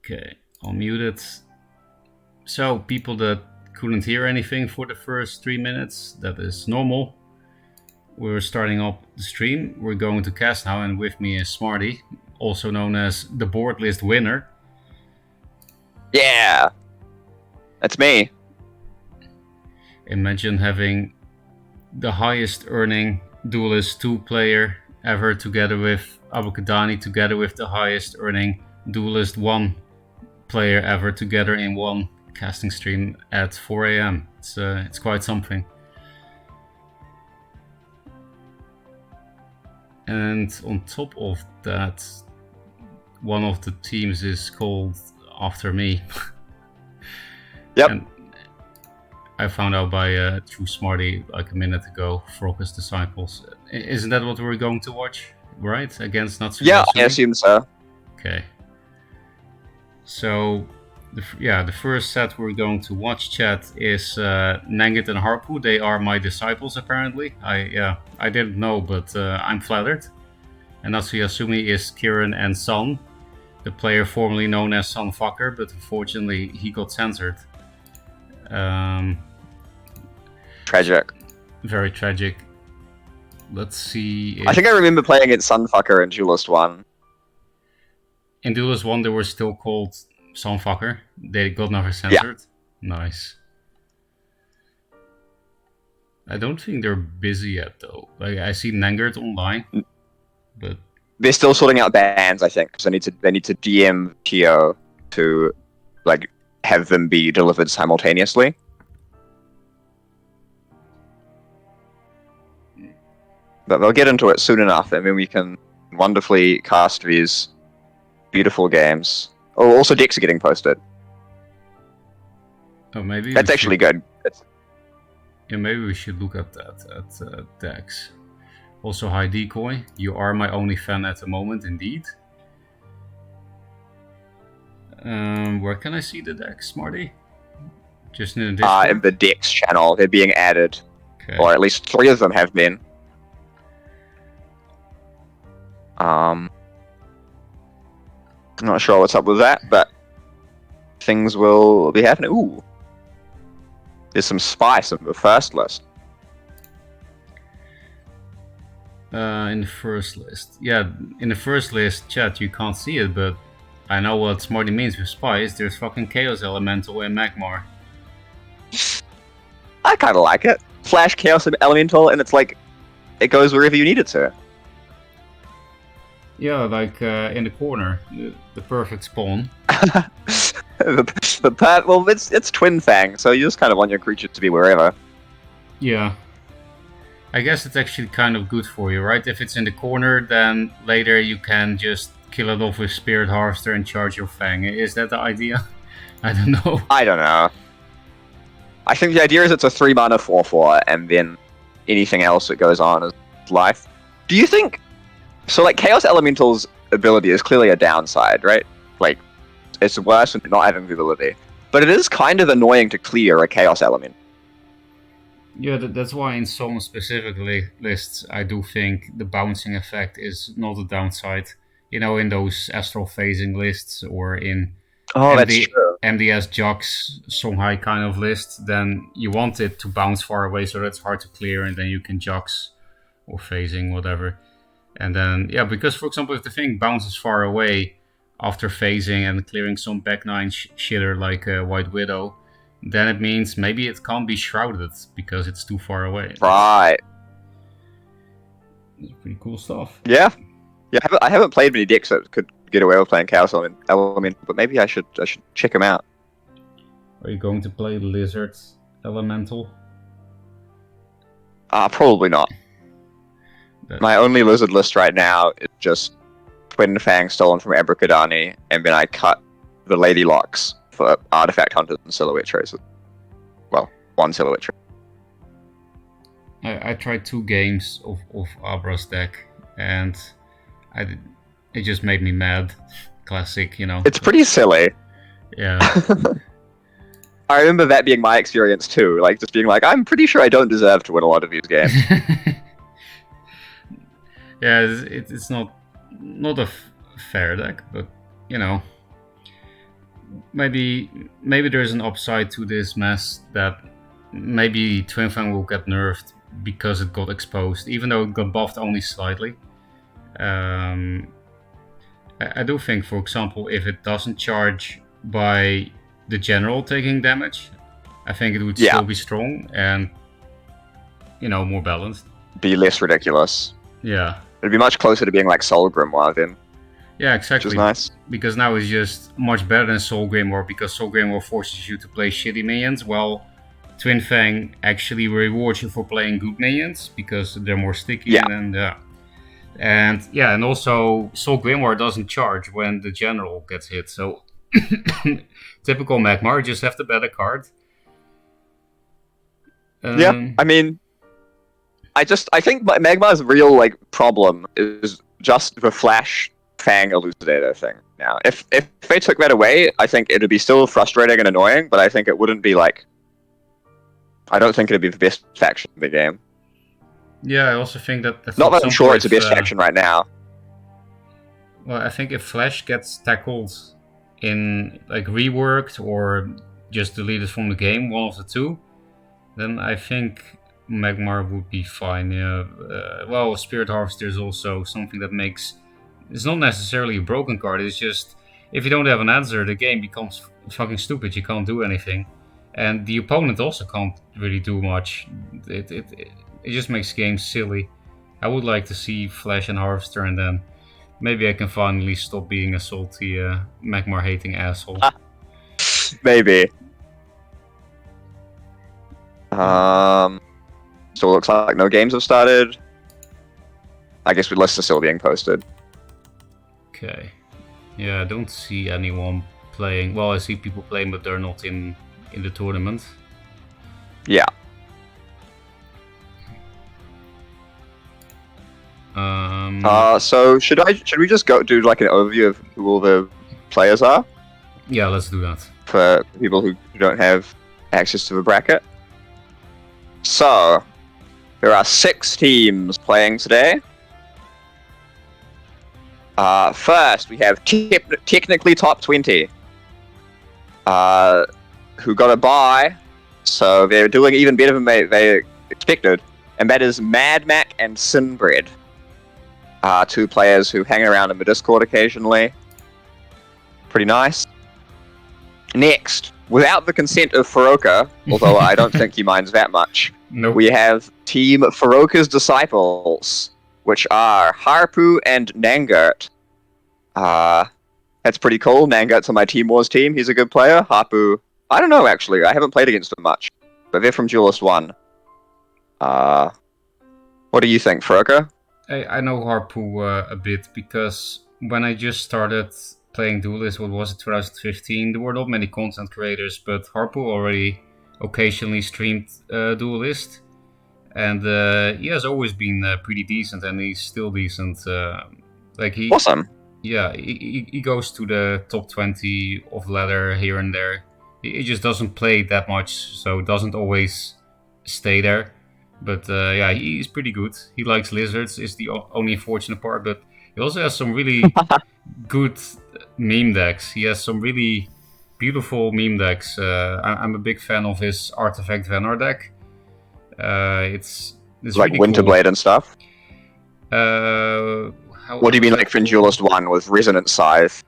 Okay, I'll mute it. So, people that couldn't hear anything for the first 3 minutes, that is normal. We're starting up the stream. We're going to cast now, and with me is Smarty, also known as the board list winner. Yeah, that's me. Imagine having the highest earning Dualyst 2 player ever together with Abukadani, together with the highest earning Dualyst 1 player ever together in one casting stream at 4 a.m. It's quite something. And on top of that, one of the teams is called after me. Yep. And I found out by through Smarty like a minute ago, Frocus Disciples. Isn't that what we're going to watch, right? Against Natsuya? Yeah, I assume so. Okay. So, the first set we're going to watch, chat, is Nangit and Harpu. They are my disciples, apparently. I didn't know, but I'm flattered. And Natsuyasumi is Kiran and Son, the player formerly known as Sunfucker, but unfortunately he got censored. Tragic. Very tragic. Let's see. I think I remember playing against Sunfucker in Duelist 1. In Duelist 1, they were still called Sunfucker. They got never censored. Yeah. Nice. I don't think they're busy yet, though. Like, I see Nangert online, but they're still sorting out bans, I think, because they need to DM TO to like have them be delivered simultaneously. But they'll get into it soon enough, and then we can wonderfully cast these beautiful games. Oh, also decks are getting posted. Oh, maybe that's actually good. Yeah, maybe we should look at that at decks. Also, hi Decoy. You are my only fan at the moment, indeed. Where can I see the decks, Smarty? Just in the Discord? In the decks channel, they're being added. Okay. Or at least 3 of them have been. I'm not sure what's up with that, but things will be happening. Ooh. There's some spice in the first list. In the first list. Yeah, in the first list, chat, you can't see it, but I know what Smarty means with spice. There's fucking Chaos Elemental and Magmar. I kind of like it. Flash Chaos Elemental, and it's like, it goes wherever you need it to. Yeah, like in the corner, the perfect spawn. Well, it's Twin Fang, so you just kind of want your creature to be wherever. Yeah. I guess it's actually kind of good for you, right? If it's in the corner, then later you can just kill it off with Spirit Harvester and charge your Fang. Is that the idea? I don't know. I don't know. I think the idea is it's a 3-mana 4/4, and then anything else that goes on is life. Do you think... So, like, Chaos Elemental's ability is clearly a downside, right? Like, it's worse than not having the ability. But it is kind of annoying to clear a Chaos Element. Yeah, that's why in some specific lists, I do think the bouncing effect is not a downside. You know, in those Astral Phasing lists, or in MDS Jocks, Songhai kind of list, then you want it to bounce far away so that's hard to clear, and then you can Jocks or Phasing, whatever. And then, yeah, because, for example, if the thing bounces far away after phasing and clearing some back 9 shitter like White Widow, then it means maybe it can't be shrouded because it's too far away. Right. That's pretty cool stuff. Yeah. Yeah, I haven't played many decks that could get away with playing Chaos Element, but maybe I should check them out. Are you going to play Lizard Elemental? Probably not. My only Lizard list right now is just Twin Fang stolen from Abracadani, and then I cut the Lady Locks for Artifact Hunters and Silhouette Tracers. Well, 1 Silhouette Tracer. I tried 2 games of Abra's deck, and it just made me mad. Classic, you know. It's pretty silly. Yeah. I remember that being my experience too, like just being like, I'm pretty sure I don't deserve to win a lot of these games. Yeah, it's not a fair deck, but you know, maybe there's an upside to this mess that maybe Twin Fang will get nerfed because it got exposed, even though it got buffed only slightly. Um, I do think, for example, if it doesn't charge by the general taking damage, I think it would Yeah. still be strong and more balanced. Be less ridiculous. Yeah. It'd be much closer to being like Soul Grimoire then, Yeah, which exactly. is nice. Because now it's just much better than Soul Grimoire, because Soul Grimoire forces you to play shitty minions, while Twin Fang actually rewards you for playing good minions because they're more sticky. Yeah. And also Soul Grimoire doesn't charge when the general gets hit, so typical Magmar, just have the better card. Yeah, I mean, I think Magmar's real like problem is just the Flash Fang Elucidator thing. Now, if they took that away, I think it'd be still frustrating and annoying, but I think it wouldn't be like. I don't think it'd be the best faction in the game. Yeah, I also think that. Not that I'm sure it's the best faction right now. Well, I think if Flash gets tackled in like reworked or just deleted from the game, one of the two, then I think Magmar would be fine. Yeah. Well, Spirit Harvester is also something that makes. It's not necessarily a broken card. It's just if you don't have an answer, the game becomes fucking stupid. You can't do anything, and the opponent also can't really do much. It just makes games silly. I would like to see Flash and Harvester, and then maybe I can finally stop being a salty Magmar hating asshole. Maybe. So it looks like no games have started. I guess lists are still being posted. Okay. Yeah, I don't see anyone playing. Well, I see people playing, but they're not in the tournament. Yeah. So should we just go do like an overview of who all the players are? Yeah, let's do that. For people who don't have access to the bracket. So there are 6 teams playing today. First, we have technically top 20, who got a bye, so they're doing even better than they expected, and that is Mad Mac and Sinbred, 2 players who hang around in the Discord occasionally. Pretty nice. Next, without the consent of Faroka, although I don't think he minds that much, Nope. we have Team Faroka's Disciples, which are Harpu and Nangert. That's pretty cool. Nangert's on my Team Wars team. He's a good player. Harpu, I don't know actually. I haven't played against him much, but they're from Dualyst 1. What do you think, Faroka? I know Harpu a bit because when I just started playing Dualyst, what was it, 2015? There were not many content creators, but Harpu already occasionally streamed Dualyst. And he has always been pretty decent, and he's still decent. Awesome. Yeah, he goes to the top 20 of ladder here and there. He just doesn't play that much, so doesn't always stay there. But yeah, he's pretty good. He likes lizards, is the only unfortunate part. But he also has some really good meme decks. He has some really beautiful meme decks. I'm a big fan of his Artifact Venar deck. It's like really Winterblade cool. and stuff. What do you mean, like from Dualyst 1 with Resonant Scythe?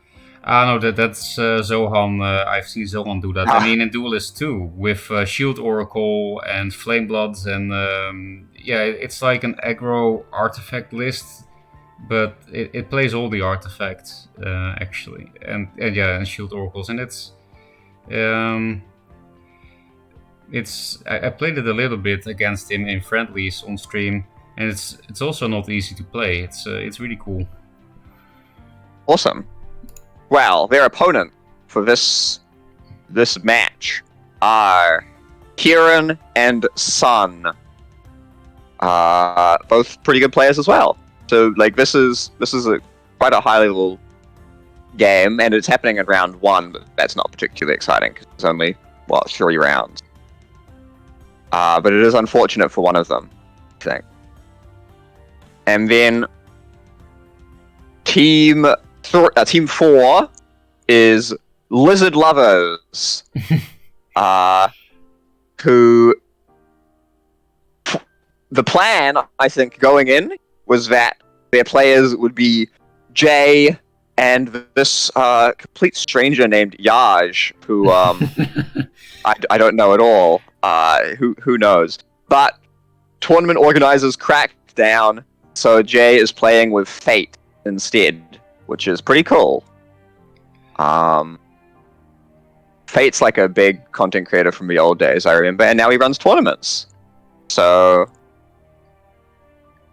No, that's Zohan. I've seen Zohan do that. I mean, in Dualyst 2 with Shield Oracle and Flame Bloods, and yeah, it's like an aggro artifact list, but it plays all the artifacts actually, and yeah, and Shield Oracles, and I played it a little bit against him in friendlies on stream, and it's also not easy to play. It's really cool. Awesome. Well, their opponent for this match are Kieran and Sun. Both pretty good players as well. So like this is quite a high level game, and it's happening in round 1, but that's not particularly exciting because it's only 3 rounds. But it is unfortunate for one of them, I think. And then Team 4 is lizard lovers, who the plan, I think, going in was that their players would be Jay and this complete stranger named Yaj, who I don't know at all. Who knows? But tournament organizers cracked down, so Jay is playing with Fate instead, which is pretty cool. Fate's like a big content creator from the old days, I remember, and now he runs tournaments. So,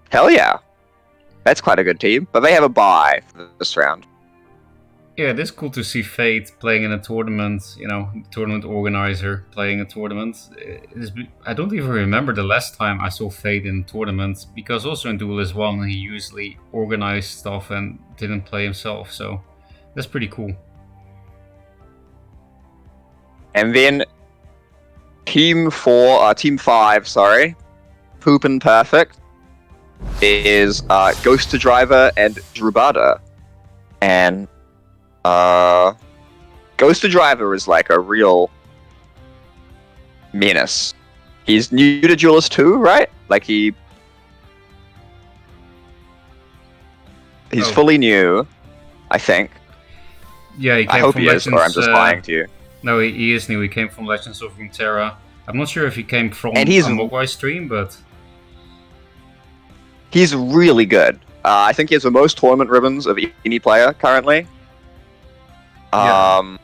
hell yeah. That's quite a good team, but they have a bye for this round. Yeah, it is cool to see Fate playing in a tournament, tournament organizer playing a tournament. I don't even remember the last time I saw Fate in tournaments, because also in Dualyst 1 he usually organized stuff and didn't play himself, so that's pretty cool. And then Team 5, Poopin' Perfect, is Ghost Driver and Drubada. And Ghost Driver is like a real menace. He's new to Dualyst 2, right? Like he's fully new, I think. Yeah, he came I hope from he Legends, is, or I'm just lying to you. No, he is new. He came from Legends of Runeterra. I'm not sure if he came from a Mogwai stream, but he's really good. I think he has the most tournament ribbons of any player currently. Yeah.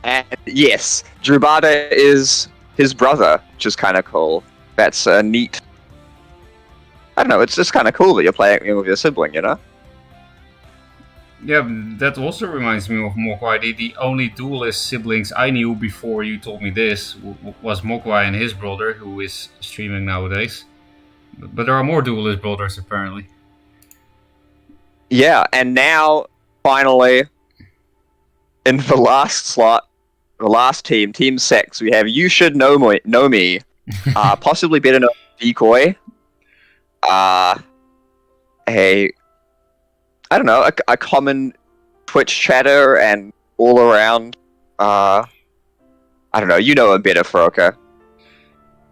And yes, Drubada is his brother, which is kind of cool. That's a neat. I don't know. It's just kind of cool that you're playing with your sibling, you know. Yeah, that also reminds me of Mogwai. The only Dualyst siblings I knew before you told me this was Mogwai and his brother, who is streaming nowadays. But there are more Dualyst brothers, apparently. Yeah, and now, finally, in the last slot, the last team, Team 6, we have You Should Know Me, possibly better known as Decoy. I don't know, a common Twitch chatter and all around, I don't know, you know him better, Froka.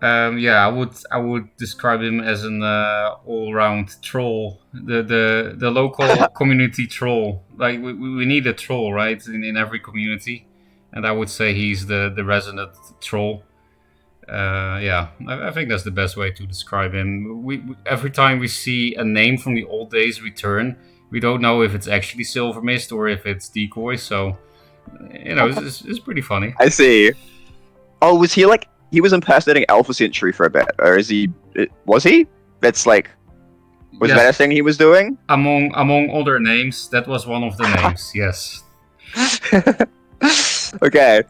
Yeah, I would describe him as an all-round troll, the local community troll. Like we need a troll, right, in every community, and I would say he's the resident troll. Yeah, I think that's the best way to describe him. We every time we see a name from the old days return, we don't know if it's actually Silver Mist or if it's Decoy. So, it's pretty funny. I see. Oh, was he like? He was impersonating Alpha Century for a bit, or is he? Was he? That's like. Was that a thing he was doing? Among other names, that was one of the names. Yes. Okay,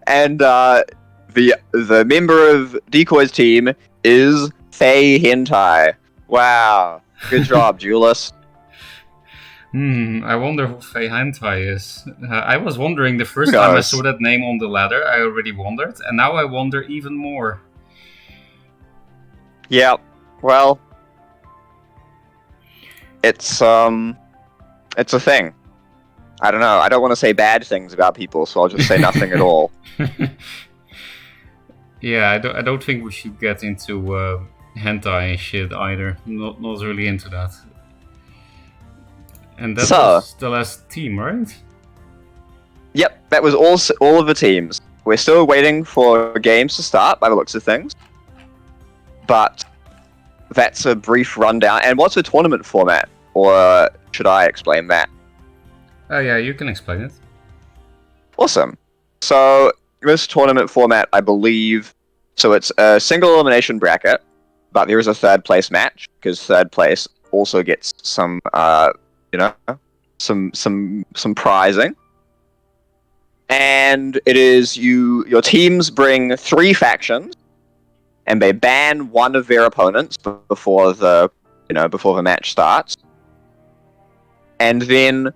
and the member of Decoy's team is Faye Hentai. Wow, good job, Dualyst. I wonder who Faye Hentai is. I was wondering the first time I saw that name on the ladder. I already wondered, and now I wonder even more. Yeah, well, it's a thing. I don't know. I don't want to say bad things about people, so I'll just say nothing at all. Yeah, I don't think we should get into hentai and shit either. Not really into that. And that was the last team, right? Yep, that was all of the teams. We're still waiting for games to start, by the looks of things. But that's a brief rundown. And what's the tournament format? Or should I explain that? Oh yeah, you can explain it. Awesome. So this tournament format, I believe, so it's a single elimination bracket, but there is a third place match, because third place also gets some some prizing. And it is your teams bring 3 factions, and they ban one of their opponents before the match starts. And then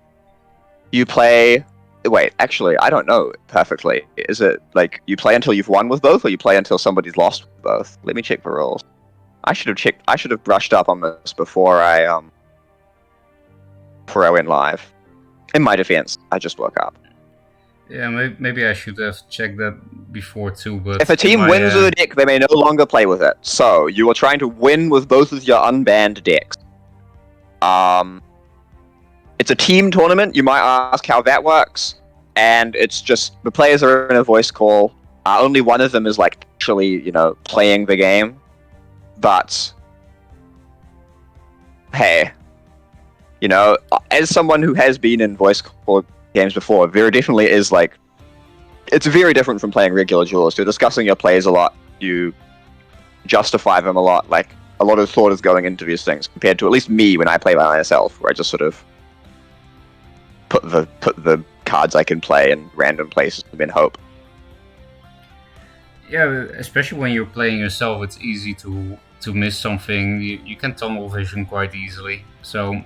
you play. Wait, actually, I don't know perfectly. Is it like you play until you've won with both, or you play until somebody's lost with both? Let me check the rules. I should have checked. I should have brushed up on this before I went live. In my defense, I just woke up. Yeah, maybe I should have checked that before too, If but a in team my wins with a deck, they may no longer play with it. So you are trying to win with both of your unbanned decks. It's a team tournament. You might ask how that works, and it's just the players are in a voice call. Only one of them is like actually, playing the game. But hey, as someone who has been in voice call games before, there definitely is like, it's very different from playing regular Duelist. You're discussing your plays a lot. You justify them a lot. Like, a lot of thought is going into these things compared to at least me when I play by myself, where I just sort of put the cards I can play in random places in hope. Yeah, especially when you're playing yourself, it's easy to miss something. You can tunnel vision quite easily. So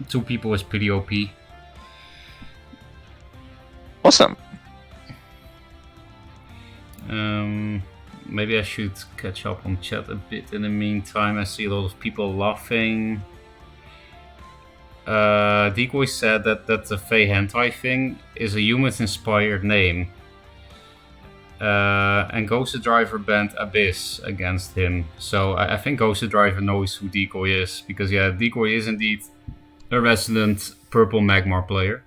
2 people is pretty OP. Awesome. Maybe I should catch up on chat a bit in the meantime. I see a lot of people laughing. Decoy said that the Fey Hentai thing is a human-inspired name. And Ghost Driver banned Abyss against him. So I think Ghost Driver knows who Decoy is. Because yeah, Decoy is indeed a resident purple Magmar player.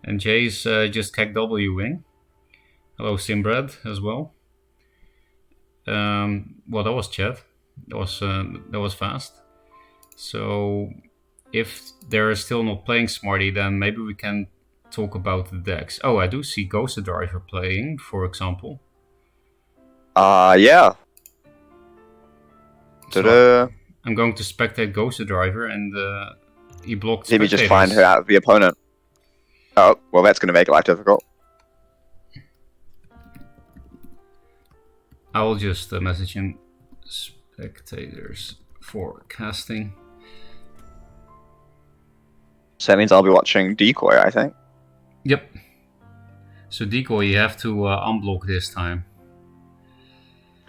And Jay's just KW-ing. Hello Simbred as well. Well, that was chat. That was fast. So if they're still not playing Smarty, then maybe we can talk about the decks. Oh, I do see Ghost Driver playing, for example. Yeah. So I'm going to spectate Ghost Driver, and he blocked. Maybe just find her out the opponent. Oh, well, that's going to make life difficult. I will just message him. Spectators forecasting. So that means I'll be watching Decoy, I think. Yep. So Decoy, you have to unblock this time.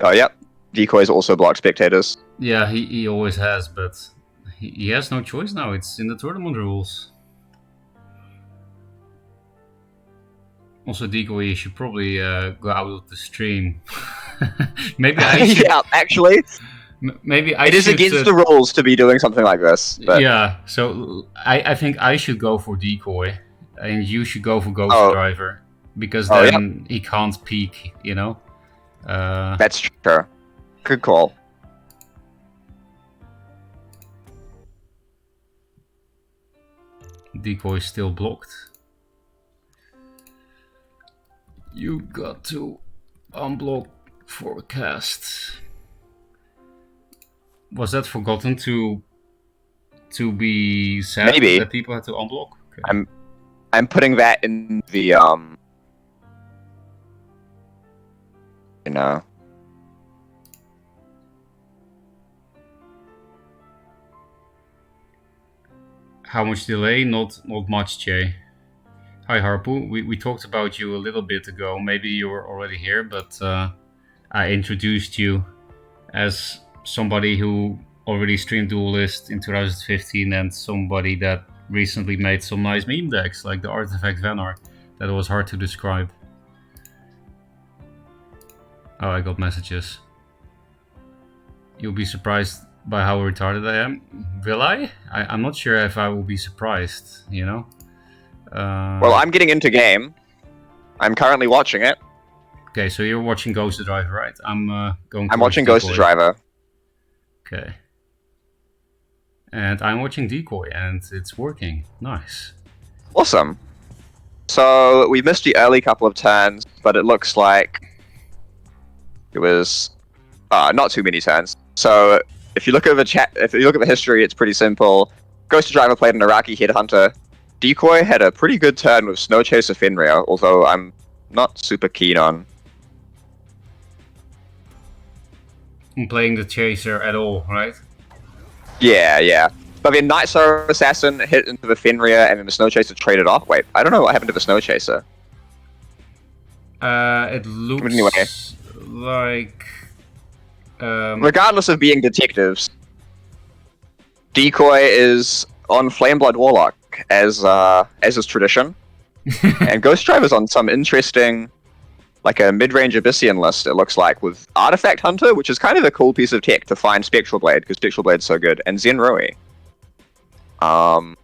Oh, yep. Decoy's also blocked spectators. Yeah, he always has, but he has no choice now. It's in the tournament rules. Also, Decoy, you should probably go out of the stream. Maybe I should... Yeah, actually, maybe I it is against the rules to be doing something like this. But... Yeah, so I think I should go for Decoy, and you should go for Ghost Driver, because then he can't peek, That's true. Good call. Decoy is still blocked. You got to unblock forecast. Was that forgotten to be said? Maybe that people had to unblock? Okay. I'm putting that in the How much delay? Not much, Jay. Hi Harpu, we talked about you a little bit ago. Maybe you were already here, but I introduced you as somebody who already streamed Dualyst in 2015 and somebody that recently made some nice meme decks, like the Artifact Venar, that was hard to describe. Oh, I got messages. You'll be surprised by how retarded I am. Will I? I'm not sure if I will be surprised, Well, I'm getting into game. I'm currently watching it. Okay, so you're watching Ghost Driver, right? I'm watching Ghost Driver. Okay. And I'm watching Decoy, and it's working. Nice. Awesome. So we missed the early couple of turns, but it looks like it was not too many turns. So if you look at the history, it's pretty simple. Ghost Driver played an Iraqi Headhunter. Decoy had a pretty good turn with Snow Chaser Fenrir, although I'm not super keen on playing the Chaser at all, right? Yeah. But then Night Star Assassin hit into the Fenrir, and then the Snow Chaser traded off. Wait, I don't know what happened to the Snow Chaser. It looks like... regardless of being detectives, Decoy is on Flameblood Warlock, as is tradition. And Ghost Driver's on some interesting, like a mid-range Abyssian list, it looks like, with Artifact Hunter, which is kind of a cool piece of tech to find Spectral Blade, because Spectral Blade's so good, and Zenrui. Um,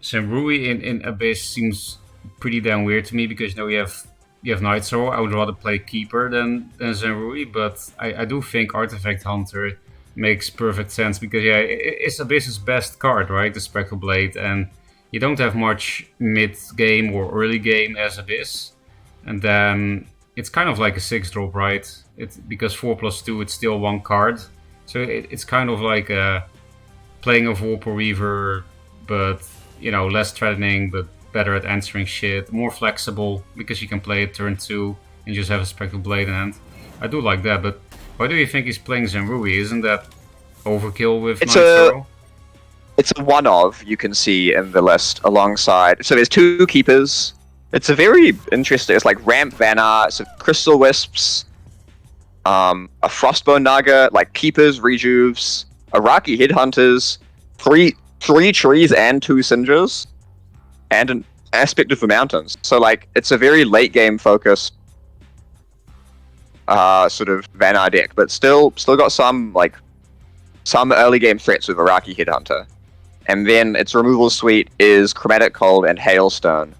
Zenrui in Abyss seems pretty damn weird to me because you have Night Soul. I would rather play Keeper than Zenrui, but I do think Artifact Hunter makes perfect sense because yeah, it's Abyss's best card, right? The Spectral Blade, and you don't have much mid game or early game as Abyss, and then it's kind of like a 6-drop, right? It's because 4+2, it's still one card, so it's kind of like playing a Vorpal Reaver, but less threatening, but better at answering shit, more flexible because you can play it turn 2 and just have a Spectral Blade in hand. I do like that, but why do you think he's playing Zenrui? Isn't that overkill with it's Night a Sorrow? it's a one of you can see in the list alongside. So there's 2 keepers. It's a very interesting. It's like Ramp Vannar, so Crystal Wisps, a Frostbone Naga, like keepers, rejuves, Iraqi Headhunters, three trees and 2 Singers, and an aspect of the mountains. So like it's a very late game focused sort of Vannar deck, but still got some early game threats with Iraqi Headhunter. And then its removal suite is Chromatic Cold and Hailstone.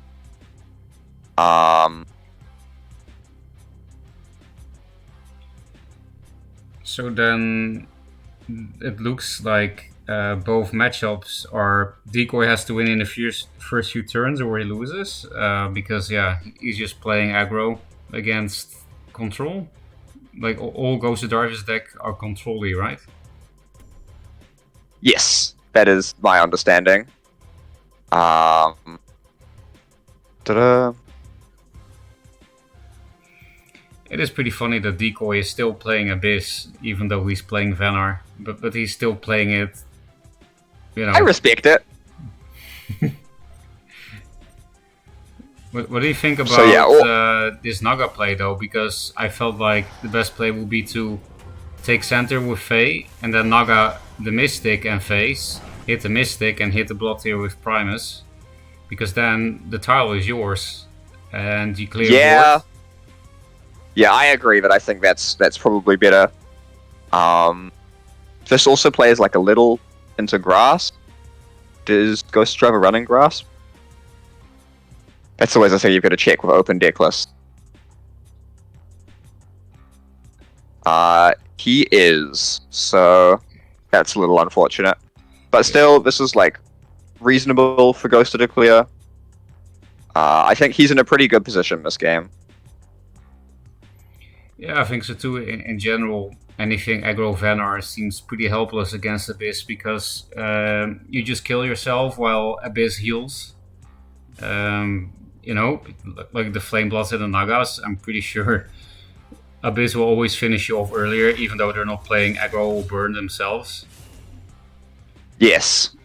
So then it looks like both matchups are Decoy has to win in the first few turns or he loses because yeah, he's just playing aggro against control. Like all Ghost of Darkness deck are control-y, right? Yes, that is my understanding. Ta-da. It is pretty funny that Decoy is still playing Abyss, even though he's playing Vannar, but he's still playing it. I respect it. What do you think about yeah, this Naga play though? Because I felt like the best play would be to take center with Fae, and then Naga the Mystic and Face, hit the Mystic and hit the Blood Tier with Primus, because then the tile is yours, and you clear board. Yeah, I agree, but I think that's probably better. This also plays like a little into grass. Does Ghost Driver running grass? That's always a thing you've got to check with open deck lists. He is, so that's a little unfortunate. But still, this is like reasonable for Ghost to clear. I think he's in a pretty good position this game. Yeah, I think so too. In general, anything aggro Vannar seems pretty helpless against Abyss because you just kill yourself while Abyss heals. Like the Flame Bloods and the Nagas, I'm pretty sure Abyss will always finish you off earlier, even though they're not playing aggro or burn themselves. Yes.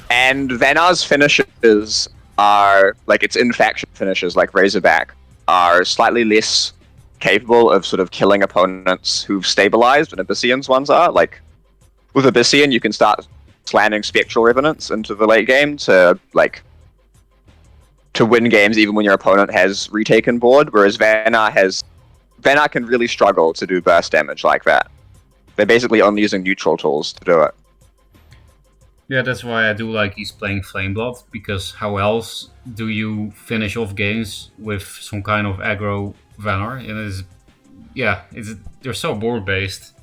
And Vannar's finishes are, like its in-faction finishes, like Razorback, are slightly less capable of sort of killing opponents who've stabilized than Abyssian's ones are. Like, with Abyssian, you can start slamming Spectral Revenants into the late game to win games even when your opponent has retaken board, whereas Vannar can really struggle to do burst damage like that. They're basically only using neutral tools to do it. Yeah, that's why I do like he's playing Flameblood, because how else do you finish off games with some kind of aggro Vannar? And they're so board based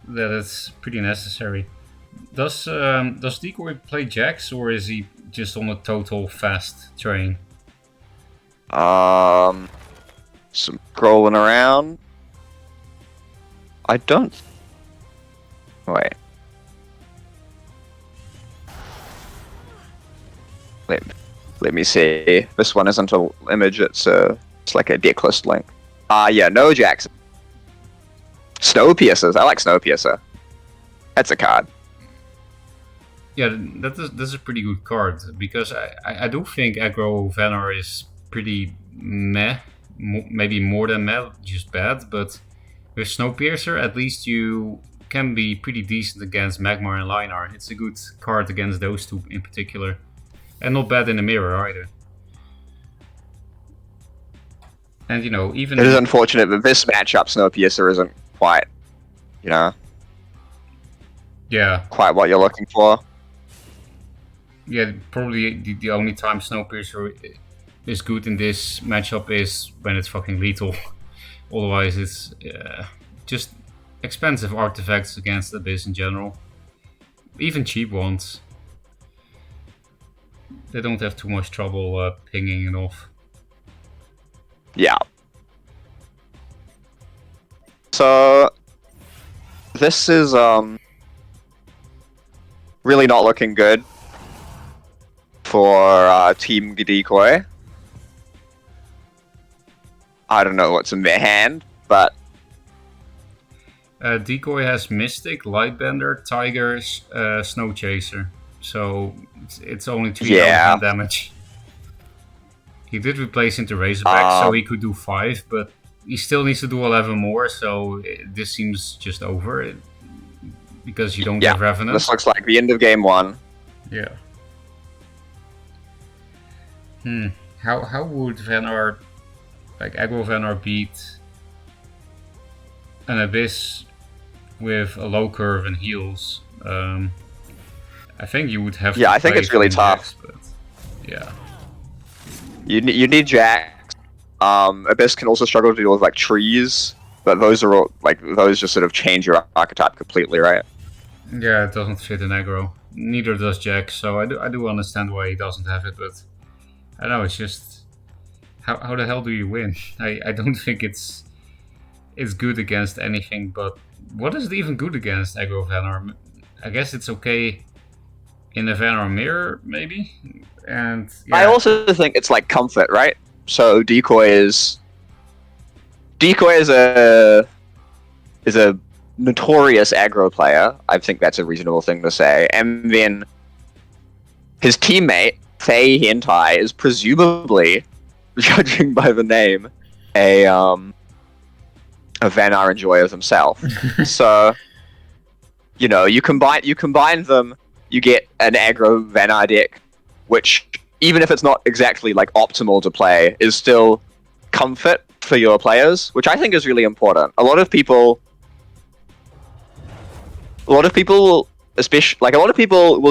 that it's pretty necessary. Does Decoy play Jax, or is he just on a total fast train? Some scrolling around. I don't. Wait. Let me see. This one isn't an image. It's like a deck list link. Yeah, no Jackson. Snowpiercers. I like Snowpiercer. That's a card. Yeah, that's a pretty good card, because I do think aggro Vannar is pretty meh, maybe more than meh, just bad. But with Snowpiercer, at least you can be pretty decent against Magmar and Linar. It's a good card against those two in particular. and not bad in the mirror either. And even It is unfortunate that this matchup Snowpiercer isn't quite, yeah, quite what you're looking for. yeah, probably the only time Snowpiercer is good in this matchup is when it's fucking lethal. Otherwise, it's just expensive artifacts against Abyss in general. Even cheap ones. They don't have too much trouble pinging it off. Yeah. So this is really not looking good for Team Decoy. I don't know what's in their hand, but Decoy has Mystic, Lightbender, Tiger, Snow Chaser. So it's only 3,000 damage. He did replace into Razorback, so he could do 5, but he still needs to do 11 more, so this seems just over. Because you don't have Revenant. This looks like the end of game 1. Yeah. How would Vanar, like Aggro Vanar, beat an Abyss with a low curve and heals? I think you would have to I think it's really tough. But yeah. You need Jax. Abyss can also struggle to deal with like trees, but those are all, like those just sort of change your archetype completely, right? Yeah, it doesn't fit in aggro. Neither does Jax, so I do understand why he doesn't have it, but I don't know, it's just how the hell do you win? I don't think it's good against anything, but what is it even good against aggro Vanar? I guess it's okay in a Vanar mirror, maybe? And yeah. I also think it's like comfort, right? So Decoy is a notorious aggro player. I think that's a reasonable thing to say. And then his teammate, Faye Hentai, is presumably, judging by the name, a Vanar enjoyer himself. So, you combine them, you get an aggro Vanar deck, which, even if it's not exactly like optimal to play, is still comfort for your players, which I think is really important. A lot of people will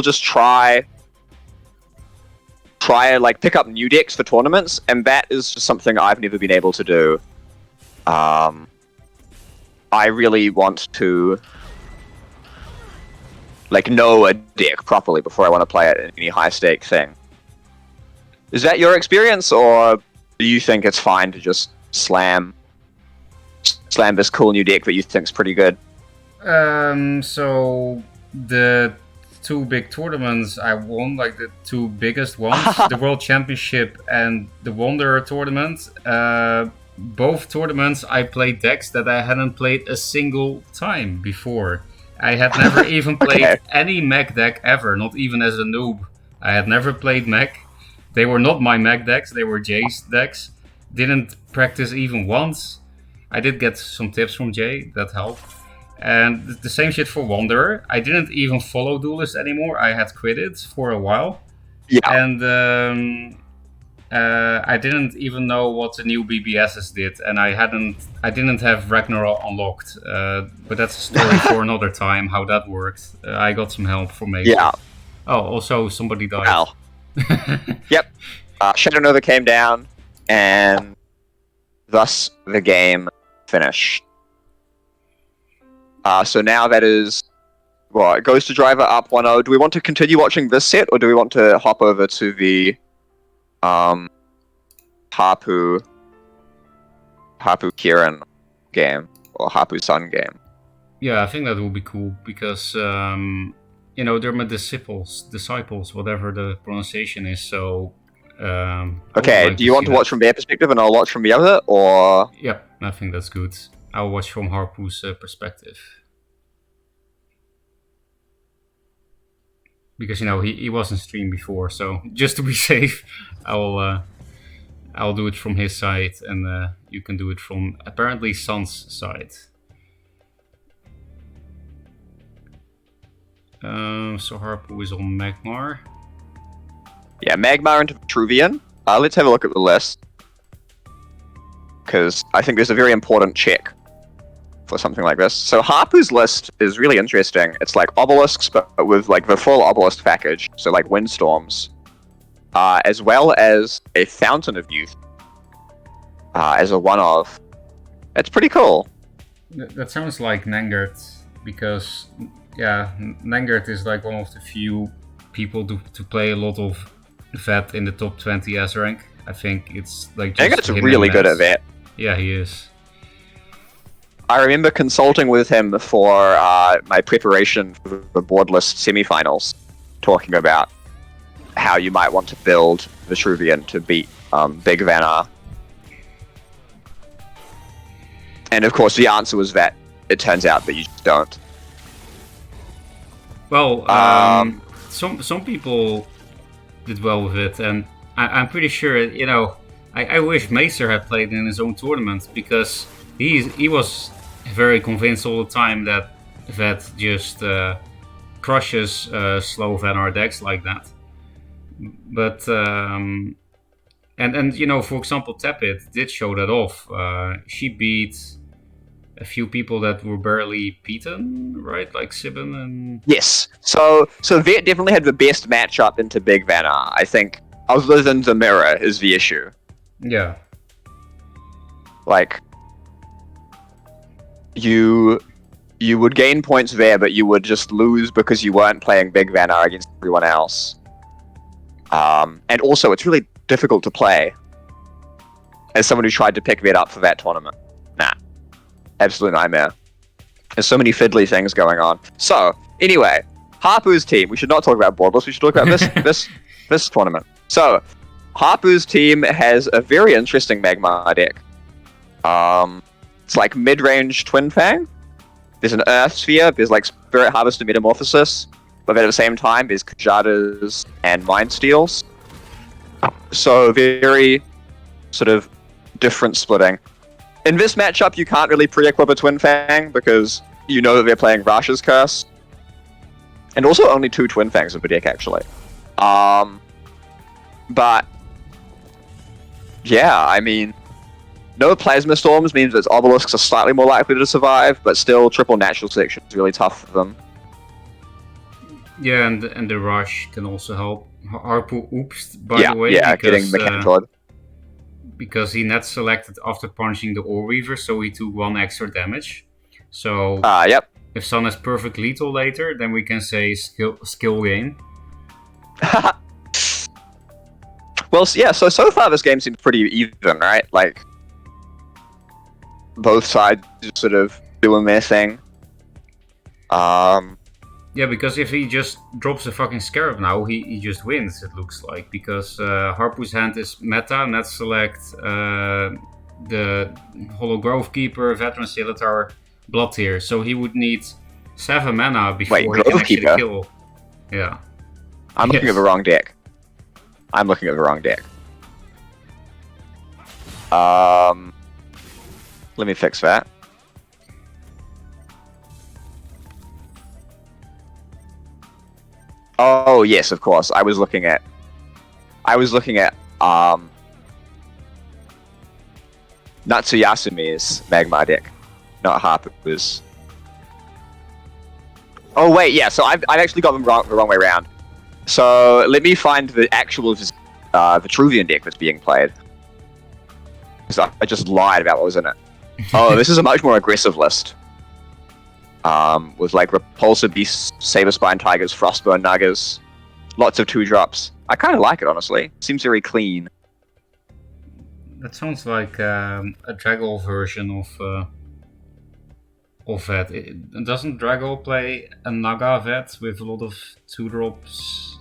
just try like pick up new decks for tournaments, and that is just something I've never been able to do. I really want to like know a deck properly before I want to play it in any high stake thing. Is that your experience, or do you think it's fine to just slam this cool new deck that you think's pretty good? So the 2 big tournaments I won, like the 2 biggest ones, the World Championship and the Wanderer tournament. Both tournaments I played decks that I hadn't played a single time before. I had never even played any mech deck ever, not even as a noob. I had never played mech. They were not my mech decks, they were Jay's decks. Didn't practice even once. I did get some tips from Jay, that helped. And the same shit for Wanderer. I didn't even follow Dualyst anymore. I had quit it for a while. Yeah. And I didn't even know what the new BBSs did, and I didn't have Ragnarok unlocked. But that's a story for another time. How that worked. I got some help from Mason. Yeah. Oh, also somebody died. Wow. Yep. Shadow Nova came down, and thus the game finished. So now that is, well, it goes to driver up 1-0. Do we want to continue watching this set, or do we want to hop over to the Hapu Kirin game, or Hapu Sun game? Yeah, I think that would be cool, because they're my disciples, whatever the pronunciation is. So okay, do you want to watch from their perspective and I'll watch from the other, or? Yep, I think that's good. I'll watch from Harpu's perspective, because he wasn't streamed before, so just to be safe, I'll do it from his side, and you can do it from apparently Sun's side. So Harpu is on Magmar. Yeah, Magmar into Vitruvian. Let's have a look at the list. Because I think there's a very important check for something like this. So Harpu's list is really interesting. It's like obelisks, but with like the full obelisk package. So like windstorms. As well as a Fountain of Youth. As a one-of. It's pretty cool. That sounds like Nangert, because yeah, Nangert is like one of the few people to play a lot of vet in the top 20 S rank. I think it's like just Nangert's really good at that. Yeah, he is. I remember consulting with him for my preparation for the boardlist semifinals, talking about how you might want to build Vitruvian to beat Big Vanar. And of course, the answer was that it turns out that you just don't. Well, some people did well with it, and I'm pretty sure, you know, I wish Macer had played in his own tournament, because he was very convinced all the time that just crushes slow Vanar decks like that. But and you know, for example, Tepid did show that off. She beat a few people that were barely beaten, right? Like Sibin and... Yes. So Vet definitely had the best matchup into Big Vanar, I think, other than the mirror is the issue. Yeah. Like, you would gain points there, but you would just lose because you weren't playing Big Vanar against everyone else. And also, it's really difficult to play as someone who tried to pick Vet up for that tournament. Nah. Absolute nightmare. There's so many fiddly things going on. So, anyway, Harpu's team. We should not talk about boardless. We should talk about this tournament. So, Harpu's team has a very interesting Magmar deck. It's like mid-range Twin Fang. There's an Earth Sphere. There's like Spirit Harvester Metamorphosis. But at the same time, there's Kajadas and Mind Steals. So, very sort of different splitting. In this matchup, you can't really pre-equip a Twin Fang because you know that they're playing Rasha's Curse. And also only 2 Twin Fangs in the deck, actually. But yeah, I mean, no Plasma Storms means that obelisks are slightly more likely to survive, but still triple natural selection is really tough for them. Yeah, and the rush can also help. Harpu oops, by the way. Yeah, because, getting Mechanical. Because he net selected after punching the Ore Weaver, so he took 1 extra damage. So yep. If Sun has perfect lethal later, then we can say skill gain. Well, yeah, so far this game seems pretty even, right? Like, both sides just sort of doing their thing. Yeah, because if he just drops a fucking Scarab now, he just wins, it looks like. Because Harpu's hand is meta, net select, the Hollow Grove Keeper, Veteran Scimitar, Blood Tier. So he would need 7 mana before he can actually kill. Yeah. I'm looking at the wrong deck. Let me fix that. Oh yes, of course. I was looking at Natsuyasumi's Magmar deck, not Harpu's. Oh wait, yeah. So I've actually got them the wrong way around. So let me find the actual Vitruvian deck that's being played. Because I just lied about what was in it. Oh, this is a much more aggressive list. With like Repulsive Beasts, Saberspine Tigers, Frostburn Nuggers, lots of 2-drops. I kind of like it, honestly. Seems very clean. That sounds like a Dragol version of that. Doesn't Dragol play a Naga vet with a lot of 2-drops,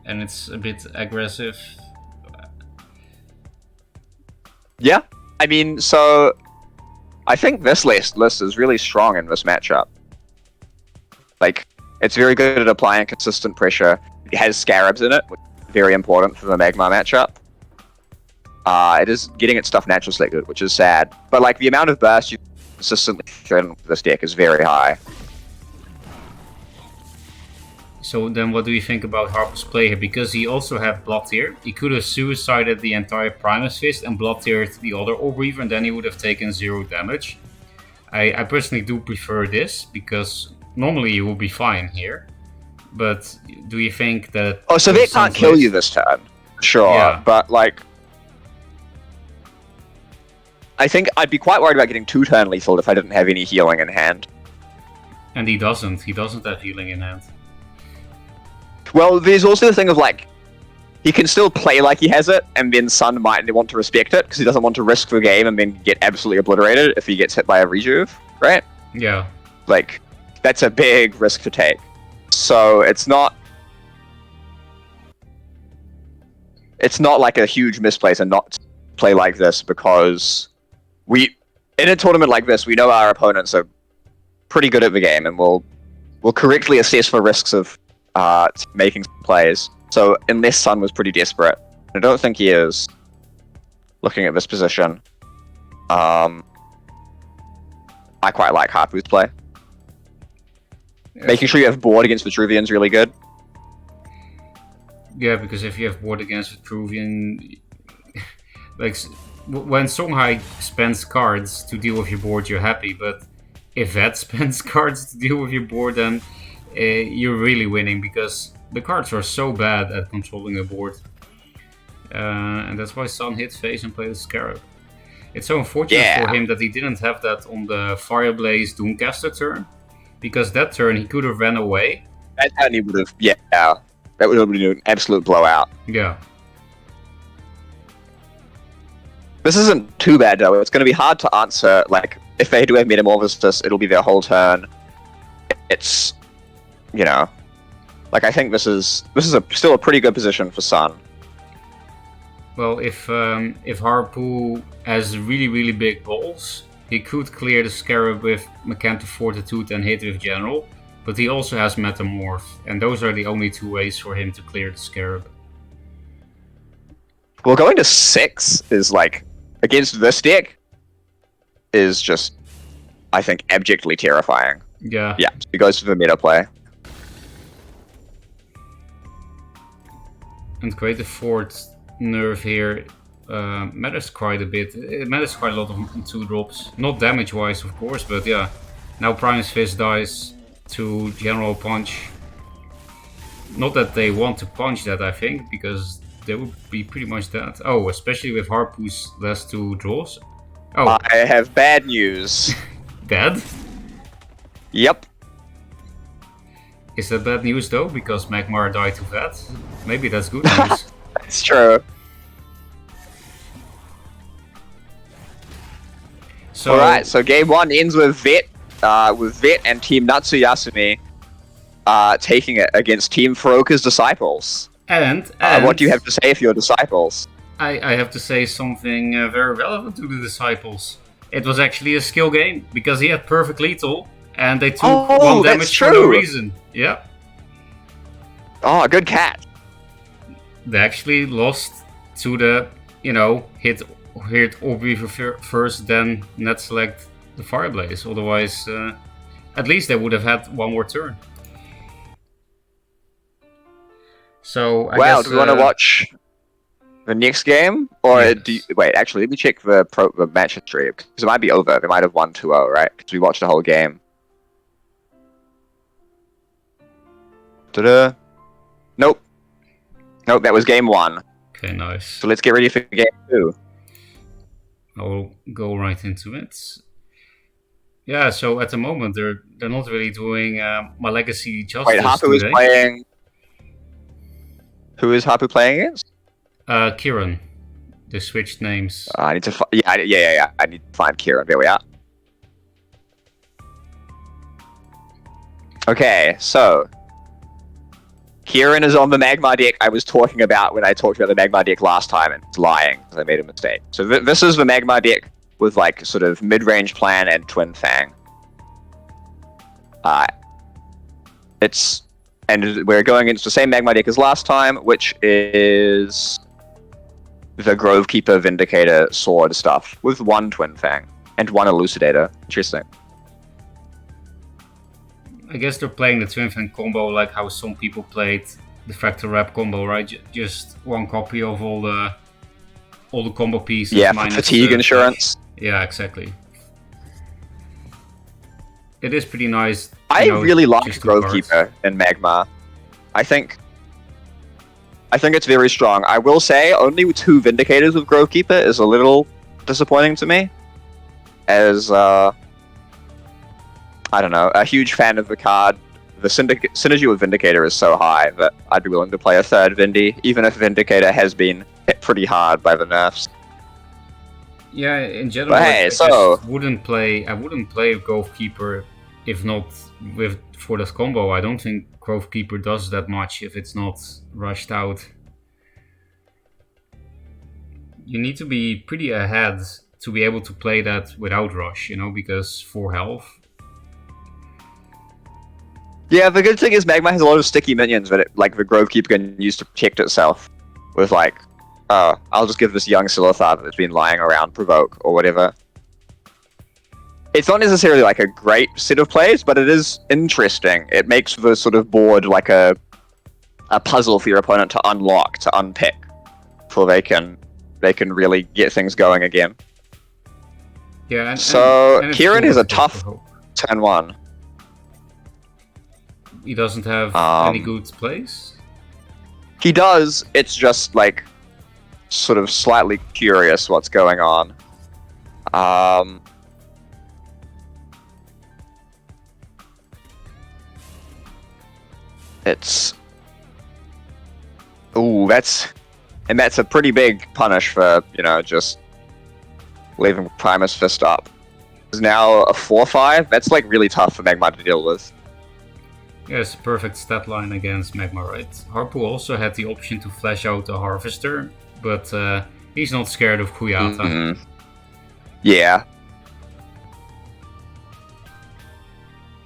and it's a bit aggressive? Yeah, I mean, so I think this list is really strong in this matchup. Like, it's very good at applying consistent pressure. It has Scarabs in it, which is very important for the Magmar matchup. It is getting its stuff natural selected, which is sad. But like, the amount of burst you consistently throw into this deck is very high. So then what do you think about Harper's play here? Because he also had Blood Tear. He could have suicided the entire Primus Fist and Blood Teared the other Orb Reaver, and then he would have taken 0 damage. I personally do prefer this, because normally you will be fine here. But do you think that... Oh, so Vet can't kill you this turn. Sure, yeah. But like... I think I'd be quite worried about getting 2-turn lethal if I didn't have any healing in hand. And he doesn't. He doesn't have healing in hand. Well, there's also the thing of, like, he can still play like he has it, and then Sun might want to respect it, because he doesn't want to risk the game and then get absolutely obliterated if he gets hit by a rejuve, right? Yeah. Like, that's a big risk to take. So, it's not like a huge misplace and not play like this, because in a tournament like this, we know our opponents are pretty good at the game, and we'll correctly assess the risks of making plays. So unless Sun was pretty desperate, I don't think he is. Looking at this position, I quite like Harpu's play. Yeah. Making sure you have board against Vitruvian is really good. Yeah, because if you have board against Vitruvian, like when Songhai spends cards to deal with your board, you're happy. But if Vet spends cards to deal with your board, then you're really winning, because the cards are so bad at controlling a board. And that's why Sun hit face and played the Scarab. It's so unfortunate for him that he didn't have that on the Fireblaze Doomcaster turn, because that turn he could have ran away. That turn he would have, that would have been an absolute blowout. Yeah. This isn't too bad though. It's going to be hard to answer. Like, if they do have Metamorphosis, it'll be their whole turn. It's, you know, like, I think this is still a pretty good position for Sun. Well, if Harpu has really big balls, he could clear the Scarab with Mechanical Fortitude and hit with General, but he also has Metamorph, and those are the only 2 ways for him to clear the Scarab. Well, going to 6 is, like, against this deck, is just, I think, abjectly terrifying. Yeah. Yeah, he goes for the meta play. And Creative Fort nerf here matters quite a bit. It matters quite a lot on 2 drops. Not damage-wise, of course, but yeah. Now Primus Fist dies to General Punch. Not that they want to punch that, I think, because they would be pretty much dead. Oh, especially with Harpu's last 2 draws. Oh. I have bad news. Dead? Yep. Is that bad news though? Because Magmar died to Vet? Maybe that's good news. It's true. So, alright, so game 1 ends with Vet and Team Natsuyasumi taking it against Team Furoka's Disciples. And what do you have to say for your Disciples? I have to say something very relevant to the Disciples. It was actually a skill game, because he had perfect lethal, and they took 1 damage for no reason. Yeah. Oh, good catch. They actually lost to the, hit Orb Reaver first, then net select the Fireblaze. Otherwise, at least they would have had 1 more turn. So, I guess, do we want to watch the next game? Or wait, actually, let me check the match history, because it might be over. They might have won 2-0, right? Because we watched the whole game. Ta-da! Nope, that was game 1. Okay, nice. So let's get ready for game 2. I'll go right into it. Yeah, so at the moment they're not really doing my legacy justice. Wait, Harpu is playing. Who is Harpu playing against? Kieran. They switched names. I need to. Yeah. I need to find Kieran. There we are. Okay, so Kieran is on the Magmar deck I was talking about when I talked about the Magmar deck last time, and it's lying because I made a mistake. So this is the Magmar deck with, like, sort of mid-range plan and Twin Fang. And we're going into the same Magmar deck as last time, which is the Grovekeeper, Vindicator, Sword stuff, with 1 Twin Fang and 1 Elucidator. Interesting. I guess they're playing the Twin Fang combo like how some people played the Fractal Wrap combo, right? Just one copy of all the combo pieces Yeah, minus fatigue insurance. Yeah, exactly. It is pretty nice. I really like Grovekeeper Grovekeeper in Magma. I think it's very strong. I will say only 2 Vindicators with Grovekeeper is a little disappointing to me, as I don't know, a huge fan of the card. The synergy with Vindicator is so high that I'd be willing to play a 3rd Vindy, even if Vindicator has been hit pretty hard by the nerfs. Yeah, in general, I wouldn't play Grovekeeper if not for that combo. I don't think Grovekeeper does that much if it's not rushed out. You need to be pretty ahead to be able to play that without rush, because 4 health. Yeah, the good thing is Magma has a lot of sticky minions that the Grovekeeper can use to protect itself with I'll just give this young Silithar that's been lying around provoke or whatever. It's not necessarily a great set of plays, but it is interesting. It makes the sort of board a puzzle for your opponent to unlock, to unpick, before they can really get things going again. Yeah. And Kieran is a tough turn 1. He doesn't have any good plays? He does, it's just sort of slightly curious what's going on. It's... Ooh, that's a pretty big punish for, just leaving Primus Fist up. It's now a 4-5, that's really tough for Magma to deal with. Yeah, it's a perfect stat line against Magma, right? Harpu also had the option to flash out the Harvester, but he's not scared of Kuyata. Mm-hmm. Yeah.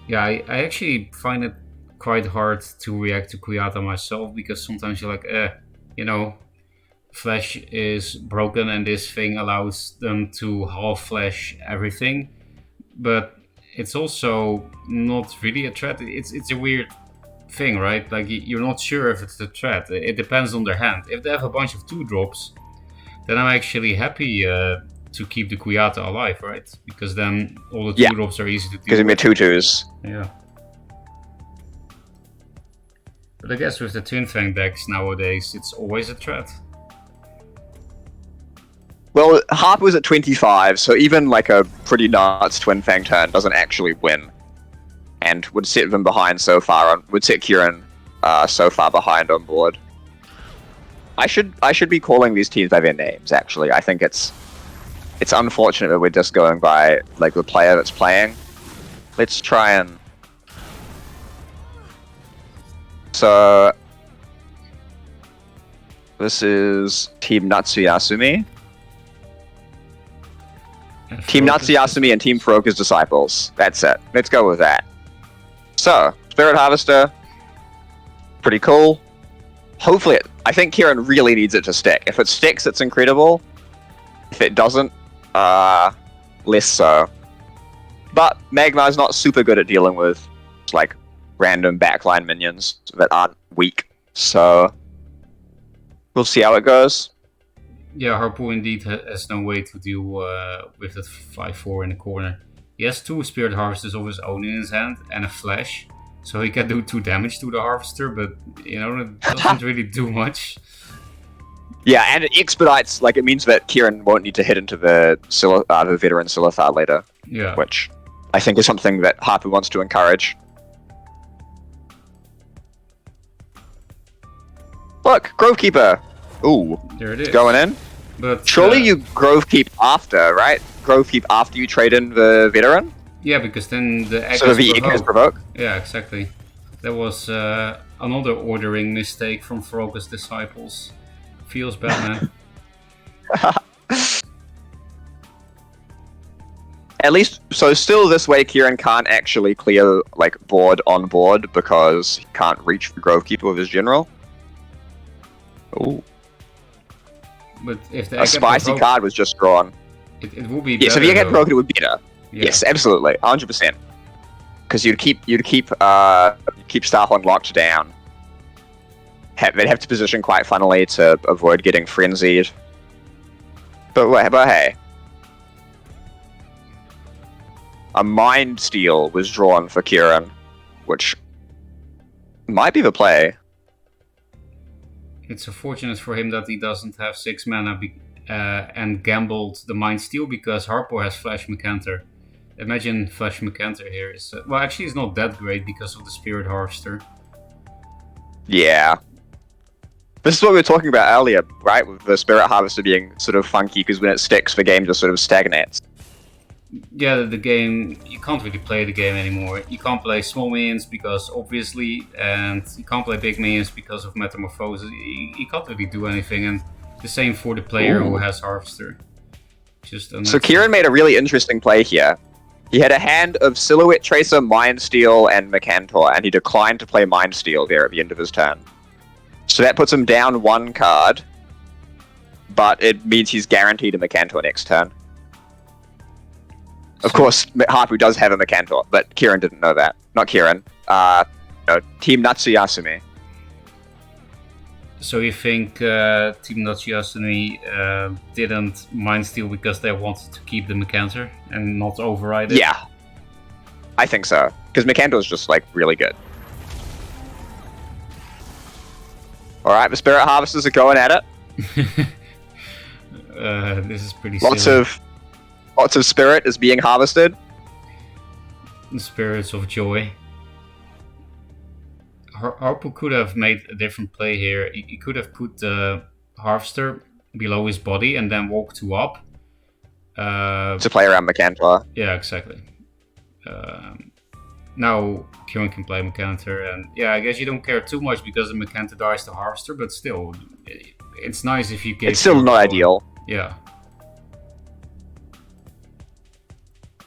Yeah, I actually find it quite hard to react to Kuyata myself, because sometimes you're like, Flash is broken and this thing allows them to half flash everything, but it's also not really a threat. It's a weird thing, right? You're not sure if it's a threat. It depends on their hand. If they have a bunch of 2-drops, then I'm actually happy to keep the Kuyata alive, right? Because then all the 2-drops are easy to deal with. Because you 2/2s. Yeah. But I guess with the Twin Fang decks nowadays, it's always a threat. Well, Harp was at 25, so even a pretty nuts Twin Fang turn doesn't actually win, and would set them behind so far. Would set Kieran so far behind on board. I should be calling these teams by their names. Actually, I think it's unfortunate that we're just going by the player that's playing. Let's try and. So this is Team Natsuyasumi. Team Natsuyasumi and Team Furoka's Disciples. That's it. Let's go with that. So, Spirit Harvester. Pretty cool. Hopefully, I think Kieran really needs it to stick. If it sticks, it's incredible. If it doesn't, less so. But Magma is not super good at dealing with, random backline minions that aren't weak. So, we'll see how it goes. Yeah, Harpu indeed has no way to deal with that 5/4 in the corner. He has 2 Spirit Harvesters of his own in his hand and a Flash, so he can do 2 damage to the Harvester, but it doesn't really do much. Yeah, and it expedites, it means that Kieran won't need to hit into the Veteran Silithar later. Yeah. Which I think is something that Harpu wants to encourage. Look, Grovekeeper! Ooh, there it is. Going in. But surely you Grovekeep after, right? Grovekeep after you trade in the Veteran? Yeah, because then the egg is provoke. Yeah, exactly. That was another ordering mistake from Furoka's Disciples. Feels bad, man. At least, so still this way Kieran can't actually clear, board on board because he can't reach the Grovekeeper with his general. Ooh. But if the a spicy card was just drawn. It will be better. Yes, if you get broken, it would be better. Yeah. Yes, absolutely. 100%. because you'd keep Starhorn locked down. They'd have to position quite funnily to avoid getting frenzied. But hey, a Mind Steal was drawn for Kieran, which might be the play. It's unfortunate for him that he doesn't have 6 mana and gambled the Mind Steal because Harpo has Flash Mecanter. Imagine Flash Mecanter here is... well, actually it's not that great because of the Spirit Harvester. Yeah. This is what we were talking about earlier, right? With the Spirit Harvester being sort of funky because when it sticks, the game just sort of stagnates. Yeah, the game, you can't really play the game anymore. You can't play small minions because obviously, and you can't play big minions because of Metamorphosis. You can't really do anything, and the same for the player who has Harvester. So Kieran made a really interesting play here. He had a hand of Silhouette Tracer, Mind Steal, and Mecantor, and he declined to play Mind Steal there at the end of his turn. So that puts him down 1 card, but it means he's guaranteed a Mecantor next turn. Of course, Hapu does have a Mecantor, but Kieran didn't know that. Not Kieran. Team Natsuyasumi. So you think Team Natsuyasumi didn't Mind Steal because they wanted to keep the Mecantor and not override it? Yeah. I think so. Because Mecantor is just, like, really good. Alright, the Spirit Harvesters are going at it. This is pretty silly. Lots of spirit is being harvested. The Spirits of Joy. Harpo could have made a different play here. He could have put the Harvester below his body and then walk 2 up. To play around Mecantor. Yeah, exactly. Now Kieran can play Mecantor, and yeah, I guess you don't care too much because the Mecantor dies to Harvester, but still, it's nice if you get... It's still not ideal. Yeah.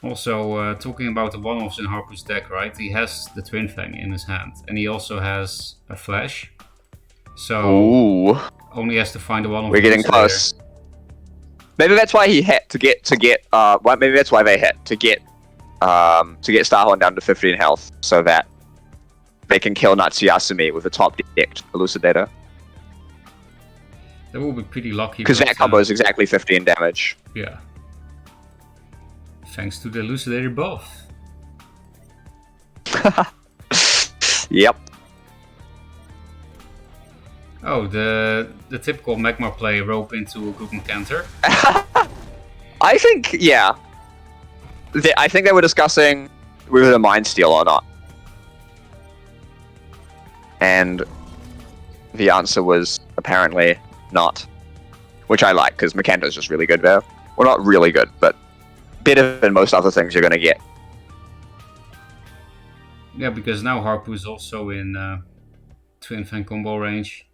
Also, talking about the one-offs in Harpo's deck, right? He has the Twin Fang in his hand, and he also has a Flash. So only has to find the one-off. We're getting close. Maybe that's why he hit to get. Maybe that's why they hit to get Starhorn down to 15 health, so that they can kill Natsuyasumi with a top decked Elucidator. That will be pretty lucky. Because that combo is exactly 15 damage. Yeah. Thanks to the Elucidator buff. Yep. Oh, the typical Magma play, rope into a good Mecantor. I think, yeah. I think they were discussing whether the Mind Steal or not. And the answer was apparently not. Which I like, because Mecantor's just really good there. Well, not really good, but better than most other things you're going to get. Yeah, because now Harpo is also in Twin Fang combo range.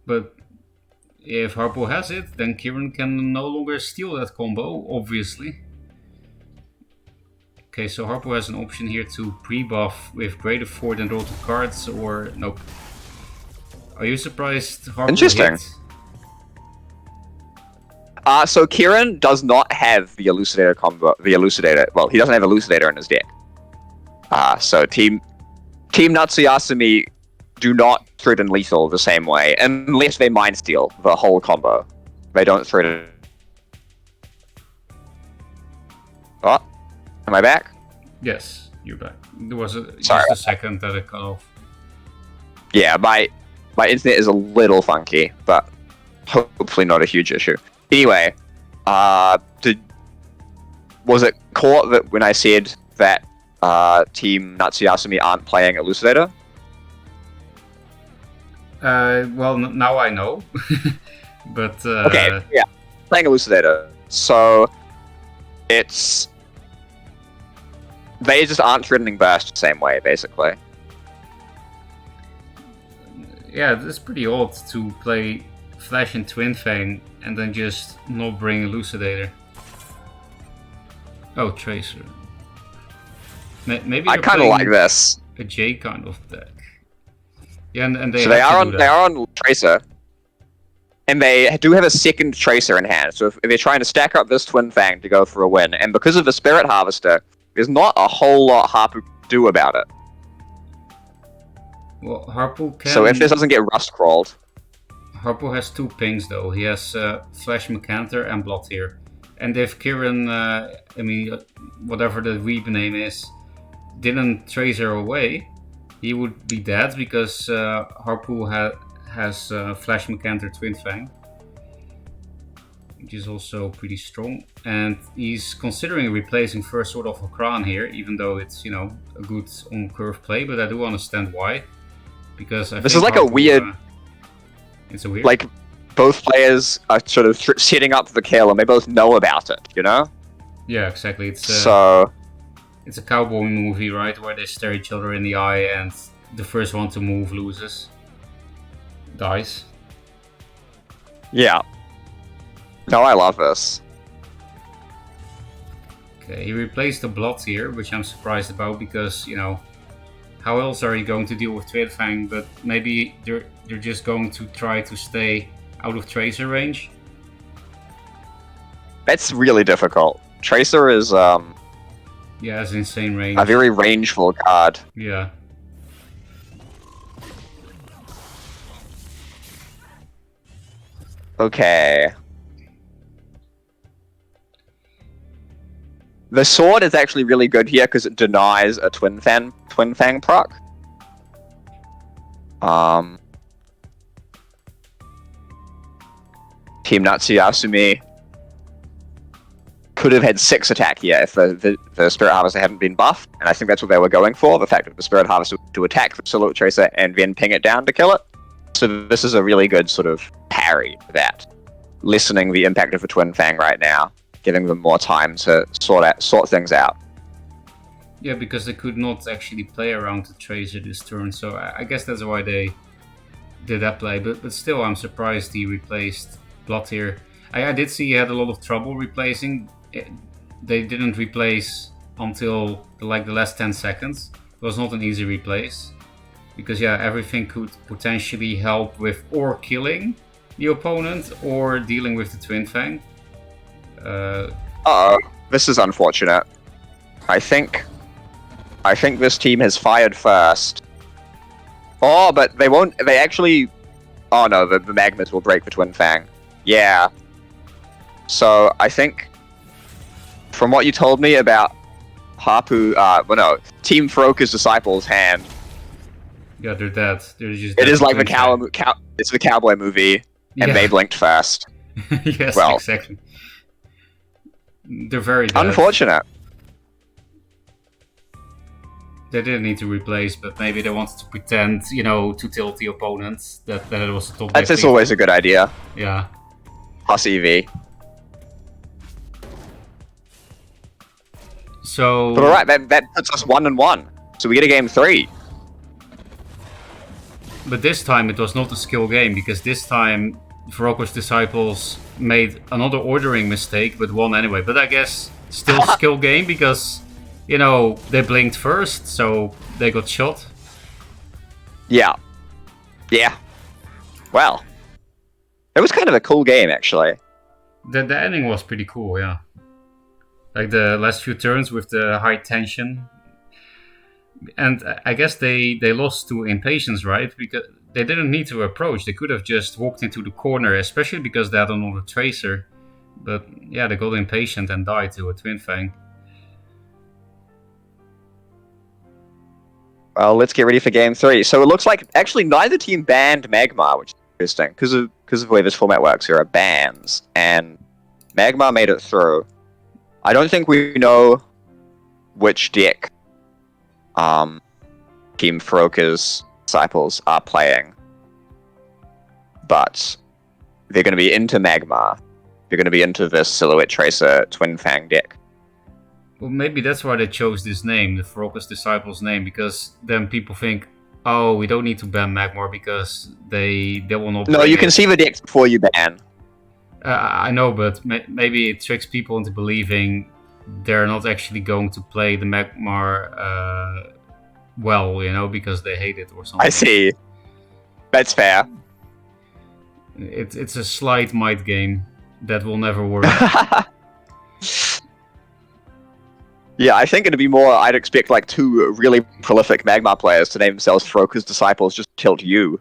But if Harpo has it, then Kieran can no longer steal that combo, obviously. Okay, so Harpo has an option here to pre-buff with Greater Fort and draw 2 cards, or nope. Are you surprised Harpo Interesting. hit? So Kieran does not have the Elucidator combo. Well, he doesn't have Elucidator in his deck. So Team Natsuyasumi do not threaten lethal the same way, unless they Mind Steal the whole combo. They don't threaten. Oh, am I back? Yes, you're back. There was just Sorry. a second that it cut off. Yeah, my internet is a little funky, but hopefully not a huge issue. Anyway, was it caught that when I said that Team Natsuyasumi aren't playing Elucidator? Well, now I know. But Okay, yeah, playing Elucidator. So it's they just aren't threatening burst the same way, basically. yeah, it's pretty odd to play Flash and Twin Fang and then just not bring Elucidator. Oh, Tracer. Maybe I kind of like this. A J kind of deck. Yeah, and they So they have to do that. are on Tracer, and they do have a second Tracer in hand. So if they're trying to stack up this Twin Fang to go for a win, and because of the Spirit Harvester, there's not a whole lot Harpu can do about it. Well, Harpu can... So if this doesn't get rust crawled... Harpu has 2 pings though. He has Flash Mccanter and Blot here. And if Kieran, whatever the Weeb name is, didn't Tracer away, he would be dead because Harpu has Flash Mccanter Twin Fang, which is also pretty strong. And he's considering replacing First Sword of Okran here, even though it's, a good on-curve play, but I do understand why. Because this is like Harpu, a weird... it's a weird... Like, both players are sort of setting up the kill, and they both know about it, Yeah, exactly. It's a cowboy movie, right, where they stare each other in the eye, and the first one to move loses. Dies. Yeah. No, I love this. Okay, he replaced the Blot here, which I'm surprised about, because, how else are you going to deal with Twin Fang? But maybe they're just going to try to stay out of Tracer range. That's really difficult. Tracer is yeah, it's insane range. A very rangeful card. Yeah. Okay. The sword is actually really good here because it denies a Twin Fang proc. Team Natsuyasumi could have had 6 attack here if the Spirit Harvester hadn't been buffed, and I think that's what they were going for, the fact that the Spirit Harvester to attack the Silhouette Tracer and then ping it down to kill it. So this is a really good sort of parry to that. Lessening the impact of the Twin Fang right now, giving them more time to sort things out. Yeah, because they could not actually play around the Tracer this turn, so I guess that's why they did that play, but still I'm surprised he replaced Blot here. I did see he had a lot of trouble replacing. They didn't replace until the last 10 seconds. It was not an easy replace. Because everything could potentially help with or killing the opponent or dealing with the Twin Fang. Uh-oh. This is unfortunate. I think this team has fired first. Oh, but they won't... They actually... Oh no, the Magmas will break the Twin Fang. Yeah. So, I think... From what you told me about Harpu... Team Feroka's Disciples' hand... Yeah, they're dead. They're just it is like the it's the cowboy movie, and they blinked first. Yes, exactly. They're very dead. Unfortunate. They didn't need to replace, but maybe they wanted to pretend, to tilt the opponent that it was a top. That's always a good idea. Yeah. Plus EV. So. But alright, that puts us 1-1. So we get a game 3. But this time it was not a skill game, because this time Feroka's Disciples made another ordering mistake, but won anyway. But I guess still skill game, because, they blinked first, so they got shot. Yeah. Yeah. Well. It was kind of a cool game, actually. The ending was pretty cool, yeah. Like the last few turns with the high tension. And I guess they lost to impatience, right? Because they didn't need to approach. They could have just walked into the corner, especially because they had another Tracer. But yeah, they got impatient and died to a Twin Fang. Well, let's get ready for game 3. So it looks like actually neither team banned Magmar, which is interesting because of the way this format works. There are bans, and Magmar made it through. I don't think we know which deck Team Feroka's Disciples are playing, but they're going to be into Magmar. They're going to be into this Silhouette Tracer Twin Fang deck. Well, maybe that's why they chose this name, the Feroka's Disciples name, because then people think, oh, we don't need to ban Magmar because they will not. No, you can see the decks before you ban. I know, but maybe it tricks people into believing they're not actually going to play the Magmar well, because they hate it or something. I see. That's fair. It's a slight might game that will never work. Yeah, I think it'd be more. I'd expect like two really prolific Magmar players to name themselves Froker's disciples. Just tilt you.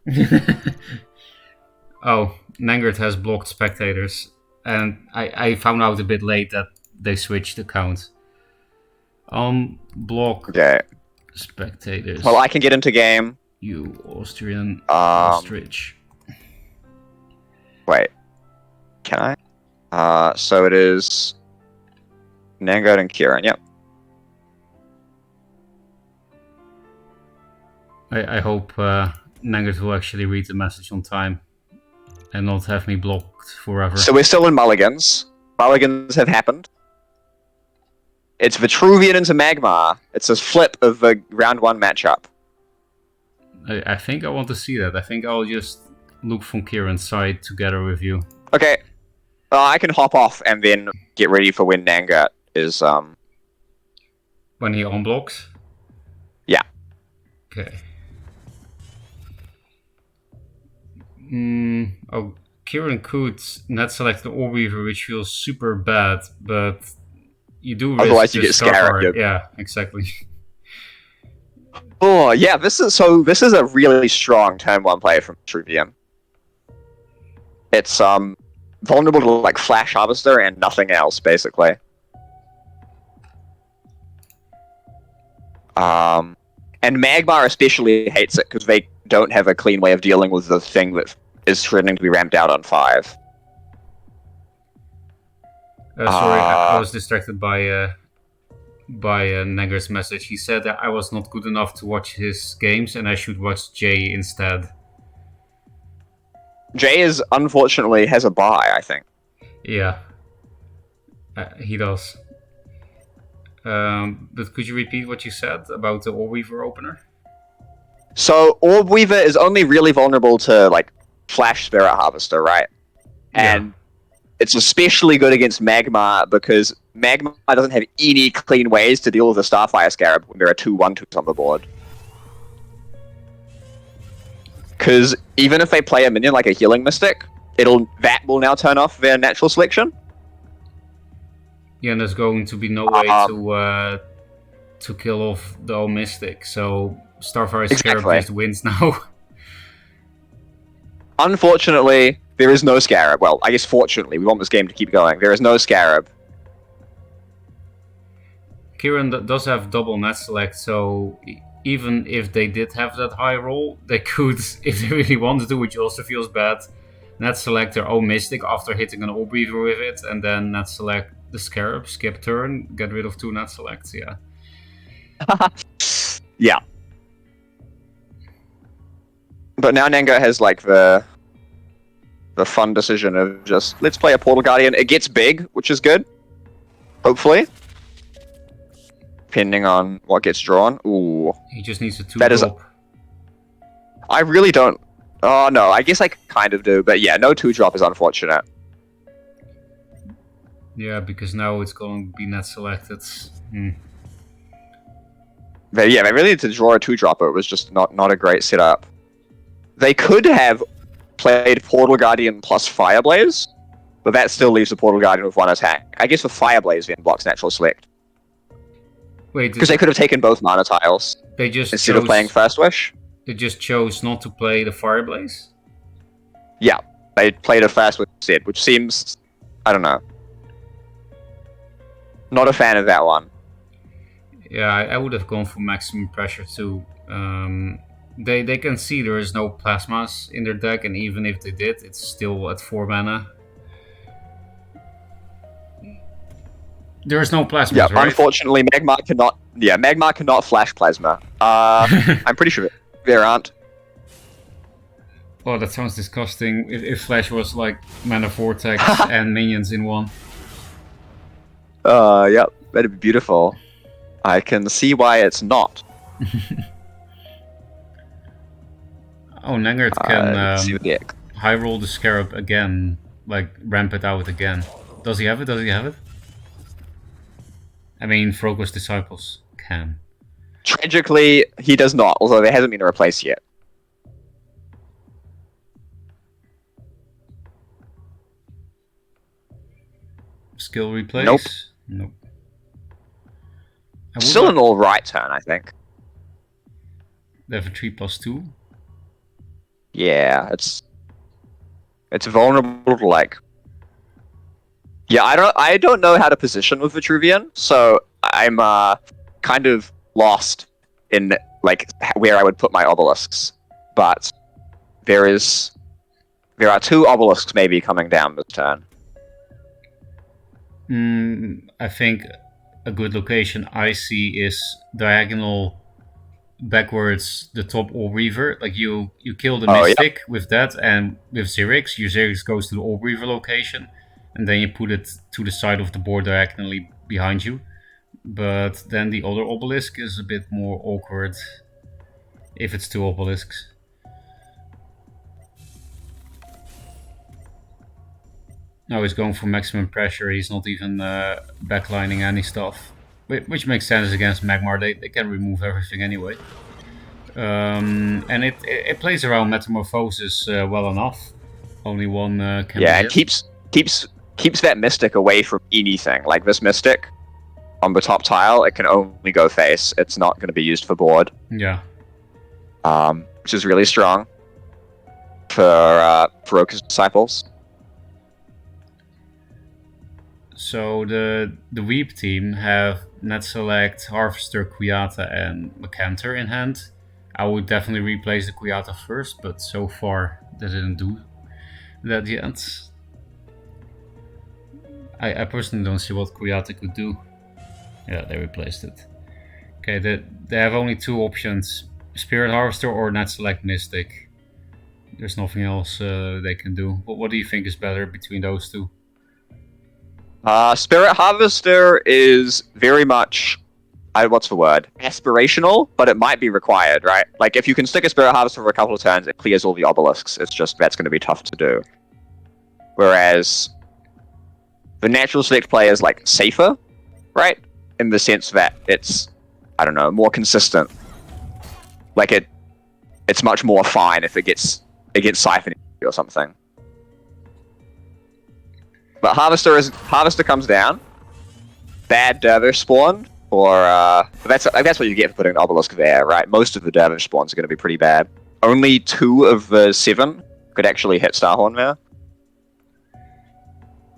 Oh, Nangert has blocked spectators, and I found out a bit late that they switched account. Block Okay. spectators. Well, I can get into game. You Austrian ostrich. Wait. Can I? So it is Nangert and Kieran. Yep. I hope Nangert will actually read the message on time and not have me blocked forever. So we're still in Mulligans. Mulligans have happened. It's Vitruvian into Magmar. It's a flip of the round 1 matchup. I think I want to see that. I think I'll just look from Kieran's side together with you. Okay. I can hop off and then get ready for when Nangert is... When he unblocks? Yeah. Okay. Oh, Kieran could net select the Orbeaver, which feels super bad, but you do risk otherwise you the get Scarab. Yep. Yeah, exactly. Oh, yeah, this is a really strong turn 1 play from Vitruvian. It's vulnerable to like Flash Harvester and nothing else, basically. And Magmar especially hates it because they don't have a clean way of dealing with the thing that is threatening to be ramped out on 5. Sorry, I was distracted by Neger's message. He said that I was not good enough to watch his games and I should watch Jay instead. Jay unfortunately has a bye, I think. Yeah, he does. But could you repeat what you said about the Orbeaver opener? So Orbeaver is only really vulnerable to like Flash Spirit Harvester, right? Yeah. And it's especially good against Magmar because Magmar doesn't have any clean ways to deal with the Starfire Scarab when there are 2 1/2s on the board. Because even if they play a minion like a Healing Mystic, that will now turn off their natural selection. Yeah, and there's going to be no way to kill off the old Mystic, so Starfire Scarab just wins now. Unfortunately, there is no Scarab. Well, I guess fortunately, we want this game to keep going. There is no Scarab. Kieran does have double net select, so even if they did have that high roll, they could, if they really wanted to, which also feels bad, net select their own Mystic after hitting an Orbeaver with it, and then net select the Scarab, skip turn, get rid of 2 net selects, yeah. Yeah. But now Nanga has like the fun decision of just, let's play a Portal Guardian. It gets big, which is good. Hopefully. Depending on what gets drawn. Ooh. He just needs a 2-drop. I really don't... Oh, no. I guess I kind of do. But yeah, no 2-drop is unfortunate. Yeah, because now it's going to be net selected. But yeah, they really need to draw a 2-dropper. It was just not a great setup. They could have played Portal Guardian plus Fireblaze, but that still leaves the Portal Guardian with 1 attack. I guess with Fireblaze then blocks natural select. Wait, because they could have taken both mana tiles they just instead of playing First Wish. They just chose not to play the Fireblaze? Yeah, they played a First Wish instead, which seems... I don't know. Not a fan of that one. Yeah, I would have gone for maximum pressure too. They can see there is no plasmas in their deck, and even if they did, it's still at 4 mana. There is no plasma. Yeah, right? Unfortunately, Magmar cannot. Yeah, Magmar cannot flash plasma. I'm pretty sure there aren't. Oh, that sounds disgusting. If Flash was like Mana Vortex and minions in one. Yep, that'd be beautiful. I can see why it's not. Oh, Nangert can high roll the Scarab again, like ramp it out again. Does he have it? Does he have it? I mean, Frogo's disciples can. Tragically, he does not, although there hasn't been a replace yet. Skill replace? Nope. Nope. I would Still like an alright turn, I think. they have a 3+2. Yeah, it's vulnerable to like. Yeah, I don't know how to position with Vitruvian, so I'm kind of lost in like where I would put my obelisks. But there are 2 obelisks maybe coming down this turn. I think a good location I see is diagonal backwards the top Orb Reaver. Like you kill the Oh, yeah. Mystic with that, and with Xerix, your Xerix goes to the Orb Reaver location, and then you put it to the side of the board diagonally behind you. But then the other obelisk is a bit more awkward if it's 2 obelisks. Now he's going for maximum pressure, he's not even backlining any stuff. Which makes sense against Magmar, they can remove everything anyway. And it plays around Metamorphosis well enough. Only one can be Yeah, and hit. keeps that Mystic away from anything. Like this Mystic on the top tile, it can only go face. It's not going to be used for board. Yeah. Which is really strong for Feroka's Disciples. So the Weep team have Net Select, Harvester, Kuyata, and Macantor in hand. I would definitely replace the Kuyata first, but so far they didn't do that yet. I personally don't see what Kuyata could do. Yeah, they replaced it. Okay, they have only 2 options: Spirit Harvester or Net Select Mystic. There's nothing else they can do. But what do you think is better between those 2? Spirit Harvester is very much, what's the word? Aspirational, but it might be required, right? Like, if you can stick a Spirit Harvester for a couple of turns, it clears all the obelisks. It's just, that's going to be tough to do. Whereas, the Natural Select play is, like, safer, right? In the sense that it's, I don't know, more consistent. Like, it's much more fine if it gets siphoned or something. But Harvester comes down. Bad Dervish spawn, or that's what you get for putting an obelisk there, right? Most of the Dervish spawns are going to be pretty bad. Only 2 of the 7 could actually hit Starhorn there.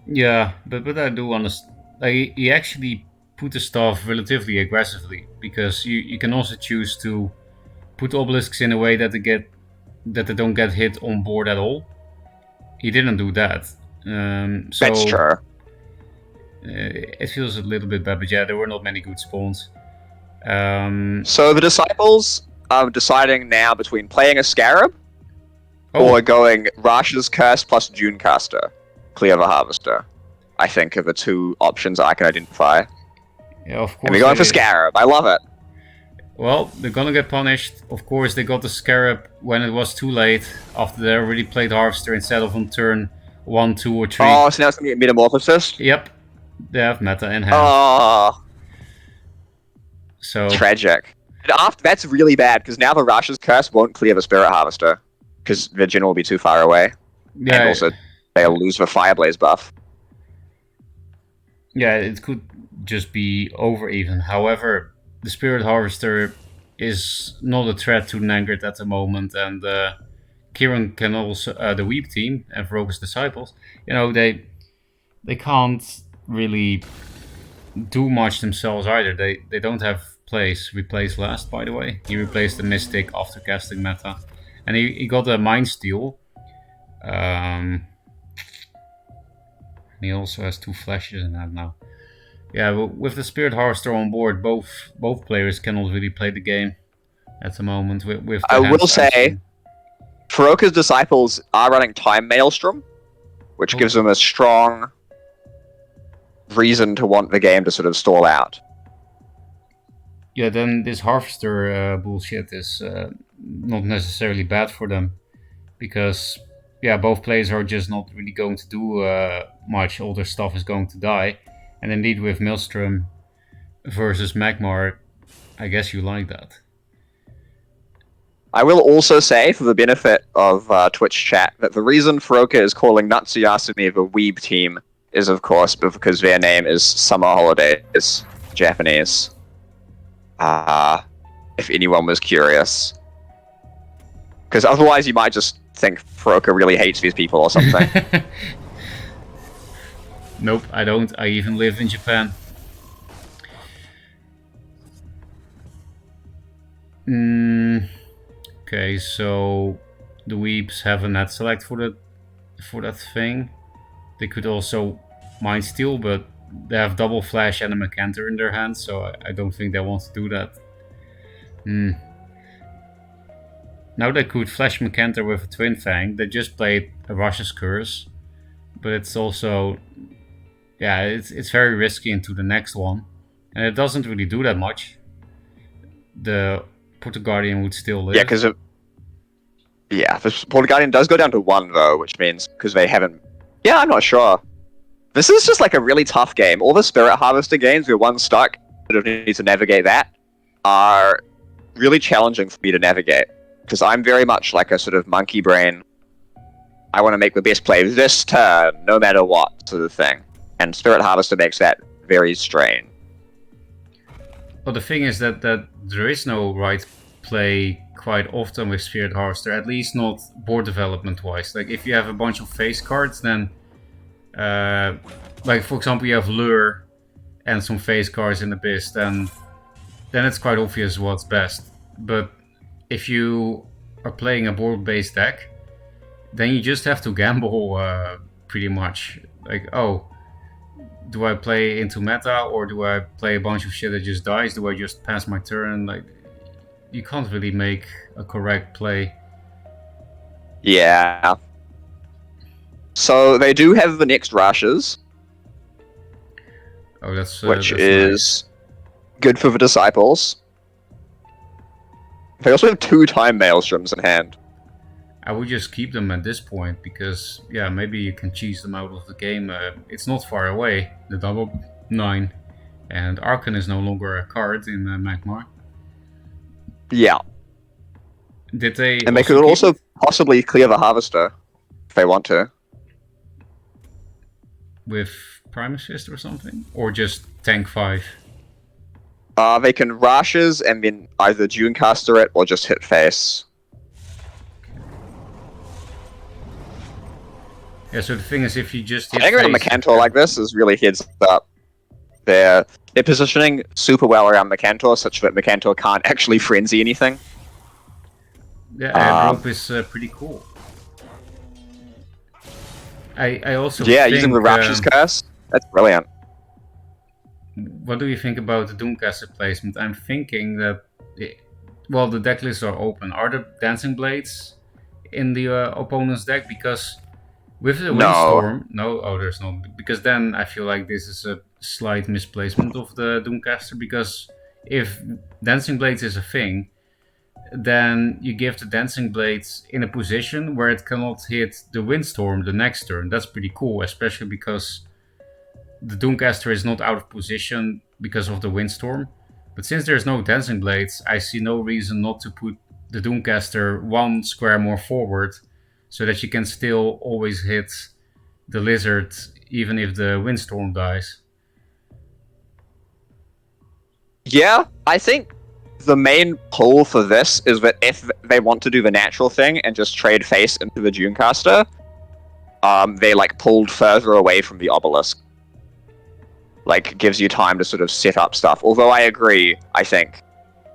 Yeah, but I do understand. Like, he actually put the stuff relatively aggressively, because you can also choose to put obelisks in a way that they don't get hit on board at all. He didn't do that. So That's true. It feels a little bit bad, but yeah, there were not many good spawns. So the Disciples are deciding now between playing a Scarab or going Rasha's Curse plus Dunecaster, clear the Harvester. I think are the 2 options I can identify. Yeah, of course. And we're going for Scarab. I love it. Well, they're gonna get punished. Of course, they got the Scarab when it was too late, after they already played Harvester instead of on turn 1, 2, or 3. Oh, so now it's going to get Metamorphosis? Yep. They have meta in hand. Oh. So tragic. And that's really bad, because now the Rasha's Curse won't clear the Spirit Harvester, because the General will be too far away. Yeah, and also, they'll lose the Fireblaze buff. Yeah, it could just be over even. However, the Spirit Harvester is not a threat to Nangert at the moment, and Kieran can also, the Weep team and Feroka's Disciples, they can't really do much themselves either. They don't have replace last, by the way. He replaced the Mystic after casting meta, and he got a Mind Steal. He also has 2 flashes in that now. Yeah, with the Spirit Harvester on board, both players cannot really play the game at the moment. With I will say, Feroka's Disciples are running Time Maelstrom, which gives them a strong reason to want the game to sort of stall out. Yeah, then this Harvester bullshit is not necessarily bad for them, because both players are just not really going to do much. All their stuff is going to die, and indeed with Maelstrom versus Magmar, I guess you like that. I will also say, for the benefit of Twitch chat, that the reason Feroka is calling Natsuyasumi the Weeb team is, of course, because their name is Summer Holidays, Japanese. If anyone was curious. Because otherwise you might just think Furuoka really hates these people or something. Nope, I don't. I even live in Japan. Okay, so the weeps have a net select for that thing. They could also mind steal, but they have double flash and a Macantor in their hands, so I don't think they want to do that. Now they could flash Macantor with a Twin Fang. They just played a Rush's Curse, but it's also, yeah, it's very risky into the next one, and it doesn't really do that much. The Portal Guardian would still live. Yeah, because the Portal Guardian does go down to 1 though, which means because they haven't. Yeah, I'm not sure. This is just like a really tough game. All the Spirit Harvester games where one's stuck, sort of need to navigate that, are really challenging for me to navigate. Because I'm very much like a sort of monkey brain. I want to make the best play this turn, no matter what, sort of thing. And Spirit Harvester makes that very strange. Well, the thing is that there is no right play quite often with Spirit Harvester, at least not board development wise. Like if you have a bunch of face cards, then like for example you have Lure and some face cards in Abyss, then it's quite obvious what's best. But if you are playing a board-based deck, then you just have to gamble pretty much. Like, oh, do I play into meta or do I play a bunch of shit that just dies? Do I just pass my turn? Like, you can't really make a correct play. Yeah. So they do have the next rushes. Oh, that's which that's is nice. Good for the disciples. They also have 2 time maelstroms in hand. I would just keep them at this point because, yeah, maybe you can cheese them out of the game. It's not far away, the double 9, and Archon is no longer a card in Magmar. Yeah. Did they? And they could also possibly clear the Harvester if they want to. With Prime Assist or something? Or just tank 5? They can rushes and then either Dunecaster it or just hit face. Yeah, so the thing is, if you just hit Playing around Macantor like this is really heads up. They're positioning super well around Macantor such that Macantor can't actually frenzy anything. Yeah, airdrop is pretty cool. I also think, using the Rush's Curse, that's brilliant. What do you think about the Doomcaster placement? I'm thinking that, well, the deck lists are open. Are there Dancing Blades in the opponent's deck? Because with the Windstorm, no, there's not. Because then I feel like this is a slight misplacement of the Doomcaster. Because if Dancing Blades is a thing, then you give the Dancing Blades in a position where it cannot hit the Windstorm the next turn. That's pretty cool, especially because the Doomcaster is not out of position because of the Windstorm. But since there's no Dancing Blades, I see no reason not to put the Doomcaster 1 square more forward so that you can still always hit the Lizard even if the Windstorm dies. Yeah, I think the main pull for this is that if they want to do the natural thing and just trade face into the Dunecaster, they like pulled further away from the Obelisk. Like, gives you time to sort of set up stuff. Although I agree, I think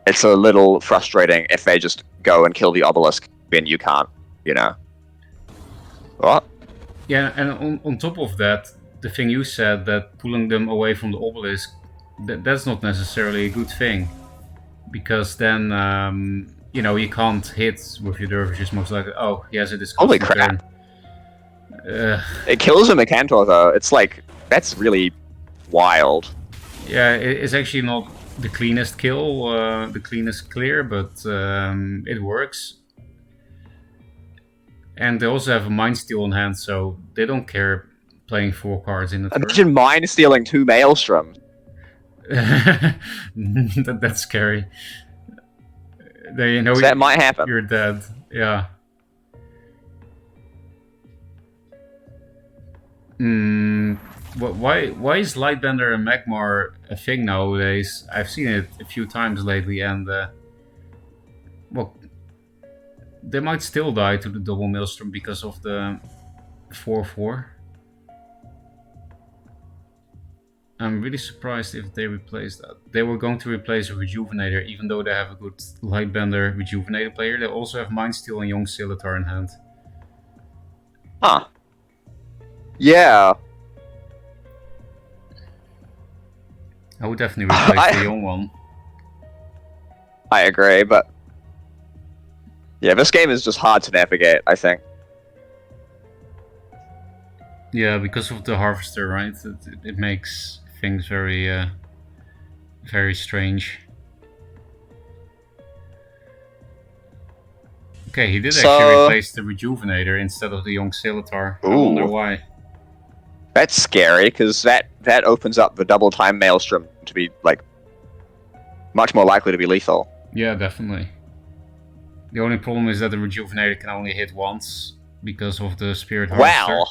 it's a little frustrating if they just go and kill the Obelisk, then you can't, you know. What? Yeah, and on top of that, the thing you said, that pulling them away from the Obelisk, that's not necessarily a good thing. Because then, you know, you can't hit with your Dervishes most likely. Oh, he has a disgusting Holy crap. turn. It kills a Macantor, though. It's like, that's really wild. Yeah, it's actually not the cleanest kill, the cleanest clear, but it works. And they also have a Mind Steal in hand, so they don't care playing 4 cards in the turn. Imagine Mind Stealing 2 Maelstroms. That's scary. You know, so that might happen. You're dead. Yeah. Why is Lightbender and Magmar a thing nowadays? I've seen it a few times lately, and well, they might still die to the double Maelstrom because of the 4/4. I'm really surprised if they replace that. They were going to replace a Rejuvenator, even though they have a good Lightbender Rejuvenator player. They also have Mindsteel and Young Scimitar in hand. Huh. Yeah. I would definitely replace the Young one. I agree, but yeah, this game is just hard to navigate, I think. Yeah, because of the Harvester, right? It makes things very, very strange. Okay, he did actually replace the Rejuvenator instead of the Young Scimitar. I wonder why. That's scary, because that opens up the double time Maelstrom to be, like, much more likely to be lethal. Yeah, definitely. The only problem is that the Rejuvenator can only hit once because of the Spirit Harvester. Wow!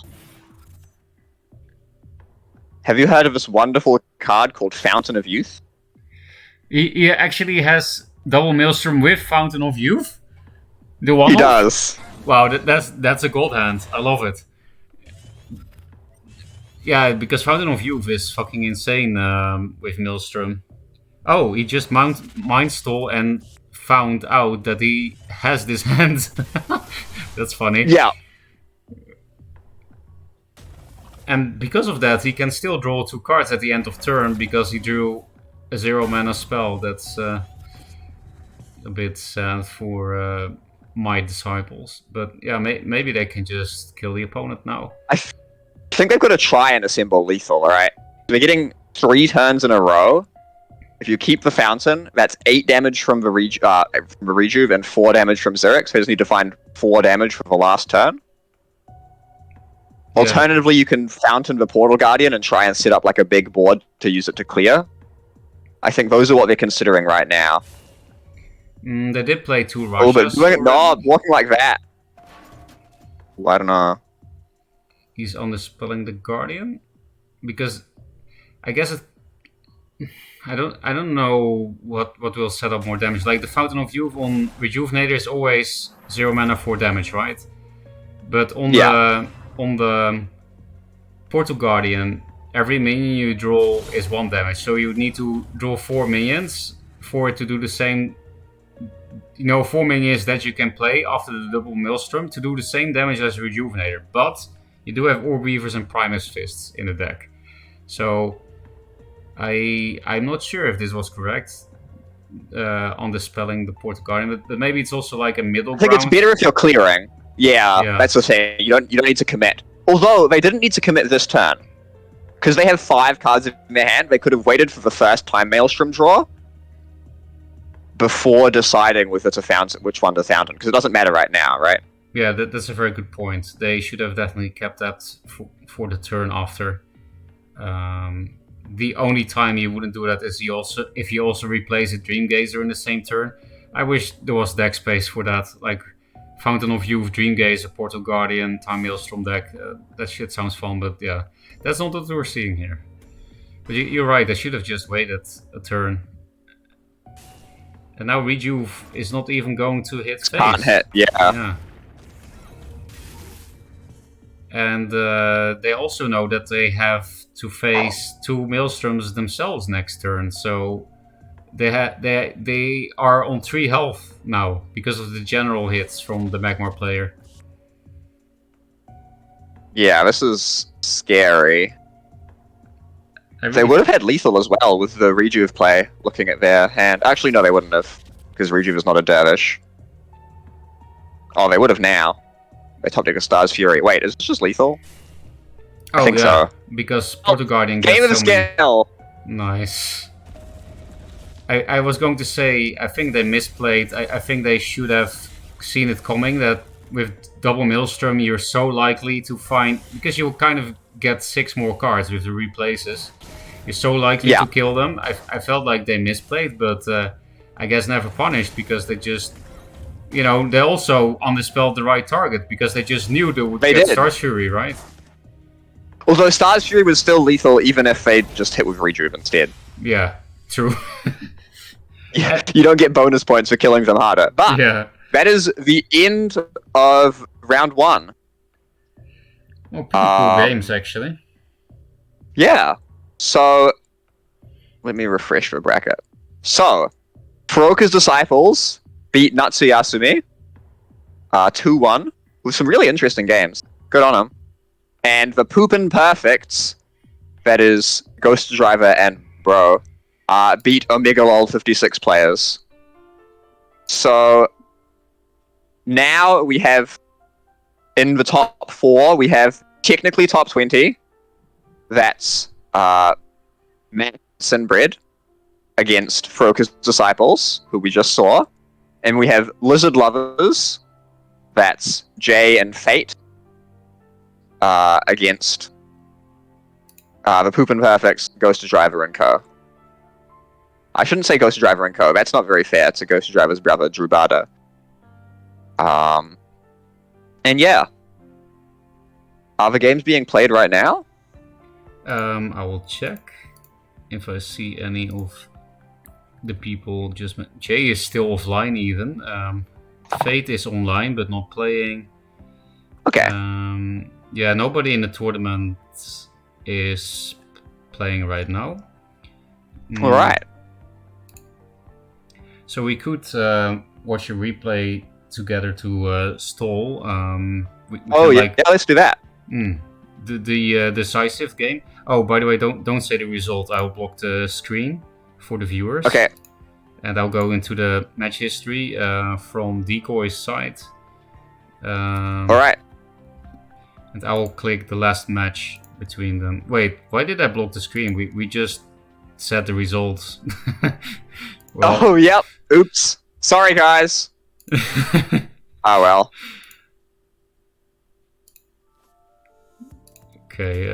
Have you heard of this wonderful card called Fountain of Youth? He actually has double Maelstrom with Fountain of Youth? The one he does. Wow, that's a gold hand. I love it. Yeah, because Fountain of Youth is fucking insane with Maelstrom. Oh, he just Mind Stole and found out that he has this hand. That's funny. Yeah. And because of that, he can still draw 2 cards at the end of turn because he drew a 0 mana spell. That's a bit sad for my disciples. But yeah, maybe they can just kill the opponent now. I think they've got to try and assemble lethal, alright? They're getting 3 turns in a row. If you keep the Fountain, that's 8 damage from the Rejuve and 4 damage from Xerix. So they just need to find 4 damage for the last turn. Yeah. Alternatively, you can Fountain the Portal Guardian and try and set up like a big board to use it to clear. I think those are what they're considering right now. They did play 2 Rajas. Oh, but doing it, no, walking like that. I don't know. He's Undispelling the Guardian? Because I guess it... I don't know what will set up more damage. Like the Fountain of Youth on Rejuvenator is always 0 mana 4 damage, right? But on the Portal Guardian, every minion you draw is 1 damage. So you need to draw 4 minions for it to do the same. 4 minions that you can play after the double Maelstrom to do the same damage as Rejuvenator. But you do have Orb Weavers and Primus Fists in the deck. So I'm not sure if this was correct on dispelling the Portal Guardian, but maybe it's also like a middle ground. I think it's better if you're clearing. Yeah, that's the thing. You don't need to commit. Although they didn't need to commit this turn, because they have 5 cards in their hand. They could have waited for the first time Maelstrom draw before deciding which one to Fountain, because it doesn't matter right now, right? Yeah, that's a very good point. They should have definitely kept that for the turn after. The only time you wouldn't do that is if you also replace a Dreamgazer in the same turn. I wish there was deck space for that, like Fountain of Youth, Dreamgazer, Portal Guardian, Time Maelstrom deck. That shit sounds fun, but yeah, that's not what we're seeing here. But you're right, they should have just waited a turn. And now Rejuve is not even going to hit face. Can't hit, yeah. And they also know that they have to face 2 Maelstroms themselves next turn, so they are on 3 health now because of the general hits from the Magmar player. Yeah, this is scary. They would have had lethal as well with the Rejuve play, looking at their hand. Actually, no, they wouldn't have, because Rejuve is not a dervish. Oh, they would have now. They top deck a Star's Fury. Wait, is this just lethal? I think so. Because Portal Guardian Game of the Scale! Nice. I was going to say, I think they misplayed. I think they should have seen it coming, that with double Maelstrom you're so likely to find... Because you'll kind of get 6 more cards with the replaces. You're so likely to kill them. I felt like they misplayed, but I guess never punished, because they just... they also undispelled the right target, because they just knew they would get Star's Fury, right? Although Stars Fury was still lethal even if they just hit with Rejuve instead. Yeah, true. Yeah, you don't get bonus points for killing them harder. But Yeah. that is the end of round 1. Well, pretty cool games, actually. Yeah. So, let me refresh the bracket. So, Furoka's Disciples beat Natsuyasumi 2-1 with some really interesting games. Good on them. And the Poopin' Perfects, that is Ghost Driver and Bro, beat Omega LOL 56 players. So, now we have, in the top 4, we have technically top 20. That's Max and Bread against Furoka's Disciples, who we just saw. And we have Lizard Lovers, that's Jay and Fate, against the Poopin' Perfects, Ghost Driver and Co. I shouldn't say Ghost Driver and Co. That's not very fair to Ghost Driver's brother, Drew Bada. And yeah. Are the games being played right now? I will check if I see any of the people just... Jay is still offline even. Fate is online but not playing. Okay. Yeah, nobody in the tournament is playing right now. Alright. So we could watch a replay together to stall. Yeah, let's do that. The decisive game. Oh, by the way, don't say the result. I'll block the screen for the viewers. Okay. And I'll go into the match history from Decoy's side. Alright. And I'll click the last match between them. Wait, why did I block the screen? We just said the results. Well, oh, yep. Oops. Sorry, guys. Oh, well. Okay,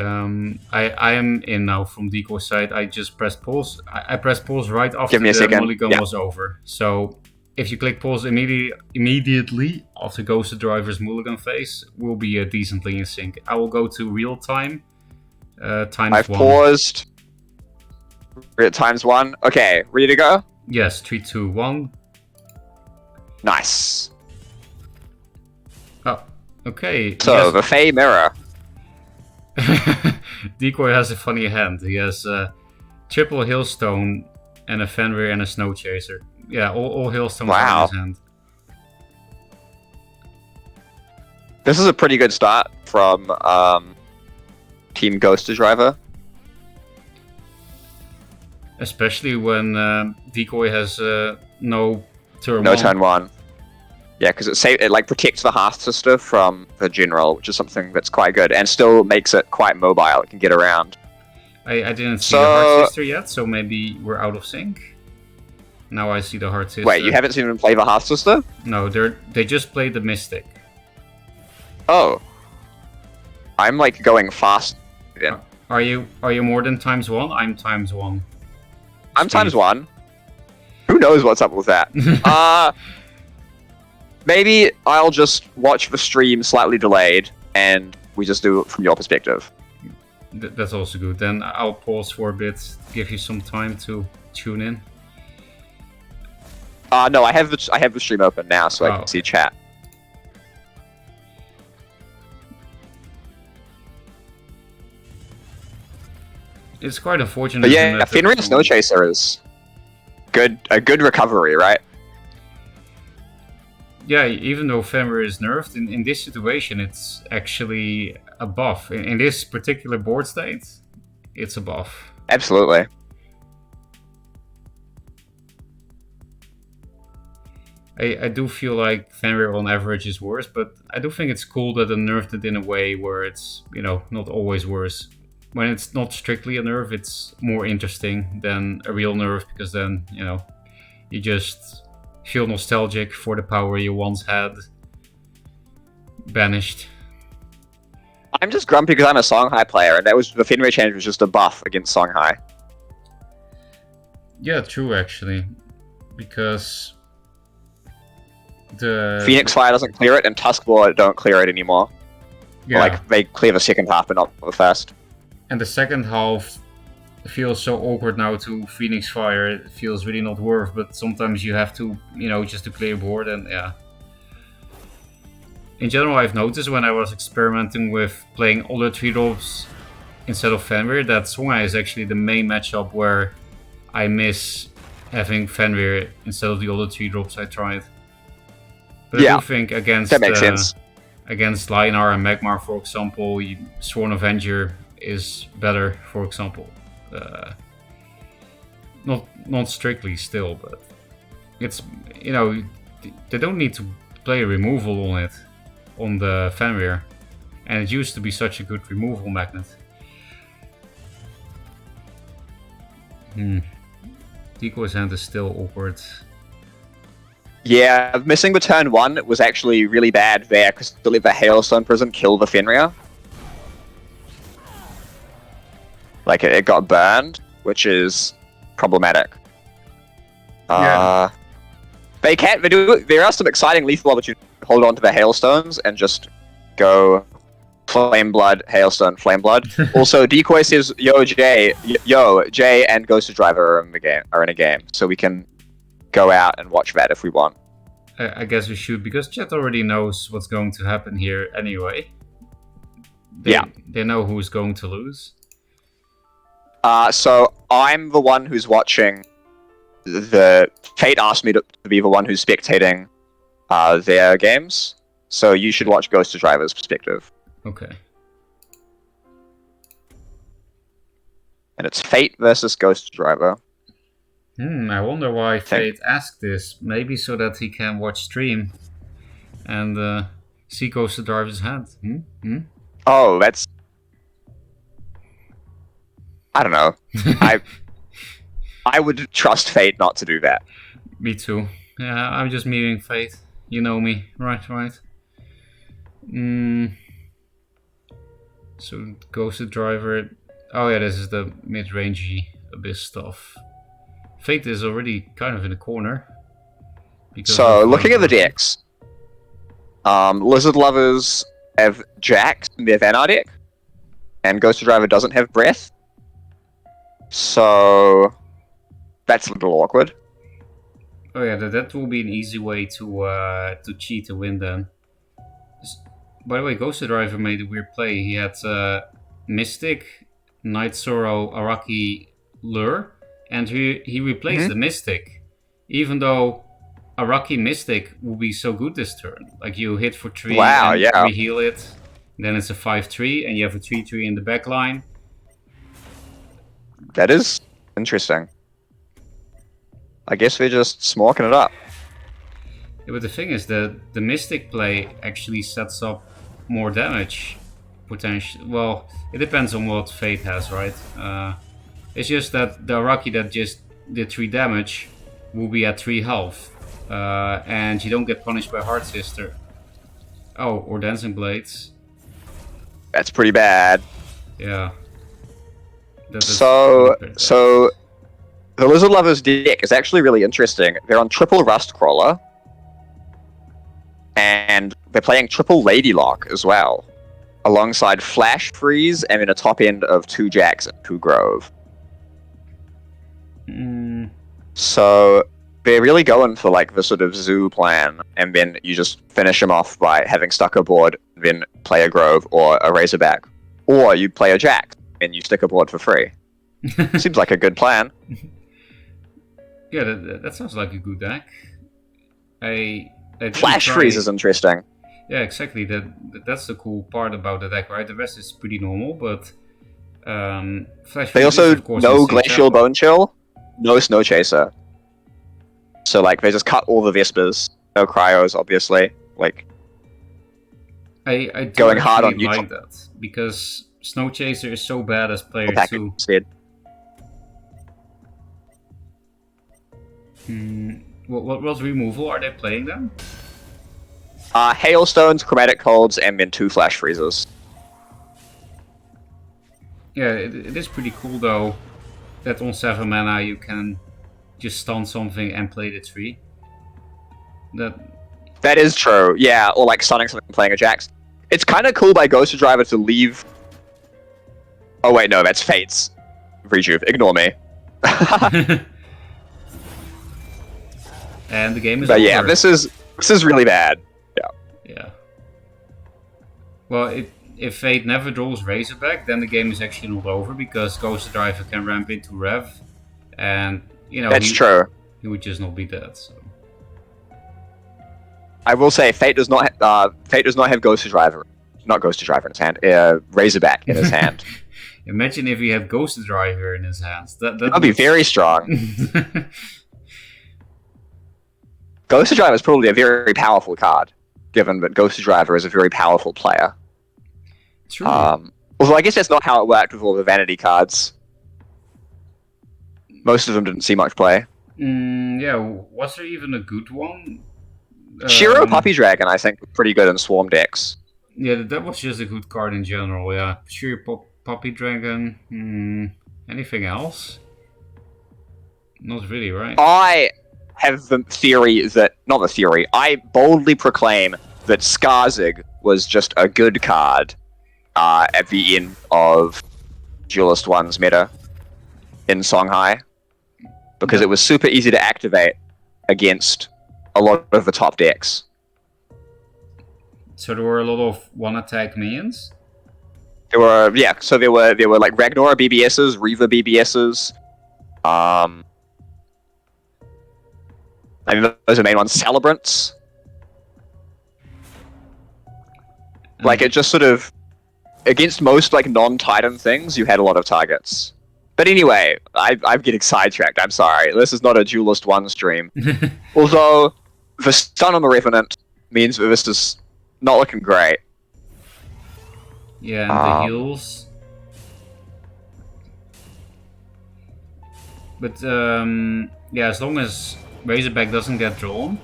I am in now from Decoy's side. I just pressed pause. I pressed pause right after the mulligan was over. So if you click pause immediately after Ghost Driver's mulligan phase, we'll be decently in sync. I will go to real time. I've paused. We're at ×1. Okay, ready to go? Yes, 3, 2, 1. Nice. Oh, okay. So, the Fey Mirror. Decoy has a funny hand. He has a triple Hailstone and a Fenrir and a Snow Chaser. Yeah, all Hailstones are in his hand. This is a pretty good start from Team Ghost Driver. Especially when Decoy has no turn 1. No turn 1. Yeah, because it like protects the Hearth Sister from the General, which is something that's quite good, and still makes it quite mobile. It can get around. I didn't see the Hearth Sister yet, so maybe we're out of sync. Now I see the Hearth Sister. Wait, you haven't seen them play the Hearth Sister? No, they just played the Mystic. Oh. I'm like going fast then. Are you more than ×1? I'm ×1. I'm ×1. Who knows what's up with that? Maybe I'll just watch the stream slightly delayed, and we just do it from your perspective. That's also good. Then I'll pause for a bit, give you some time to tune in. No, I have the stream open now, so I can see chat. It's quite unfortunate. But yeah, Fenrir Snow Chaser is a good recovery, right? Yeah, even though Fenrir is nerfed, in this situation it's actually a buff. In this particular board state, it's a buff. Absolutely. I do feel like Fenrir on average is worse, but I do think it's cool that they nerfed it in a way where it's, not always worse. When it's not strictly a nerf, it's more interesting than a real nerf, because then, you just feel nostalgic for the power you once had banished. I'm just grumpy because I'm a Songhai player, and the Fenrir change was just a buff against Songhai. Yeah, true actually, because the Phoenix Fire doesn't clear it, and Tuskbore don't clear it anymore. Yeah. Like they clear the second half, but not the first. And the second half feels so awkward now to Phoenix Fire. It feels really not worth, but sometimes you have to, just to clear board. And yeah, in general, I've noticed when I was experimenting with playing other 3-drops instead of Fenrir, that Songhai is actually the main matchup where I miss having Fenrir instead of the other 3-drops I tried. But I do think against that makes sense. Against Lion-R and Magmar, for example, Sworn Avenger is better, for example. Not strictly still, but it's, they don't need to play removal on it, on the Fenrir. And it used to be such a good removal magnet. Decoy's Hand is still awkward. Yeah, missing the turn 1 was actually really bad there, because to let the Hailstone Prism kill the Fenrir. Like, it got burned, which is problematic. Yeah. There are some exciting lethal opportunities to hold on to the Hailstones and just go Flame Blood, Hailstone, Flame Blood. Also, Decoy says, Jay, and Ghost Driver are in a game, so we can go out and watch that if we want. I guess we should, because chat already knows what's going to happen here anyway. They know who's going to lose. So I'm the one who's watching. Fate asked me to be the one who's spectating their games, so you should watch Ghost Driver's perspective. Okay. And it's Fate versus Ghost Driver. I wonder why Fate asked this. Maybe so that he can watch stream and see Ghost Driver's hand. Oh, that's... I don't know. I would trust Fate not to do that. Me too. Yeah, I'm just meeting Fate. You know me. Right. So, Ghost Driver... Oh yeah, this is the mid-rangey Abyss stuff. Fate is already kind of in the corner. So, looking at the decks, Lizard Lovers have Jax in their Vanar deck, and Ghost Driver doesn't have Breath. So, that's a little awkward. Oh yeah, that will be an easy way to cheat to win then. By the way, Ghost Driver made a weird play. He had Mystic, Night Sorrow, Araki, Lure, and he replaced the Mystic. Even though Araki Mystic will be so good this turn. Like, you hit for 3 and re-heal it, then it's a 5-3, and you have a 3-3 in the back line. That is interesting. I guess we're just smoking it up. Yeah, but the thing is that the Mystic play actually sets up more damage potential. Well, it depends on what Fate has, right? It's just that the Araki that just did 3 damage will be at 3 health. And you don't get punished by Heart Sister. Oh, or Dancing Blades. That's pretty bad. Yeah. So the Lizard Lovers deck is actually really interesting. They're on triple Rust Crawler, and they're playing triple Lady Lock as well, alongside Flash Freeze and then a top end of 2 Jacks and 2 Grove. So they're really going for like the sort of zoo plan, and then you just finish them off by having stuck a board, then play a Grove or a Razorback, or you play a Jack and you stick a board for free. Seems like a good plan. Yeah, that sounds like a good deck. I Flash Freeze is interesting. Yeah, exactly. That's the cool part about the deck, right? The rest is pretty normal, but Flash Freeze. They also is, of course, no Glacial Bone Chill, no Snow Chaser. So like they just cut all the Vespers, no Cryos, obviously. Like I going hard on like that, because Snow Chaser is so bad as player 2. Instead. What removal are they playing then? Hailstones, Chromatic Colds, and then 2 Flash Freezes. Yeah, it is pretty cool though that on 7 mana you can just stun something and play the 3. That is true, yeah, or like stunning something and playing a Jax. It's kind of cool by Ghost Driver to leave Oh wait, no, that's Fate's rejuve. Ignore me. And the game is But over. yeah, this is really bad. Yeah. Yeah. Well, if Fate never draws Razorback, then the game is actually not over because Ghost Driver can ramp into Rev, and That's true. He would just not be dead. So. I will say, Fate does not have Ghost Driver, not Ghost Driver in his hand. Razorback in his hand. Imagine if he had Ghost Driver in his hands. That would be very strong. Ghost Driver is probably a very powerful card, given that Ghost Driver is a very powerful player. True. Although I guess that's not how it worked with all the vanity cards. Most of them didn't see much play. Yeah, was there even a good one? Shiro Puppy Dragon, I think, was pretty good in Swarm decks. Yeah, that was just a good card in general, yeah. Shiro Puppy Dragon. Anything else? Not really, right? I have the theory that... Not the theory. I boldly proclaim that Skarzig was just a good card at the end of Duelist 1's meta in Songhai. Because it was super easy to activate against a lot of the top decks. So there were a lot of one-attack minions? There were like Ragnar BBSs, Reaver BBSs. I mean, those are the main ones. Celebrants. Like, it just sort of... Against most, like, non-Titan things, you had a lot of targets. But anyway, I'm getting sidetracked, I'm sorry. This is not a Duelist 1 stream. Although, the stun on the Revenant means that this is not looking great. Yeah, and the heals. But, yeah, as long as Razorback doesn't get drawn,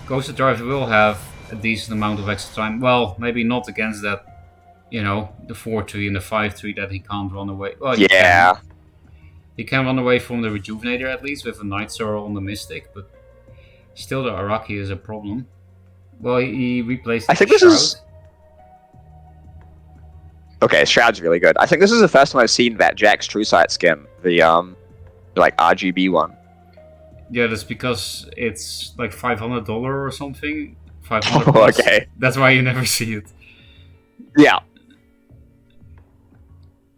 Ghost Driver will have a decent amount of extra time. Well, maybe not against that, the 4-3 and the 5-3 that he can't run away. Well, yeah. He can run away from the Rejuvenator at least with a Night Sorrow on the Mystic, but still the Araki is a problem. Well, he replaced the Shroud. Okay, Shroud's really good. I think this is the first time I've seen that Jack's True Sight skin, the like RGB one. Yeah, that's because it's like $500 or something. $500. Oh, okay. That's why you never see it. Yeah.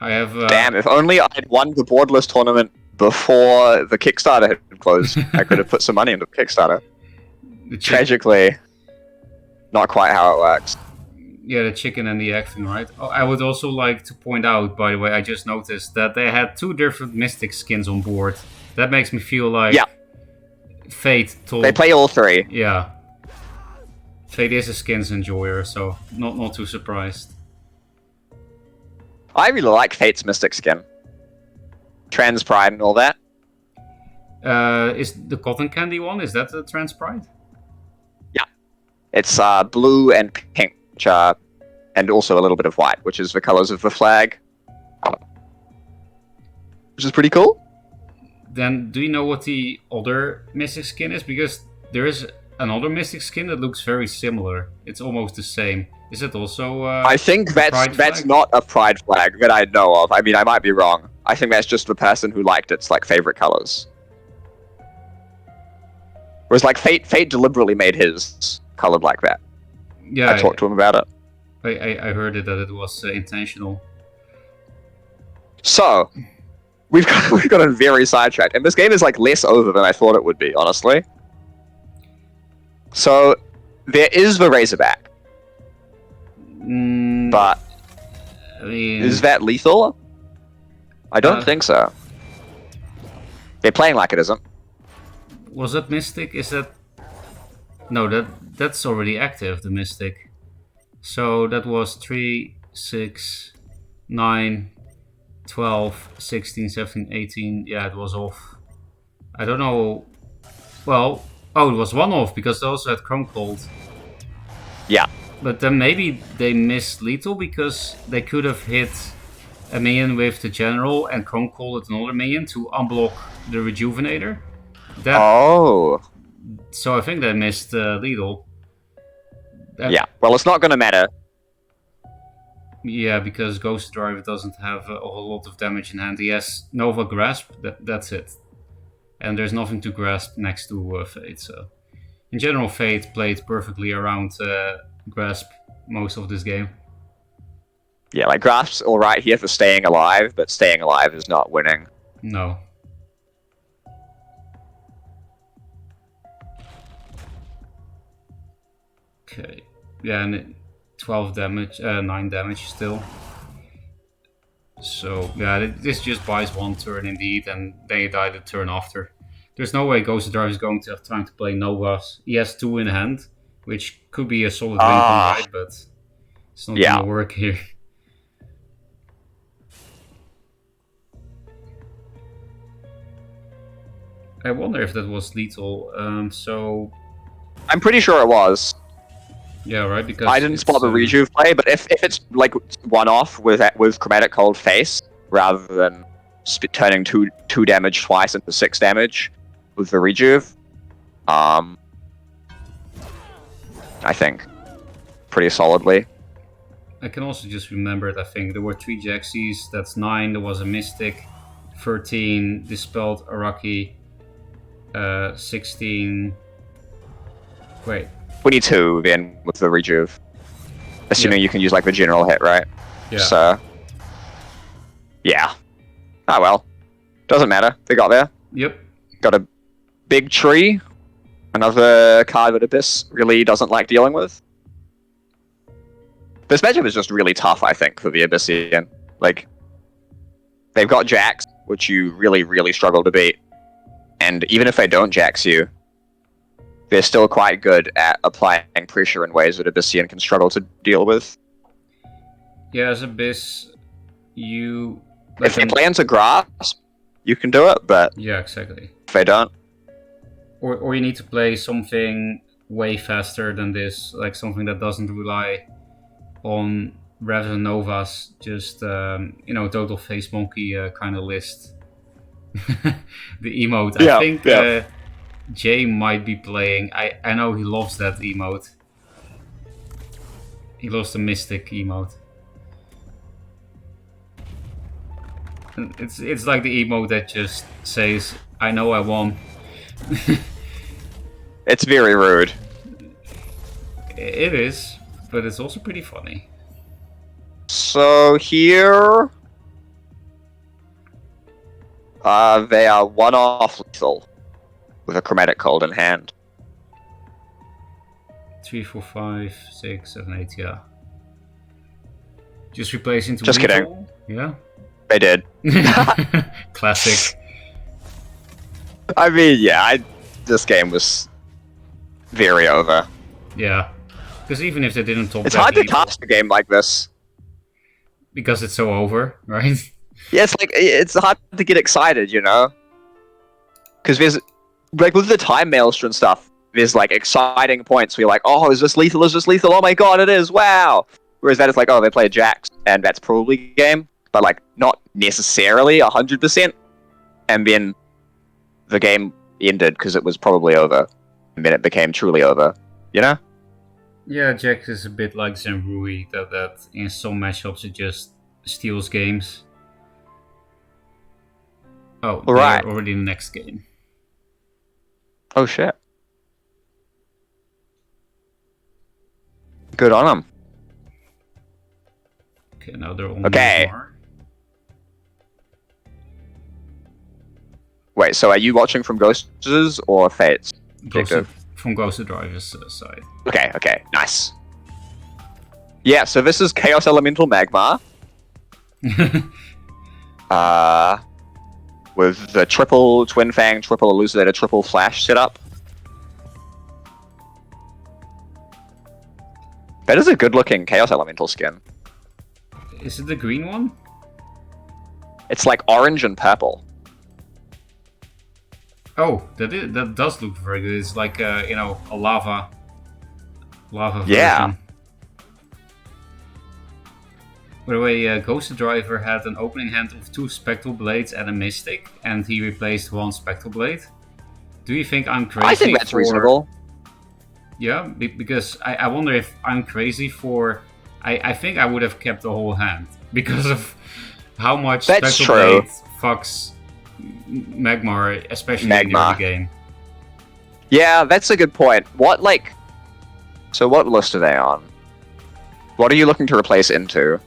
I have. Damn! If only I'd won the Dualyst Tournament before the Kickstarter had closed, I could have put some money into the Kickstarter. Tragically, not quite how it works. Yeah, the chicken and the egg thing, right? Oh, I would also like to point out, by the way, I just noticed that they had 2 different Mystic skins on board. That makes me feel like Fate told... They play all 3. Yeah. Fate is a skins enjoyer, so not too surprised. I really like Fate's Mystic skin. Trans Pride and all that. Is the Cotton Candy one, is that the Trans Pride? Yeah. It's blue and pink, and also a little bit of white, which is the colors of the flag. Which is pretty cool. Then, do you know what the other Mystic skin is? Because there is another Mystic skin that looks very similar. It's almost the same. Is it also I think that's not a Pride flag that I know of. I mean, I might be wrong. I think that's just the person who liked its like favorite colors. Whereas like Fate deliberately made his colored like that. Yeah, I talked to him about it. I heard it that it was intentional. So, we've gotten very sidetracked, and this game is like less over than I thought it would be, honestly. So, there is the Razorback. But I mean, is that lethal? I don't think so. They're playing like it isn't. Was that Mystic? Is that... No, that's already active, the Mystic. So that was 3, 6, 9, 12, 16, 17, 18. Yeah, it was off. I don't know... Well... Oh, it was 1 off, because they also had Chrome Cold. Yeah. But then maybe they missed lethal because they could have hit a minion with the general and Chrome Cold another minion to unblock the Rejuvenator. Oh. So I think they missed lethal. Yeah, well, it's not going to matter. Yeah, because Ghost Driver doesn't have a whole lot of damage in hand. He has Nova Grasp, that's it. And there's nothing to grasp next to Fate, so... In general, Fate played perfectly around Grasp most of this game. Yeah, like Grasp's alright here for staying alive, but staying alive is not winning. No. Okay. Yeah, and 12 damage, 9 damage still. So, yeah, this just buys one turn indeed, and they die the turn after. There's no way Ghost Driver is going to have time to play Novas. He has 2 in hand, which could be a solid win right, but it's not going to work here. I wonder if that was lethal. So I'm pretty sure it was. Yeah, right. Because I didn't spot the rejuve play, but if it's like one off with Chromatic Cold face rather than turning two damage twice into 6 damage with the rejuve, I think pretty solidly. I can also just remember it. I think there were 3 Jaxies. That's 9. There was a Mystic. 13 Dispelled Araki. 16. Wait. 22 then with the rejuve. Assuming you can use like the general hit, right? Yeah. So. Yeah. Oh well. Doesn't matter. They got there. Yep. Got a big tree. Another card that Abyss really doesn't like dealing with. This matchup is just really tough, I think, for the Abyssian. Like, they've got Jax, which you really, really struggle to beat. And even if they don't Jax you, they're still quite good at applying pressure in ways that Abyssian can struggle to deal with. Yeah, as Abyss, you... If they play into Grasp, you can do it, but... Yeah, exactly. If they don't... Or you need to play something way faster than this, like something that doesn't rely on Revs and Novas, just, total face monkey kind of list. The emote. I think Jay might be playing. I know he loves that emote. He loves the Mystic emote. And it's like the emote that just says, I know I won. It's very rude. It is, but it's also pretty funny. So here... they are one-off lethal with a Chromatic Cold in hand. 3, 4, 5, 6, 7, 8, yeah. Just replace into Just lethal? Kidding. Yeah. They did. Classic. I mean, yeah, this game was very over. Yeah. Because even if they didn't top it's that hard to lethal, cast a game like this. Because it's so over, right? Yeah, it's hard to get excited, you know? Because there's, like, with the time maelstrom stuff, there's, like, exciting points where you're like, oh, is this lethal, oh my god, it is, wow! Whereas that is like, oh, they play Jax, and that's probably a game, but, like, not necessarily 100%. And then the game ended because it was probably over, and then it became truly over, you know? Yeah, Jax is a bit like Zenrui, that in some matchups it just steals games. Oh, right. They're already in the next game. Oh shit. Good on them. Okay, now they're on Okay. Wait, so are you watching from Ghosts or Fates? From Ghost Driver's side. Okay, nice. Yeah, so this is Chaos Elemental Magma. With the triple Twin Fang, triple Elucidator, triple Flash setup. That is a good looking Chaos Elemental skin. Is it the green one? It's like orange and purple. Oh, that does look very good. It's like a lava version. Yeah. By the way, Ghost Driver had an opening hand of 2 Spectral Blades and a Mystic, and he replaced 1 Spectral Blade. Do you think I'm crazy? I think that's reasonable. Yeah, because I wonder if I'm crazy for I think I would have kept the whole hand because of how much That's Spectral true. Blade fucks Magmar, especially in the Magmar. early game. Yeah, that's a good point. So what list are they on? What are you looking to replace into?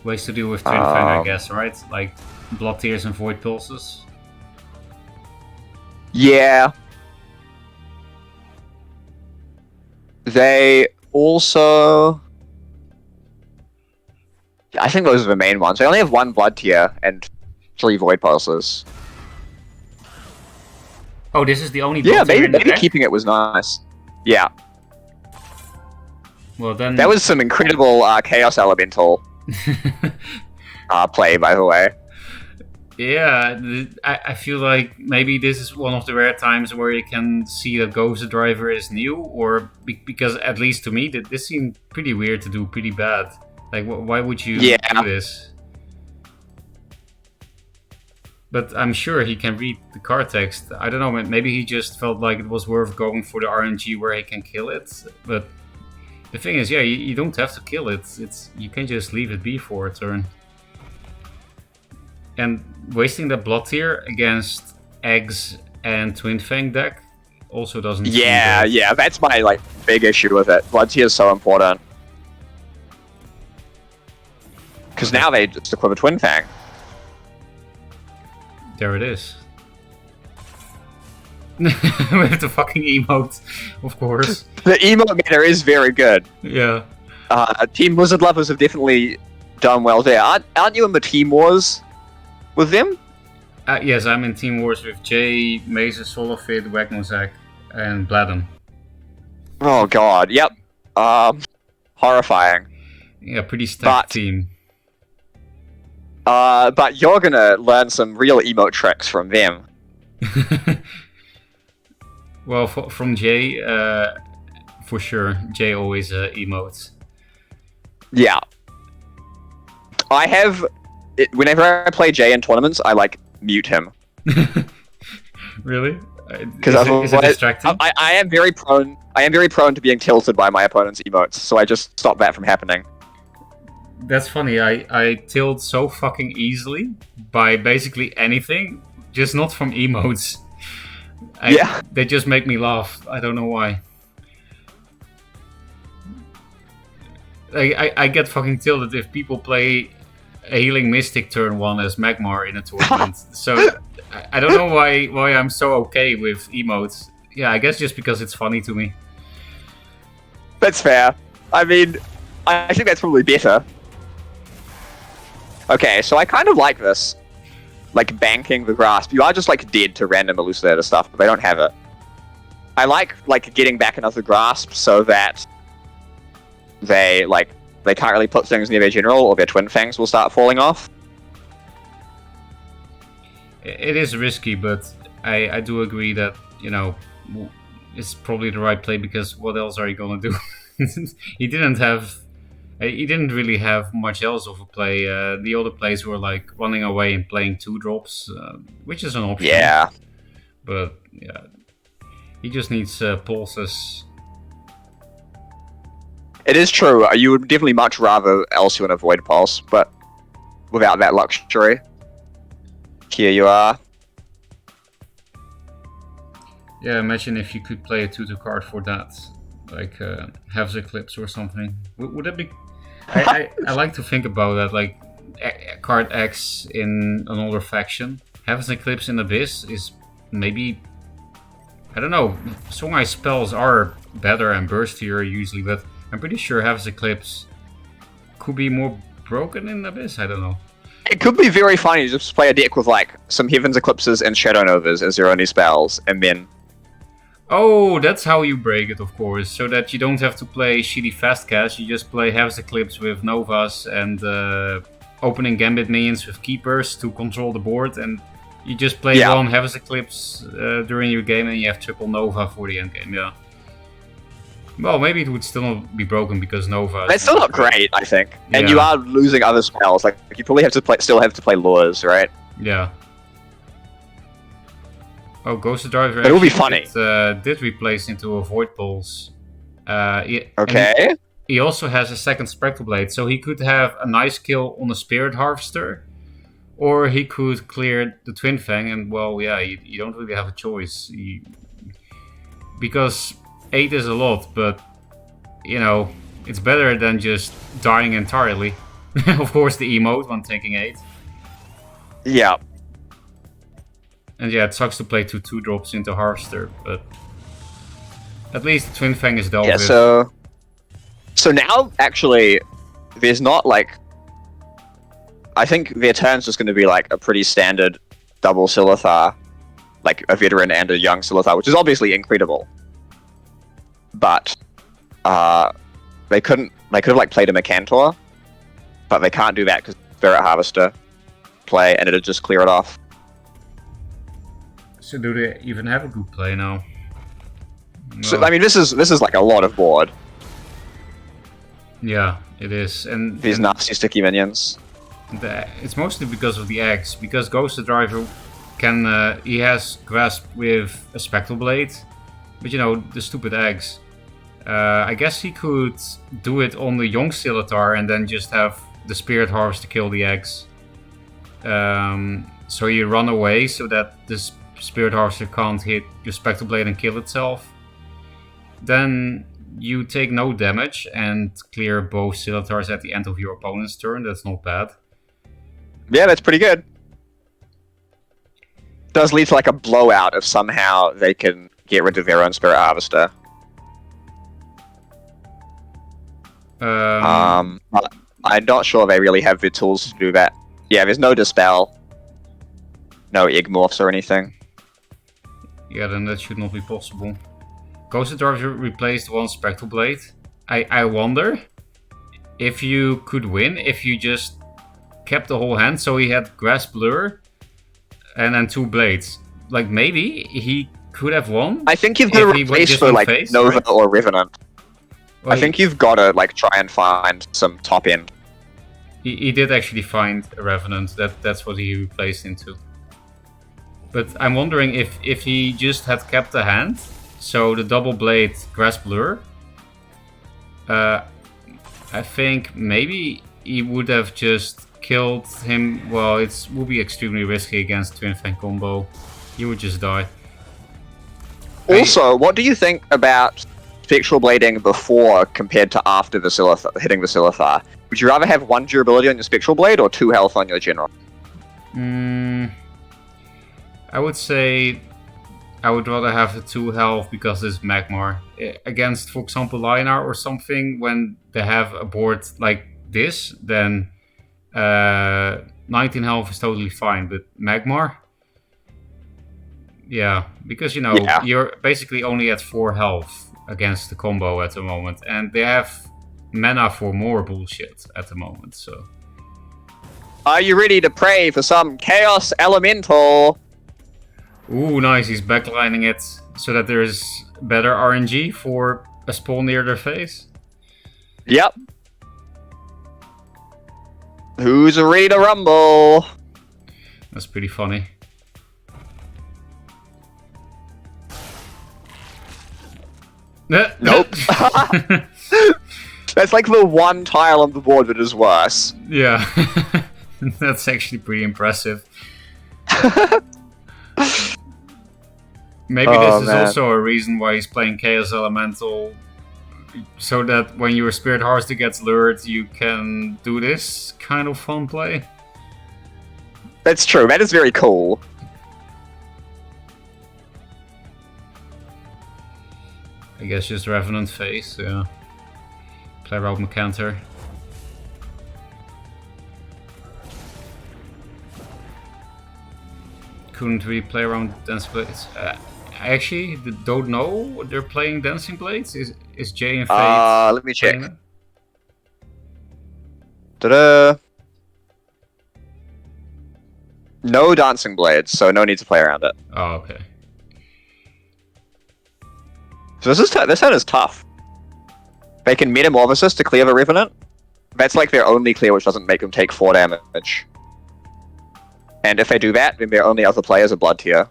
Ways to deal with Twin Fang, I guess, right? Like Blood Tears and Void Pulses. Yeah. They also... I think those are the main ones. They only have 1 Blood Tier and 3 Void Pulses. Oh, this is the only Yeah, Blood Tier in the maybe deck? keeping it was nice. Yeah. Well, then... That was some incredible Chaos Elemental play, by the way. Yeah, I feel like maybe this is one of the rare times where you can see that Ghost Driver is new, or because at least to me, this seemed pretty weird to do, pretty bad. Like, why would you do this? But I'm sure he can read the card text. I don't know, maybe he just felt like it was worth going for the RNG where he can kill it. But the thing is, yeah, you don't have to kill it. You can just leave it be for a turn. And wasting the Blood Tier against Eggs and Twin Fang deck also doesn't. Yeah, that's my big issue with it. Blood Tier is so important. Because now they just equip a Twin Fang. There it is. With the fucking emote, of course. The emote meter is very good. Yeah. Team Wizard Lovers have definitely done well there. Aren't you in the Team Wars with them? Yes, I'm in Team Wars with Jay, Mesa, Solofid, Wagmozak, and Bladden. Oh god, yep. Horrifying. Yeah, pretty stacked team. But you're gonna learn some real emote tricks from them. Well, from Jay, for sure. Jay always emotes. Yeah. Whenever I play Jay in tournaments, I mute him. Really? Because is it distracting? I am very prone to being tilted by my opponent's emotes, so I just stop that from happening. That's funny. I tilt so fucking easily by basically anything, just not from emotes. They just make me laugh. I don't know why. I get fucking tilted if people play a Healing Mystic turn 1 as Magmar in a tournament. So I don't know why I'm so okay with emotes. Yeah, I guess just because it's funny to me. That's fair. I mean, I think that's probably better. Okay, so I kind of like this. Banking the grasp. You are just dead to random elucidator stuff, but they don't have it. I like getting back another grasp so that they can't really put things near their general, or their Twin Fangs will start falling off. It is risky, but I do agree that, it's probably the right play, because what else are you gonna do? He didn't really have much else of a play. The other plays were running away and playing 2-drops, which is an option. Yeah. But yeah, he just needs pulses. It is true. You would definitely much rather Elsuin avoid Pulse, but without that luxury, here you are. Yeah, imagine if you could play a 2-2 card for that, Heaven's Eclipse or something. Would that be? I like to think about that, card X in another faction. Heaven's Eclipse in Abyss is maybe, I don't know. Songhai spells are better and burstier usually, but I'm pretty sure Heaven's Eclipse could be more broken in Abyss. I don't know. It could be very funny to just play a deck with some Heaven's Eclipses and Shadow Novas as your only spells, and then. Oh, that's how you break it, of course. So that you don't have to play shitty fast cast. You just play Heaven's Eclipse with Novas and opening Gambit minions with Keepers to control the board, and you just play one Heaven's Eclipse during your game, and you have triple Nova for the end game. Yeah. Well, maybe it would still not be broken because Nova. It's still not great, I think. Yeah. And you are losing other spells. You probably still have to play Lures, right? Yeah. Oh, Ghost Driver. It will be funny. Did replace into a Void Pulse. Okay. He also has a second Spectral Blade, so he could have a nice kill on the Spirit Harvester, or he could clear the Twin Fang, and well, yeah, you don't really have a choice. Because 8 is a lot, but, you know, it's better than just dying entirely. Of course, the emote when taking 8. Yeah. And yeah, it sucks to play 2/2 drops into Harvester, but at least the Twin Fang is dealt Yeah, with. so now, actually, there's not, like... I think their turn's just going to be, like, a pretty standard double Silithar. Like, a veteran and a young Silithar, which is obviously incredible. But, they could have, like, played a Mecantor, but they can't do that because Spirit Harvester play, and it'll just clear it off. So do they even have a good play now? So, I mean, this is like a lot of board. Yeah, it is, and These nasty sticky minions. it's mostly because of the eggs. Because Ghost the Driver can he has grasp with a Spectral Blade, but you know the stupid eggs. I guess he could do it on the young Silithar and then just have the Spirit Harvester kill the eggs. So you run away so that the Spirit Harvester can't hit your Spectral Blade and kill itself. Then you take no damage and clear both Silithars at the end of your opponent's turn. That's not bad. Yeah, that's pretty good. Does lead to like a blowout if somehow they can get rid of their own Spirit Harvester. But I'm not sure they really have the tools to do that. Yeah, there's no Dispel, no Egg Morphs or anything. Yeah, then that should not be possible. Ghost Driver replaced one Spectral Blade. I wonder if you could win if you just kept the whole hand. So he had Grasp Lure and then 2 blades. Like maybe he could have won. I think you've got to replace for like face, Nova right? Or Revenant. Well, I think you've got to like try and find some top end. He did actually find a Revenant. That's what he replaced into. But I'm wondering if he just had kept the hand, so the double blade Grasp Lure, I think maybe he would have just killed him. Well, it would be extremely risky against Twin Fang combo. He would just die. Also, what do you think about Spectral Blading before compared to after the hitting the Silithar? Would you rather have 1 durability on your Spectral Blade or 2 health on your General? I would say I would rather have the 2 health because it's Magmar. Against, for example, Lionar or something, when they have a board like this, then 19 health is totally fine. But Magmar, yeah, because you know you're basically only at 4 health against the combo at the moment, and they have mana for more bullshit at the moment. So, are you ready to pray for some Chaos Elemental? Ooh, nice. He's backlining it so that there's better RNG for a spawn near their face. Yep. Who's ready to rumble? That's pretty funny. Nope. That's like the one tile on the board that is worse. Yeah. That's actually pretty impressive. Maybe this is also a reason why he's playing Chaos Elemental, so that when your Spirit Harvester gets lured, you can do this kind of fun play. That's true. That is very cool. I guess just Revenant face, yeah. Play around Mecantor. Couldn't really play around Dancing Blades. I actually don't know they're playing Dancing Blades. Is Jay and Fate? Let me check. Ta-da! No Dancing Blades, so no need to play around it. Oh, okay. So this turn is tough. They can Metamorphosis to clear the Revenant. That's like their only clear, which doesn't make them take 4 damage. And if they do that, then their only other player is a Blood Tier.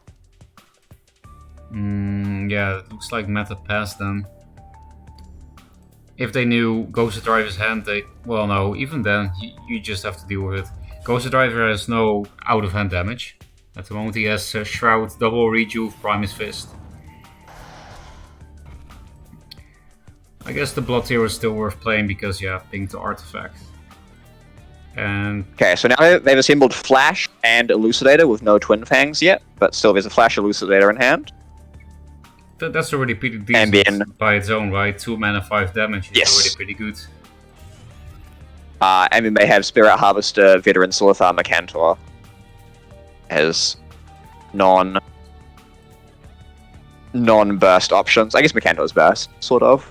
Yeah, it looks like meta pass then. If they knew Ghost Driver's hand, well, no, even then, you just have to deal with it. Ghost Driver has no out-of-hand damage. At the moment, he has Shroud, Double Rejuve, Primus Fist. I guess the Blood Tier is still worth playing because, yeah, ping to Artifact. And Okay, so now they've assembled Flash and Elucidator with no Twin Fangs yet, but still there's a Flash Elucidator in hand. That's already pretty decent And then, by its own, right? 2 mana, 5 damage is already pretty good. And then they have Spirit Harvester, Veteran Silithar, Mercantor as non-burst options. I guess Mercantor's burst, sort of.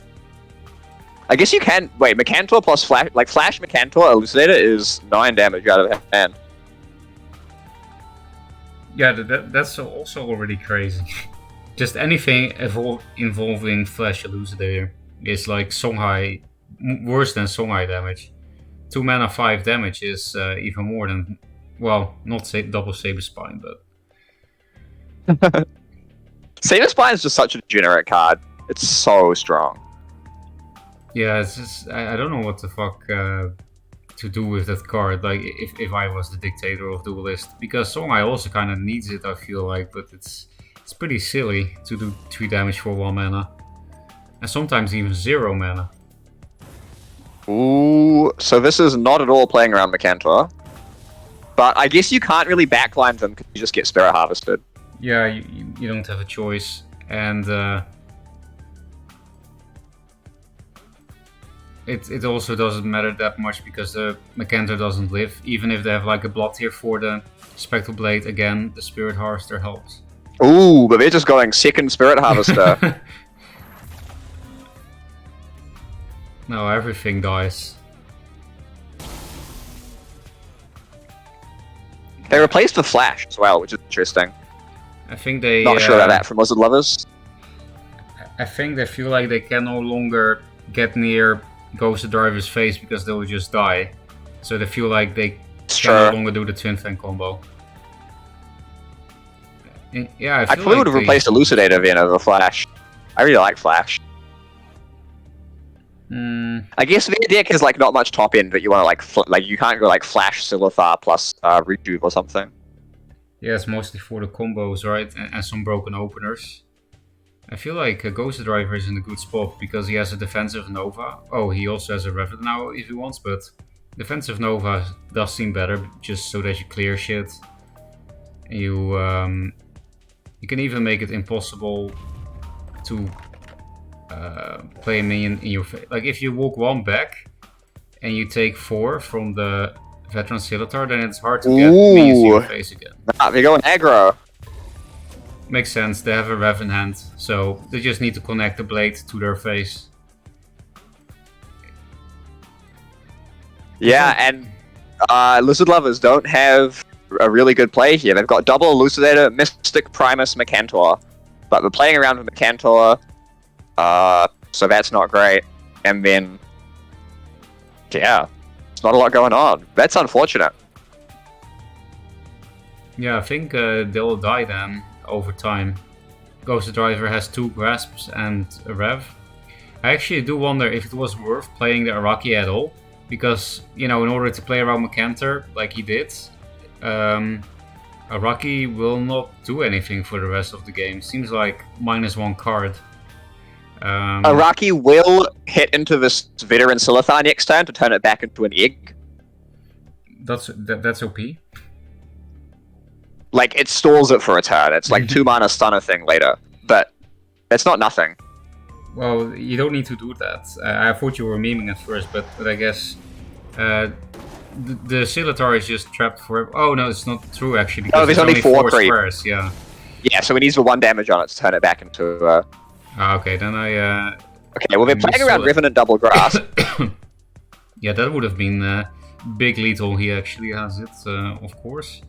I guess you can wait. Mercantor plus Flash, like Flash Mercantor Elucidator is 9 damage out of hand. Yeah, that's also already crazy. Just anything involving Flash Elucidator is like Songhai, worse than Songhai damage. 2 mana, 5 damage is even more than, well, not double Saber Spine, but Saber Spine is just such a generic card. It's so strong. Yeah, it's just I don't know what the fuck to do with that card. Like if I was the dictator of Dualyst, because Songhai also kind of needs it, I feel like, but it's pretty silly to do 3 damage for 1 mana, and sometimes even 0 mana. Ooh, so this is not at all playing around Mercantor, but I guess you can't really backline them because you just get Spirit Harvested. Yeah, you don't have a choice, and it also doesn't matter that much because the Mercantor doesn't live. Even if they have like a Blood Tier for the Spectral Blade, again, the Spirit Harvester helps. Ooh, but they're just going second Spirit Harvester. No, everything dies. They replaced the Flash as well, which is interesting. I think they... Not sure about that from Wizard Lovers. I think they feel like they can no longer get near Ghost Driver's face because they will just die. So they feel like they can no longer do the Twin Fang combo. Yeah, I probably would have replaced Elucidator then over Flash. I really like Flash. I guess their deck is like not much top end, but you want to like you can't go like Flash Silithar plus Rejuve or something. Yeah, it's mostly for the combos, right? And some broken openers. I feel like Ghost Driver is in a good spot because he has a defensive Nova. Oh, he also has a Revenant now if he wants, but defensive Nova does seem better just so that you clear shit. You can even make it impossible to play a minion in your face. Like if you walk 1 back and you take 4 from the Veteran Silithar, then it's hard to get minions in your face again. They're going aggro. Makes sense, they have a Rev in hand, so they just need to connect the blade to their face. Yeah, and Lizard Lovers don't have a really good play here. They've got double Elucidator, Mystic, Primus, Mercantor. But they're playing around with Mercantor, so that's not great. And then, yeah, there's not a lot going on. That's unfortunate. Yeah, I think they'll die then over time. Ghost Driver has 2 grasps and a Rev. I actually do wonder if it was worth playing the Araki at all, because, you know, in order to play around Mercantor like he did, Araki will not do anything for the rest of the game. Seems like -1 card. Araki will hit into this Veteran Silithar next turn to turn it back into an egg. That's OP. Like, it stalls it for a turn. It's like 2 mana stunner thing later. But it's not nothing. Well, you don't need to do that. I thought you were memeing at first, but I guess the Silithar is just trapped forever. Oh no, it's not true actually, because there's only 4 creep. squares, yeah. Yeah, so it needs the 1 damage on it to turn it back into... Okay, then I... Okay, well, they're playing around Revenant Double Grasp. Yeah, that would have been big lethal. He actually has it, of course.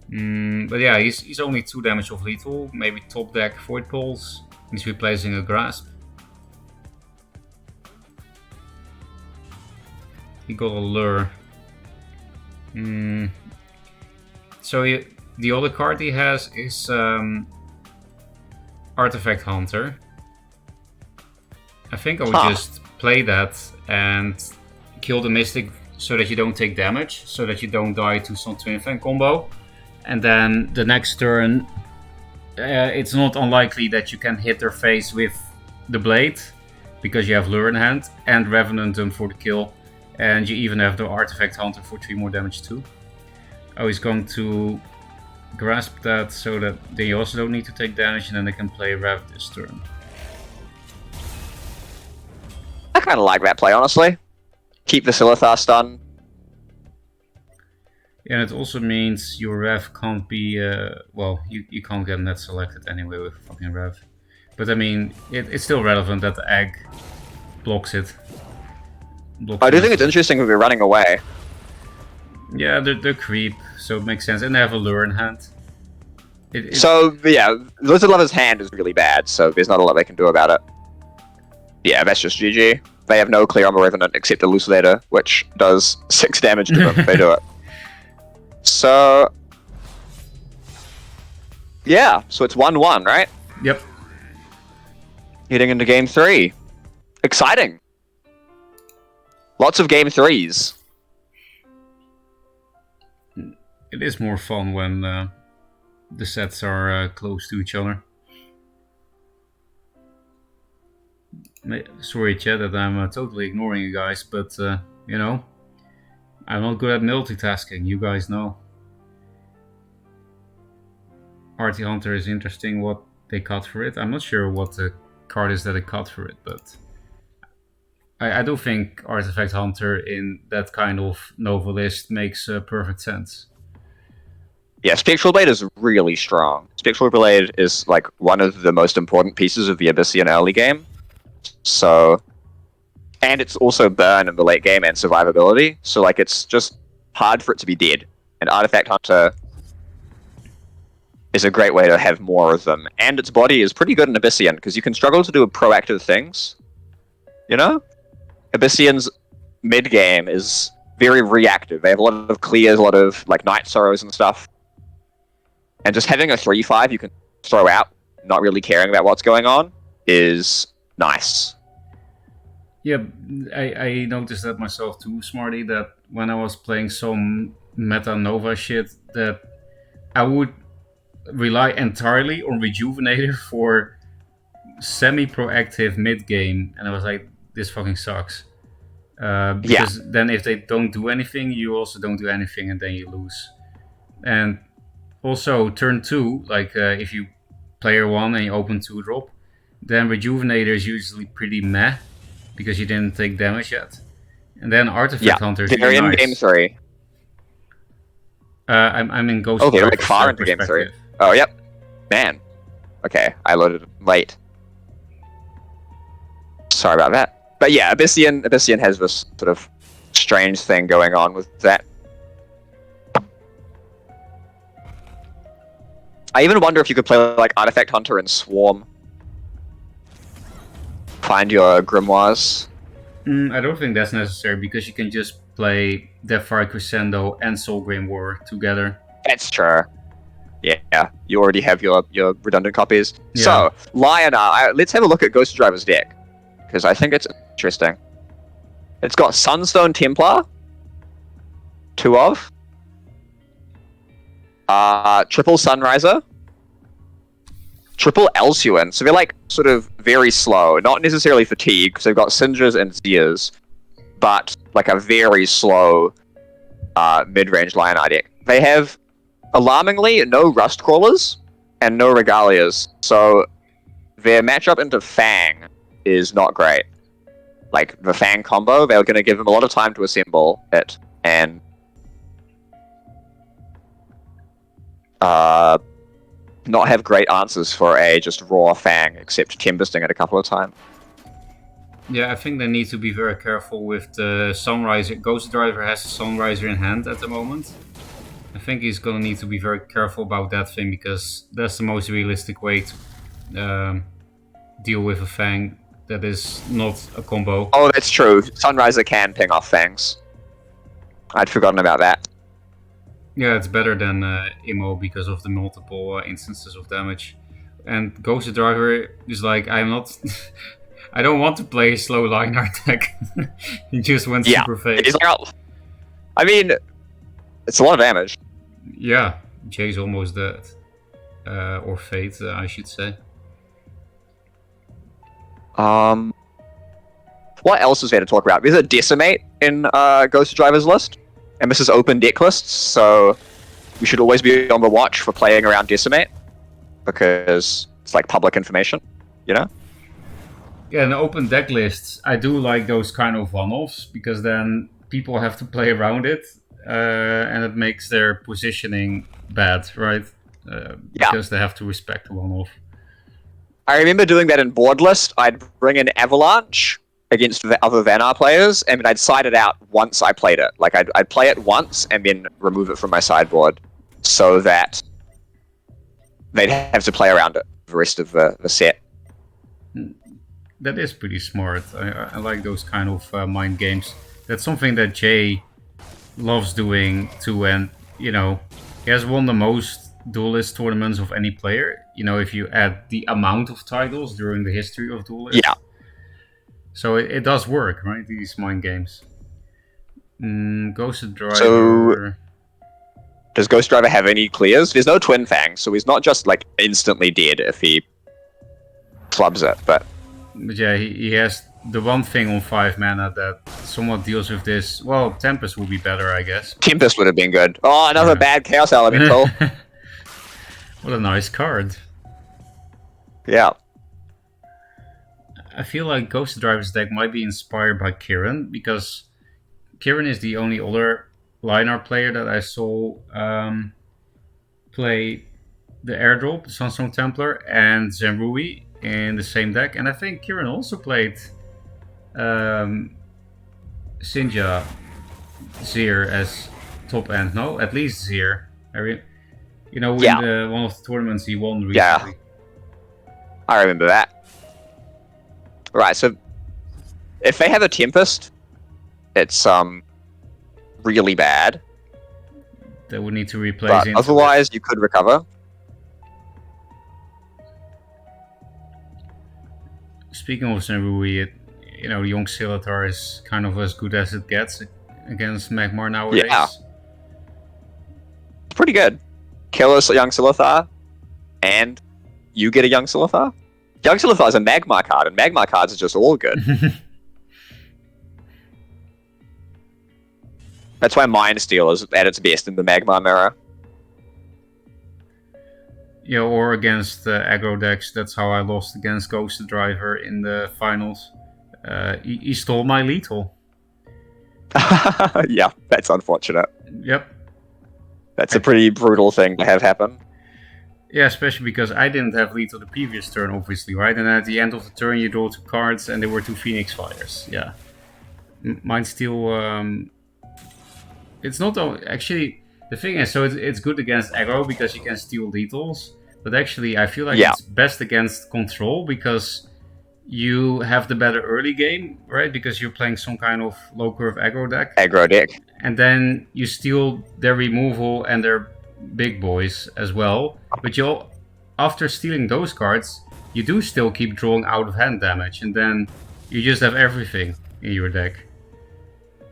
But yeah, he's only 2 damage of lethal. Maybe top deck Void Pulse. He's replacing a Grasp. He got a Lure. So the other card he has is Artifact Hunter. I think I would just play that and kill the Mystic so that you don't take damage, so that you don't die to some Twin Fang combo. And then the next turn, it's not unlikely that you can hit their face with the blade, because you have Lure in hand and Revenant them for the kill. And you even have the Artifact Hunter for 3 more damage too. Oh, he's going to grasp that so that they also don't need to take damage, and then they can play Rev this turn. I kind of like that play, honestly. Keep the Silithar stun. And it also means your Rev can't be... well, you can't get net selected anyway with fucking Rev. But I mean, it's still relevant that the egg blocks it. I do think it's interesting if we're running away. Yeah, they're creep, so it makes sense. And they have a Lure in hand. So, yeah, Lizard Lover's hand is really bad, so there's not a lot they can do about it. Yeah, that's just GG. They have no clear on the Revenant except Elucidator, which does 6 damage to them if they do it. So... yeah, so it's 1-1, right? Yep. Heading into game 3. Exciting! Lots of game 3s. It is more fun when the sets are close to each other. Sorry, chat, that I'm totally ignoring you guys, but you know, I'm not good at multitasking. You guys know. Arty Hunter is interesting. What they cut for it, I'm not sure what the card is that they cut for it, but I do think Artifact Hunter in that kind of Nova list makes perfect sense. Yeah, Spectral Blade is really strong. Spectral Blade is like one of the most important pieces of the Abyssian early game. So, and it's also burn in the late game and survivability. So like it's just hard for it to be dead. And Artifact Hunter is a great way to have more of them. And its body is pretty good in Abyssian because you can struggle to do proactive things. You know? Abyssian's mid game is very reactive. They have a lot of clears, a lot of like Night Sorrows and stuff. And just having a 3/5 you can throw out, not really caring about what's going on, is nice. Yeah, I noticed that myself too, Smarty, that when I was playing some meta Nova shit, that I would rely entirely on Rejuvenator for semi-proactive mid-game, and I was like, this fucking sucks. Because then if they don't do anything, you also don't do anything, and then you lose. And also, turn 2, like if you player 1 and you open 2-drop, then Rejuvenator is usually pretty meh, because you didn't take damage yet. And then Artifact Hunter is they're in nice. game 3. I'm in Ghost. Oh, they're like far into game 3. Oh, yep. Man. Okay, I loaded late. Sorry about that. But yeah, Abyssian has this sort of strange thing going on with that. I even wonder if you could play like Artifact Hunter and Swarm. Find your Grimoires. I don't think that's necessary because you can just play Deathfire Crescendo and Soul Grimoire together. That's true. Yeah, you already have your redundant copies. Yeah. So, Lionar, let's have a look at Ghost Driver's deck. Because I think it's interesting. It's got Sunstone Templar. 2 of. Triple Sunriser. Triple Elsuin. So they're like sort of very slow. Not necessarily fatigue, because they've got Singers and Seers. But like a very slow mid-range Lionar deck. They have, alarmingly, no Rust Crawlers and no Regalias. So their matchup into Fang is not great. Like the Fang combo, they're going to give them a lot of time to assemble it and not have great answers for a just raw Fang, except Tempesting it a couple of times. Yeah, I think they need to be very careful with the Sunriser. Ghost Driver has a Sunriser in hand at the moment. I think he's gonna need to be very careful about that thing, because that's the most realistic way to deal with a Fang that is not a combo. Oh, that's true. Sunriser can ping off Fangs. I'd forgotten about that. Yeah, it's better than Immo because of the multiple instances of damage. And Ghost Driver is like, I'm not I don't want to play slow Lion-Art deck. He just went Yeah, super fake. he's like, oh, I mean, it's a lot of damage. Yeah, Jay's almost dead. Or Fate, I should say. What else is there to talk about? There's a Decimate in Ghost Driver's list, and this is open deck lists, so you should always be on the watch for playing around Decimate, because it's like public information, you know? Yeah, in open deck lists, I do like those kind of one-offs, because then people have to play around it, and it makes their positioning bad, right? Because they have to respect the one-off. I remember doing that in board list. I'd bring in Avalanche against the other Vanar players, and I'd side it out once I played it. Like, I'd play it once and then remove it from my sideboard, so that they'd have to play around it for the rest of the set. That is pretty smart. I like those kind of mind games. That's something that Jay loves doing too, and you know, he has won the most Dualyst tournaments of any player. You know, if you add the amount of titles during the history of Dualyst. Yeah. So it does work, right? These mind games. Ghost Driver. So, does Ghost Driver have any clears? There's no Twin Fang, so he's not just like instantly dead if he clubs it, but yeah, he has the one thing on 5 mana that somewhat deals with this. Well, Tempest would be better, I guess. Tempest would have been good. Oh, another bad Chaos Elemental. What a nice card. Yeah. I feel like Ghost Driver's deck might be inspired by Kieran, because Kieran is the only other Lion-Art player that I saw play the Airdrop, the Sunstorm Templar, and Zenrui in the same deck. And I think Kieran also played Sinja Zir as top end. No, at least Zir. You know, in one of the tournaments he won recently. Yeah, I remember that. Right, so if they have a Tempest, it's really bad. They would need to replace. But otherwise, you could recover. Speaking of Zenrui, you know, Young Silatar is kind of as good as it gets against Magmar nowadays. Yeah, it's pretty good. Kill a Young Silathar, and you get a Young Silathar. Young Silathar is a Magmar card, and Magmar cards are just all good. That's why Mind Steal is at its best in the Magmar mirror. Yeah, or against aggro decks. That's how I lost against Ghost Driver in the finals. He stole my lethal. Yeah, that's unfortunate. Yep. That's a pretty brutal thing to have happen. Yeah, especially because I didn't have lethal the previous turn, obviously, right? And at the end of the turn, you draw 2 cards, and they were 2 Phoenix Fires. Yeah. Mind Steal... it's not... Actually, the thing is, so it's good against aggro because you can steal lethals. But actually, I feel like it's best against control because you have the better early game, right? Because you're playing some kind of low curve aggro deck. Aggro deck. And then you steal their removal and their big boys as well. But after stealing those cards, you do still keep drawing out of hand damage. And then you just have everything in your deck.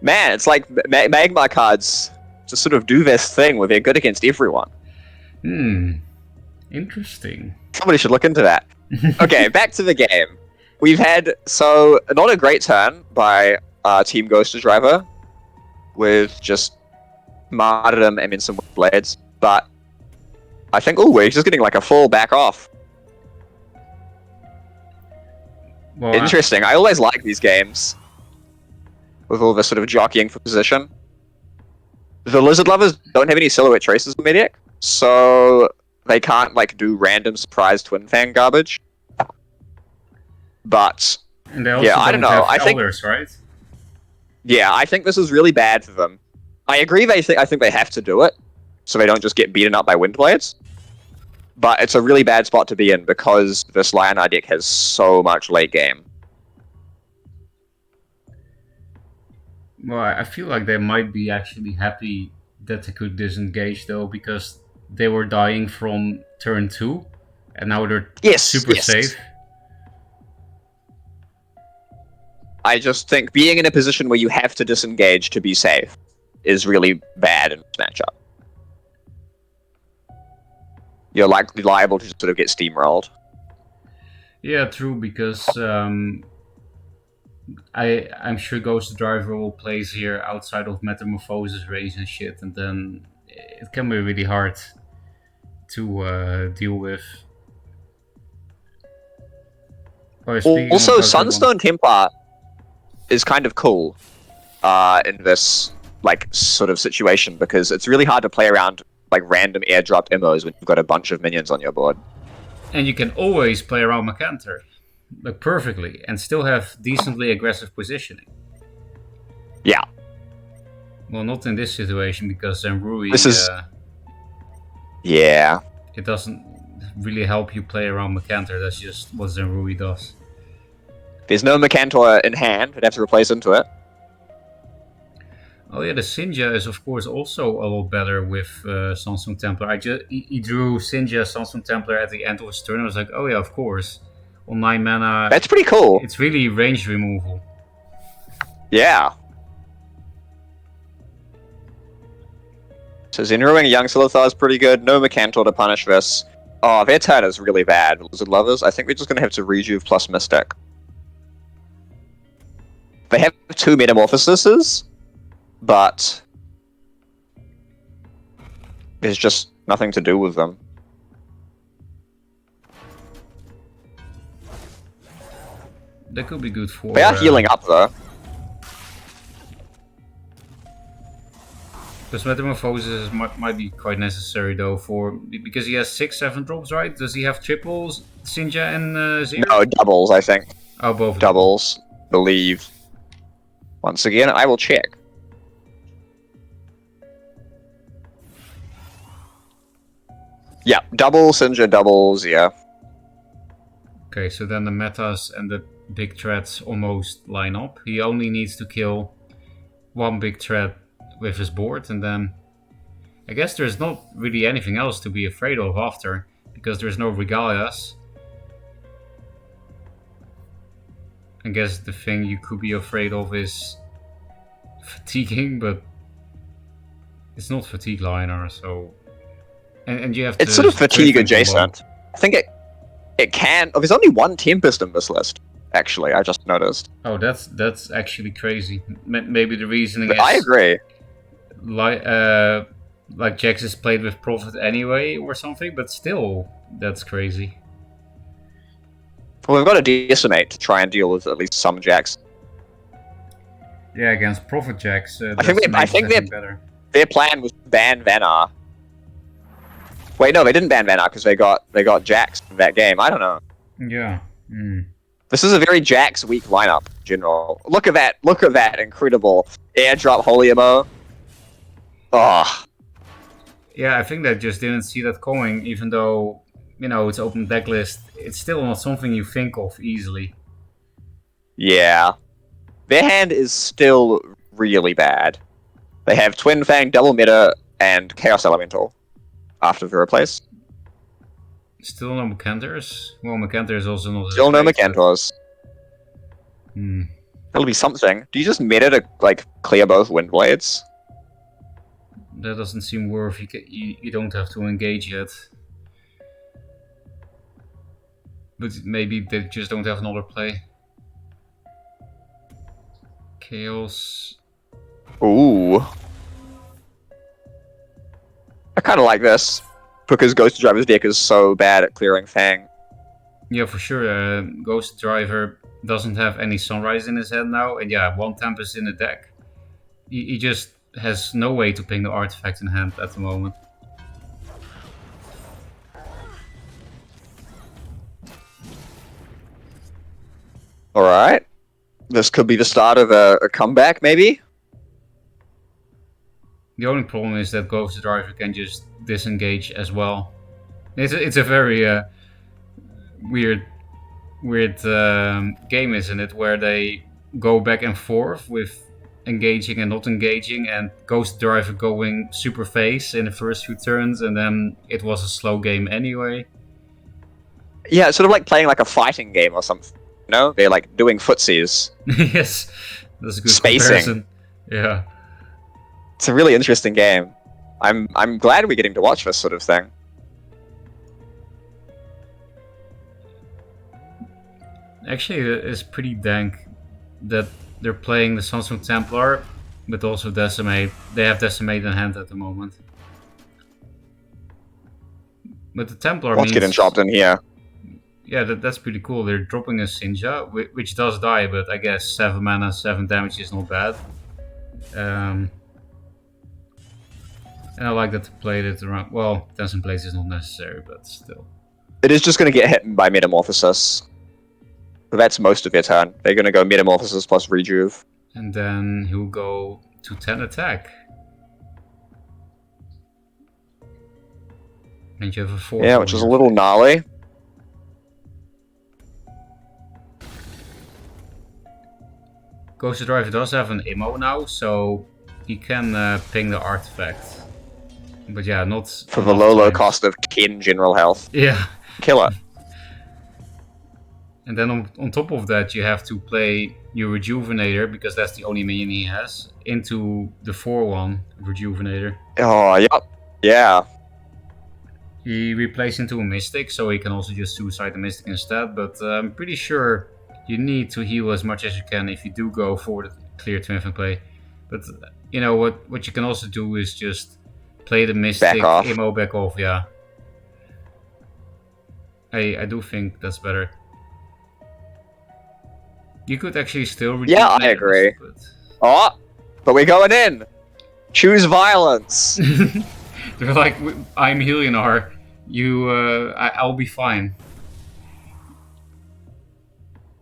Man, it's like Magmar cards just sort of do this thing where they're good against everyone. Interesting. Somebody should look into that. Okay, back to the game. We've had, not a great turn by Team Ghost Driver with just Martyrdom and then some Blades, but I think, we're just getting like a full back off. Well, interesting. I always like these games with all this sort of jockeying for position. The Lizard Lovers don't have any Silhouette Traces in their deck, so they can't like do random surprise Twin Fang garbage. But and they also I don't know. I think Elders, right? Yeah, I think this is really bad for them. I agree. I think they have to do it so they don't just get beaten up by Windblades. But it's a really bad spot to be in because this Lion-Eye deck has so much late game. Well, I feel like they might be actually happy that they could disengage though, because they were dying from turn 2, and now they're super safe. I just think being in a position where you have to disengage to be safe is really bad in this matchup. You're likely liable to sort of get steamrolled. Yeah, true, because I'm sure Ghost Driver will place here outside of Metamorphosis range and shit, and then it can be really hard to deal with. Oh, speaking of Also, those, I want. Sunstone Templar is kind of cool in this like sort of situation because it's really hard to play around like random airdropped immos when you've got a bunch of minions on your board. And you can always play around Macantor, like perfectly, and still have decently aggressive positioning. Yeah. Well, not in this situation because then Rui. This is. Yeah. It doesn't really help you play around Macantor. That's just what Zenrui does. There's no Macantor in hand. I'd have to replace into it. Oh yeah, the Sinja is of course also a lot better with Samsung Templar. He drew Sinja Samsung Templar at the end of his turn. I was like, oh yeah, of course. On 9 mana, that's pretty cool. It's really range removal. Yeah. So Zenruing Young Silithar is pretty good. No Macantor to punish this. Oh, their turn is really bad. Lizard Lovers, I think we're just going to have to Rejuve plus Mystic. They have 2 Metamorphoses, but there's just nothing to do with them. That could be good for... They are healing up, though. Because Metamorphosis might be quite necessary, though, because he has 6-7 drops, right? Does he have triples, Sinja and Zero? No, doubles, I think. Oh, both. Doubles, believe. Once again, I will check. Yeah, double, Sinja, doubles, yeah. Okay, so then the metas and the big threats almost line up. He only needs to kill 1 big threat with his board, and then I guess there's not really anything else to be afraid of after, because there's no Regalias. I guess the thing you could be afraid of is fatiguing, but it's not fatigue liner, so... And you have to... It's sort of fatigue adjacent. I think it can... Oh, there's only 1 Tempest in this list, actually, I just noticed. Oh, that's actually crazy. Maybe the reasoning is... I agree. Like Jax is played with Prophet anyway, or something, but still, that's crazy. Well, we've got to decimate to try and deal with at least some Jax. Yeah, against Prophet Jax, I think their plan was ban Vanar. Wait, no, they didn't ban Vanar because they got Jax in that game. I don't know. Yeah. This is a very Jax weak lineup in general. Look at that! Look at that incredible airdrop holy ammo. Oh. Yeah, I think they just didn't see that coming, even though, it's open deck list. It's still not something you think of easily. Yeah. Their hand is still really bad. They have Twin Fang, Double Meta, and Chaos Elemental after the replace. Still no Macantors? Well, Macantor is also not... Still no Macantors. Hmm. That'll be something. Do you just meta to, like, clear both Windblades? That doesn't seem worth. You don't have to engage yet. But maybe they just don't have another play. Chaos. Ooh. I kind of like this. Because Ghost Driver's deck is so bad at clearing Fang. Yeah, for sure. Ghost Driver doesn't have any Sunrise in his head now. And yeah, 1 Tempest in the deck. He just has no way to ping the artifact in hand at the moment. Alright. This could be the start of a comeback, maybe? The only problem is that Ghost Driver can just disengage as well. It's a very weird game, isn't it? Where they go back and forth with engaging and not engaging, and Ghost Driver going super face in the first few turns, and then it was a slow game anyway. Yeah, it's sort of like playing like a fighting game or something. know, they're like doing footsies, Yes, that's a good spacing. comparison. Yeah. It's a really interesting game. I'm glad we're getting to watch this sort of thing. Actually, it's pretty dank that they're playing the Samsung Templar, but also Decimate. They have Decimate in hand at the moment. But the Templar What's means... getting dropped in here? Yeah, that's pretty cool. They're dropping a Sinja, which does die, but I guess 7 mana, 7 damage is not bad. And I like that they played it around... Well, 10 plays is not necessary, but still. It is just going to get hit by Metamorphosis. But that's most of their turn. They're going to go Metamorphosis plus Rejuve. And then he'll go to 10 attack. And you have a 4. Yeah, which is a little gnarly. Ghost Driver does have an IMO now, so he can ping the artifact. But yeah, not... For the low cost of 10 general health. Yeah. Killer. And then on top of that, you have to play your Rejuvenator, because that's the only minion he has, into the 4-1 Rejuvenator. Oh, yep. Yeah. He replaces into a Mystic, so he can also just suicide the Mystic instead, but I'm pretty sure you need to heal as much as you can if you do go for the clear Twin Fang play. But, you know, what you can also do is just play the Mystic, back off. Imo back off, yeah. I do think that's better. You could actually still rejuvenate. Yeah, I agree. But we're going in! Choose violence! They're like, I'm Helionar. I'll be fine.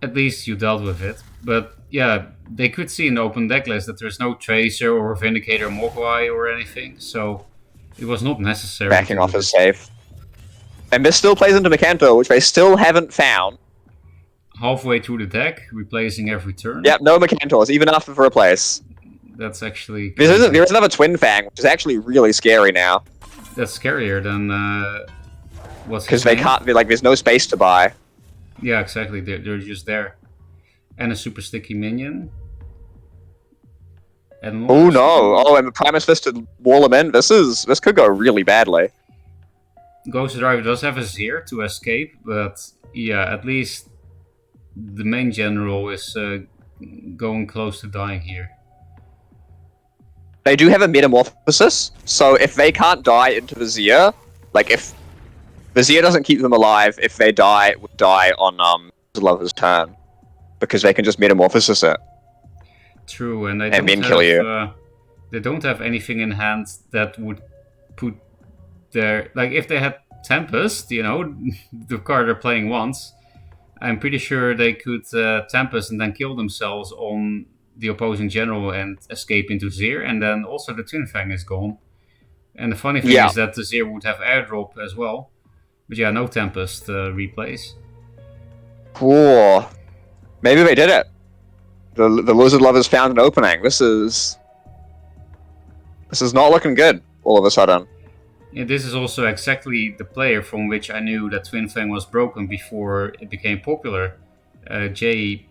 At least you dealt with it. But yeah, they could see in the open deck list that there's no Tracer or Vindicator Mogwai or anything, so it was not necessary. Backing off is safe. And this still plays into Macanto, which they still haven't found. Halfway through the deck, replacing every turn. Yep, no Macantors, even after the replace. That's actually... There is another Twin Fang, which is actually really scary now. That's scarier than... what's because they can't be like, there's no space to buy. Yeah, exactly. They're just there. And a super sticky minion. And oh no! Oh, and the Primus Fist to wall him in. This could go really badly. Ghost Driver does have a Zir to escape, but yeah, at least the main general is going close to dying here. They do have a Metamorphosis, so if they can't die into the Zir, like if the Zir doesn't keep them alive, if they die, it would die on Lover's turn, because they can just Metamorphosis it. True, and then kill you. They don't have anything in hand that would put their... Like, if they had Tempest, you know, the card they're playing once, I'm pretty sure they could Tempest and then kill themselves on the opposing general and escape into Zir, and then also the Twin Fang is gone. And the funny thing is that the Zir would have airdrop as well. But yeah, no Tempest replays. Cool. Maybe they did it. The Lizard Lovers found an opening. This is not looking good all of a sudden. Yeah, this is also exactly the player from which I knew that Twin Fang was broken before it became popular. Jay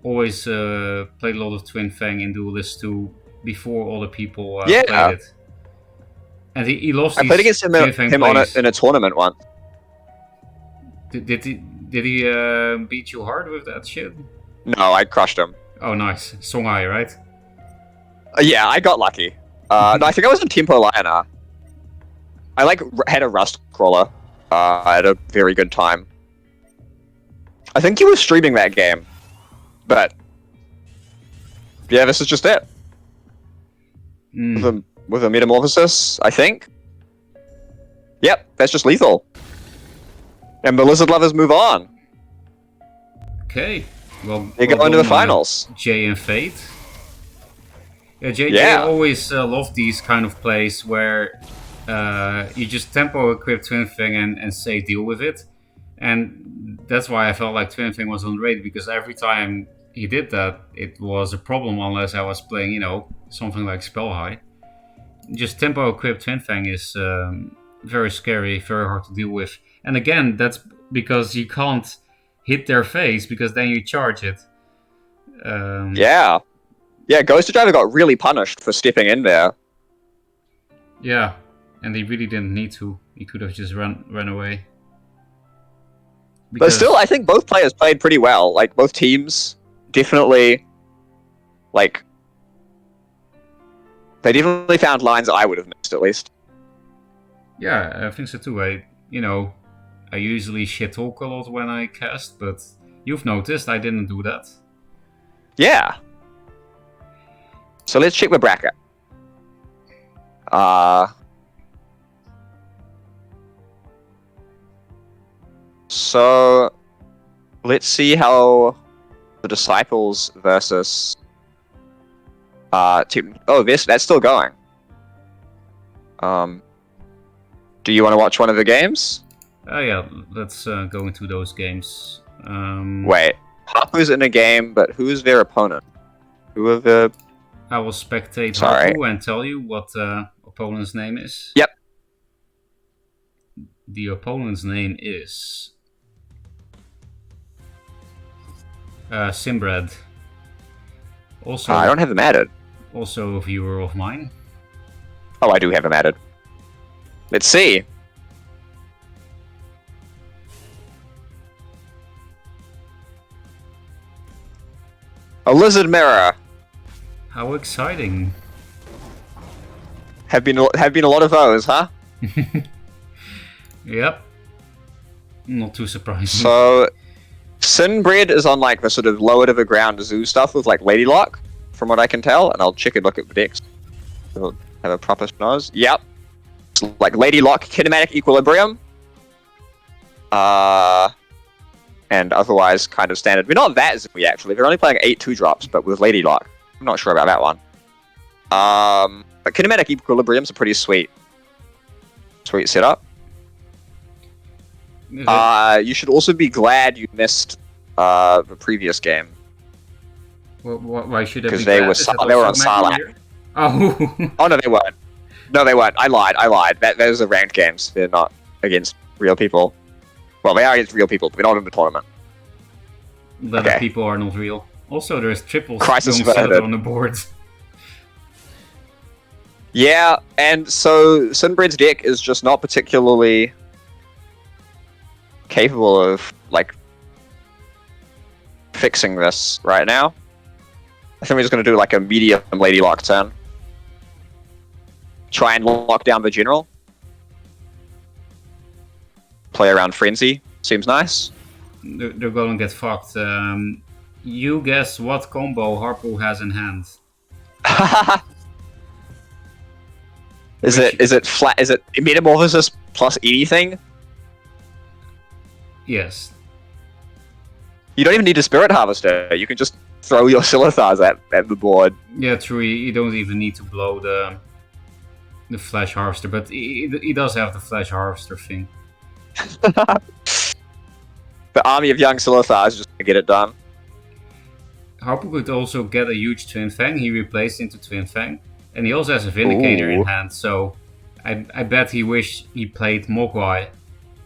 always played a lot of Twin Fang in Dualyst 2 before other people played it. And he lost. I played against him on in a tournament once. Did he beat you hard with that shit? No, I crushed him. Oh, nice. Songhai, right? Yeah, I got lucky. No, I think I was in Tempo Lionar. I had a Rust Crawler. I had a very good time. I think he was streaming that game. But yeah, this is just it. With a Metamorphosis, I think. Yep, that's just lethal. And the Lizard Lovers move on. Okay. Well, they go into the finals. Jay and Fate. Yeah, Jay always loved these kind of plays where you just tempo equip Twin Fang and say deal with it. And that's why I felt like Twin Fang was underrated, because every time he did that, it was a problem unless I was playing, you know, something like Spell High. Just tempo equip Twin Fang is very scary, very hard to deal with. And again, that's because you can't hit their face because then you charge it. Yeah. Yeah, Ghost Driver got really punished for stepping in there. Yeah, and he really didn't need to. He could have just run away. But still, I think both players played pretty well. Like, both teams definitely, like, they definitely found lines I would have missed, at least. Yeah, I think so too. I usually shit talk a lot when I cast, but you've noticed I didn't do that. Yeah. So let's check the bracket. So let's see how the Disciples versus team. Oh, that's still going. Do you want to watch one of the games? Yeah, let's go into those games. Wait, Hapu's in a game, but who is their opponent? Who are the? I will spectate Hapu and tell you what opponent's name is. Yep. The opponent's name is Simbred. Also, I don't have him added. Also a viewer of mine. Oh, I do have him added. Let's see. A lizard mirror. How exciting! Have been a lot of those, huh? Yep. Not too surprising. So, Sinbred is on like the sort of lower to the ground zoo stuff with like Lady Luck, from what I can tell, and I'll check and look at the decks. So have a proper nose. Yep. It's like Lady Luck, Kinematic Equilibrium. And otherwise kind of standard. We're not that zooey actually. They're only playing 8 2-drops, but with Lady Luck. I'm not sure about that one. But Kinematic Equilibrium's a pretty sweet setup. You should also be glad you missed the previous game. Why should I be glad? Because they were on Sarlacc. Oh. Oh no, they weren't. No, they weren't. I lied. Those are ranked games. They're not against real people. Well, they are against real people, but we're not in the tournament. But okay. People are not real. Also, there's triples Crisis on the board. Yeah, and so Sinbred's deck is just not particularly capable of, like, fixing this right now. I think we're just going to do, like, a medium Lady Lock turn. Try and lock down the general. Play around Frenzy. Seems nice. They're going to get fucked. You guess what combo Harpool has in hand. Is it flat? Is it Metamorphosis plus anything? Yes. You don't even need a Spirit Harvester. You can just throw your Silithars at the board. Yeah, true. You don't even need to blow the Flash Harvester, but he does have the Flash Harvester thing. The army of young Silithars is just gonna get it done. Harpool could also get a huge Twin Fang. He replaced into Twin Fang. And he also has a Vindicator in hand, so I bet he wished he played Mogwai.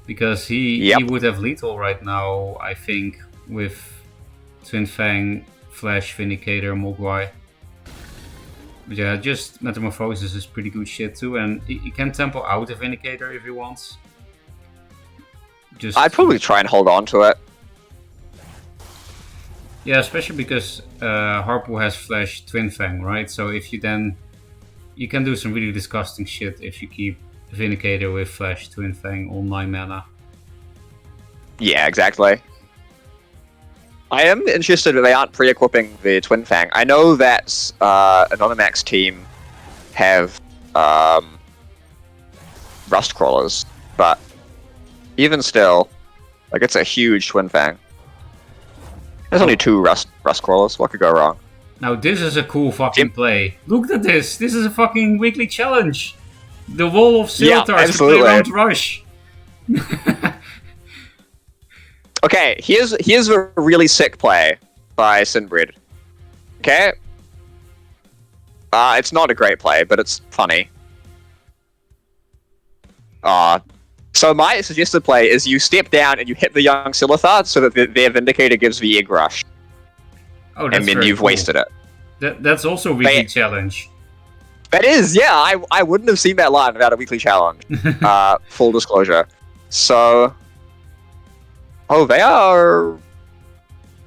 Because he would have lethal right now, I think, with Twin Fang, Flash, Vindicator, Mogwai. But yeah, just Metamorphosis is pretty good shit too, and he can tempo out a Vindicator if he wants. I'd probably try and hold on to it. Yeah, especially because Harpool has Flash Twin Fang, right? So if you then... You can do some really disgusting shit if you keep Vindicator with Flash Twin Fang on 9 mana. Yeah, exactly. I am interested that they aren't pre-equipping the Twin Fang. I know that Anonymax team have Rust Crawlers, but even still, like, it's a huge Twin Fang. There's only 2 Rust Crawlers. What could go wrong? Now this is a cool fucking play. Look at this. This is a fucking weekly challenge. The wall of Silithars to play around Rush. Okay, here's a really sick play by Sinbred. Okay? It's not a great play, but it's funny. So my suggested play is you step down and you hit the young Silithar so that their Vindicator gives the Egg Rush. Oh, that's and then very you've cool. wasted it. That's also a weekly challenge. That is, yeah. I wouldn't have seen that live without a weekly challenge. Full disclosure. So, they are.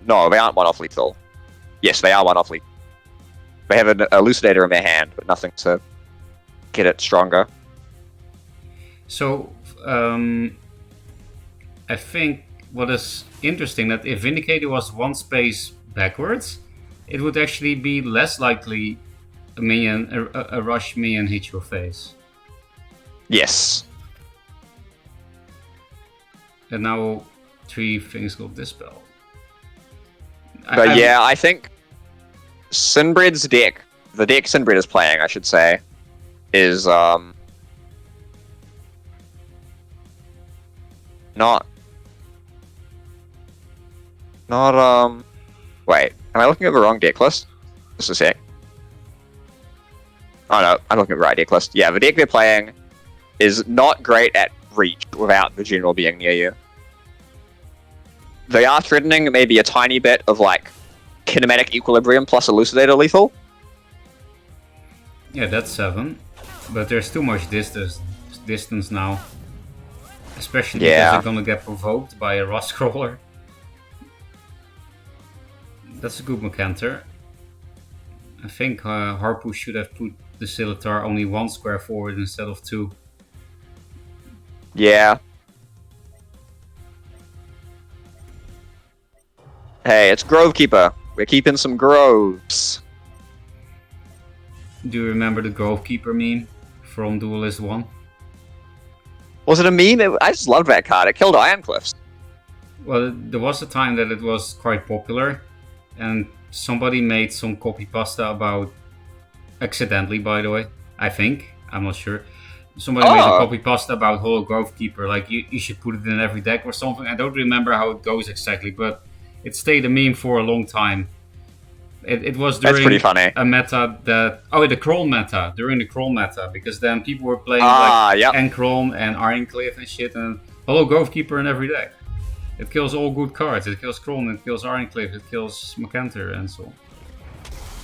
No, they aren't one-off lethal. Yes, they are one-off lethal. They have an Elucidator in their hand, but nothing to get it stronger. So, I think what is interesting that if Vindicator was one space backwards, it would actually be less likely a rush minion hit your face. Yes. And now 3 things got dispelled. I think Sinbred's deck, the deck Sinbred is playing, I should say, is not wait, am I looking at the wrong deck list? Just a sec. Oh no, I'm looking at the right deck list. Yeah, the deck they're playing is not great at reach without the general being near you. They are threatening maybe a tiny bit of like kinematic equilibrium plus elucidator lethal. Yeah, that's 7. But there's too much distance now. Especially because they're gonna get provoked by a Rust Crawler. That's a good Mercantor. I think Harpu should have put the Scimitar only 1 square forward instead of 2. Yeah. Hey, it's Grovekeeper. We're keeping some groves. Do you remember the Grovekeeper meme from Dualyst 1? Was it a meme? I just loved that card. It killed Ironcliffs. Well, there was a time that it was quite popular, and somebody made some copy pasta about, accidentally by the way, I think, I'm not sure. Somebody made a copy pasta about Holo Grovekeeper, like you should put it in every deck or something. I don't remember how it goes exactly, but it stayed a meme for a long time. It was during a meta that... Oh, the Kroll meta. During the Kroll meta. Because then people were playing Enkron and Ironclave and shit. And Holo Grovekeeper in every deck. It kills all good cards. It kills Kroll, it kills Ironclave, it kills Mercantor and so on.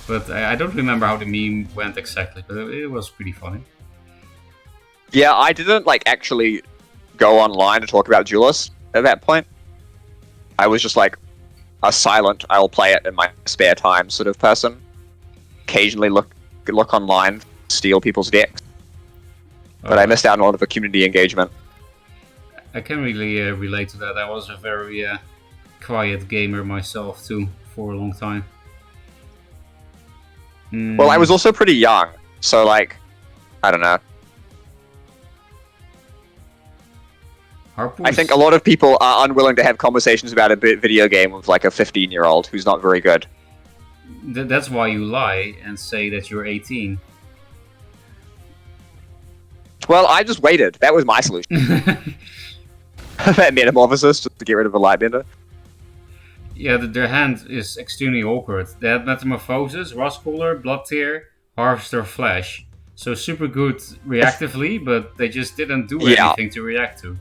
But I don't remember how the meme went exactly. But it was pretty funny. Yeah, I didn't actually go online to talk about Dualyst at that point. I was just like a silent, I'll play it in my spare time sort of person. Occasionally look online, steal people's decks. But I missed out on a lot of the community engagement. I can really relate to that. I was a very quiet gamer myself too, for a long time. Well, I was also pretty young, so I don't know. I think a lot of people are unwilling to have conversations about a video game with a 15-year-old who's not very good. That's why you lie and say that you're 18. Well, I just waited. That was my solution. That metamorphosis, just to get rid of the Lightbender. Yeah, their hand is extremely awkward. They had Metamorphosis, Rustcaller, Blood Tear, Harvester, Flash. So super good reactively, but they just didn't do anything to react to.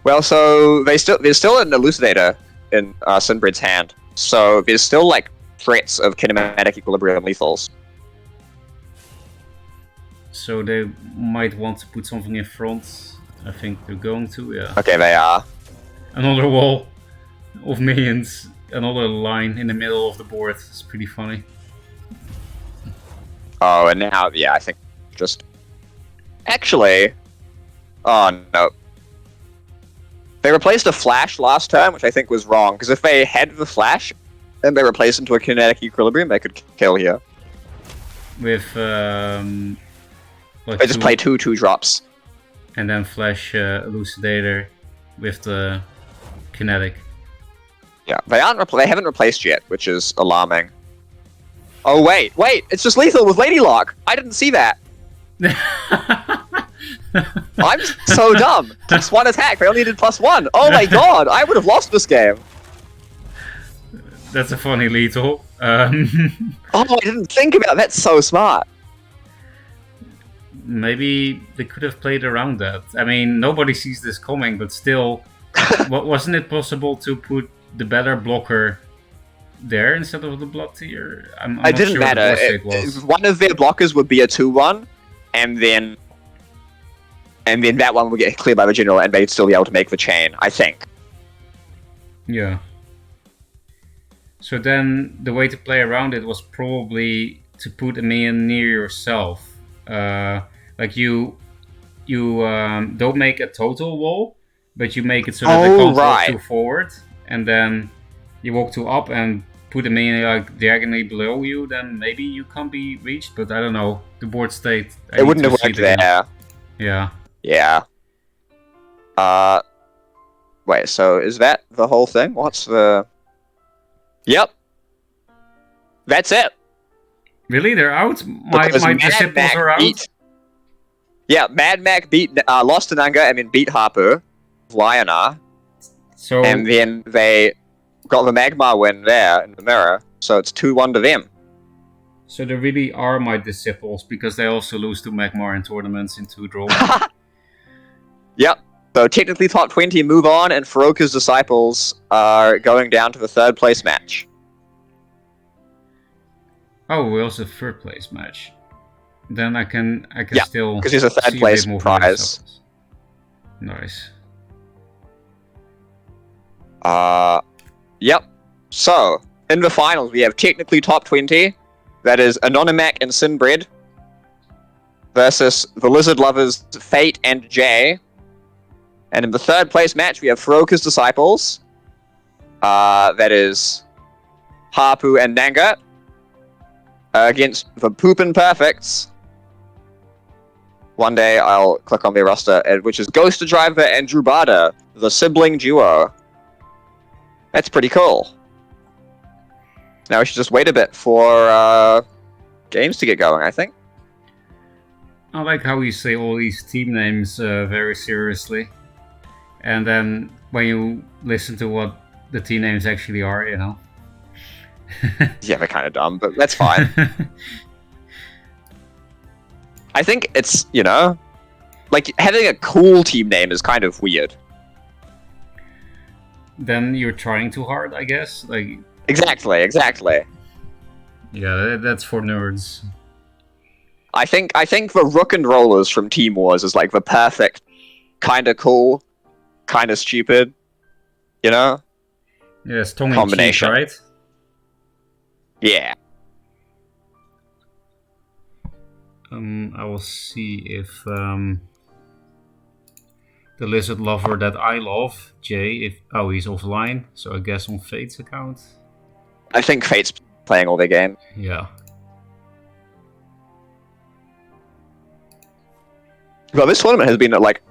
Well, so there's still an Elucidator in Sinbred's hand, so there's still threats of kinematic equilibrium lethals. So they might want to put something in front. I think they're going to, yeah. Okay, they are. Another wall of minions, another line in the middle of the board. It's pretty funny. Oh, and now, yeah, I think just... Actually... Oh, no. They replaced a Flash last turn, which I think was wrong, because if they had the Flash, and they replaced into a kinetic equilibrium, they could kill here. With, they just play two drops. And then Flash Elucidator with the kinetic. Yeah, they haven't replaced yet, which is alarming. Oh, wait, it's just lethal with Lady Lock! I didn't see that! I'm so dumb. +1 attack. They only did +1. Oh my god! I would have lost this game. That's a funny lethal. Oh, I didn't think about that. That's so smart. maybe they could have played around that. I mean, nobody sees this coming, but still, wasn't it possible to put the better blocker there instead of the blood tier? I'm It not didn't sure matter. what the state was. One of their blockers would be a 2-1, and then that one would get cleared by the general, and they'd still be able to make the chain, I think. Yeah. So then the way to play around it was probably to put a minion near yourself. Like you don't make a total wall, but you make it so that they can't walk too forward, and then you walk too up and put a minion like diagonally below you. Then maybe you can't be reached. But I don't know the board state. It wouldn't have worked there. Yeah. Yeah. Wait. So is that the whole thing? What's the? Yep. That's it. Really? They're out? My disciples are out? Yeah, Mad Mac lost to Nanga and then beat Harpu, Lionar. So... And then they got the Magmar win there in the mirror, so it's 2-1 to them. So they really are my disciples, because they also lose to Magmar in tournaments in 2 draws. Yep. So technically top 20 move on, and Feroka's disciples are going down to the 3rd place match. Oh, we also 3rd place match. Then I can still, because there's a 3rd place prize. Nice. Yep. So in the finals, we have technically top 20. That is Anonymac and Sinbred versus the Lizard Lovers Fate and Jay. And in the 3rd place match, we have Feroka's disciples. That is Harpu and Nanga against the Poopin' Perfects. One day I'll click on their roster, which is Ghost Driver and Drubada, the sibling duo. That's pretty cool. Now we should just wait a bit for games to get going, I think. I like how you say all these team names very seriously. And then when you listen to what the team names actually are, you know. Yeah, they're kind of dumb, but that's fine. I think it's, you know, like having a cool team name is kind of weird. Then you're trying too hard, I guess. Like exactly. Yeah, that's for nerds. I think the Rook and Rollers from Team Wars is like the perfect kind of cool, kind of stupid, you know? Yes, tongue in cheek, right? Yeah. I will see if the lizard lover that I love, Jay, he's offline, so I guess on Fate's account. I think Fate's playing all their game. Yeah. Well, this tournament has been like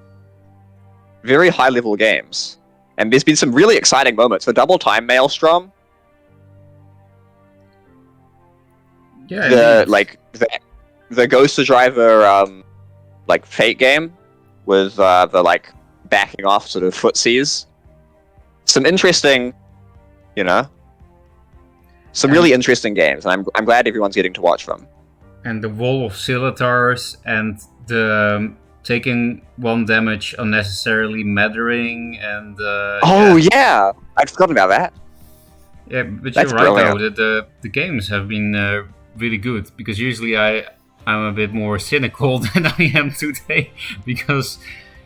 very high level games, and there's been some really exciting moments. The double time Maelstrom. Yeah. The Ghost Driver like Fate game with the like backing off sort of footsies. Some interesting, you know, some really interesting games, and I'm glad everyone's getting to watch them. And the Wall of Scimitars and the taking 1 damage unnecessarily mattering and yeah, I'd forgotten about that. Yeah, but that's you're right though, the games have been really good, because usually I'm a bit more cynical than I am today, because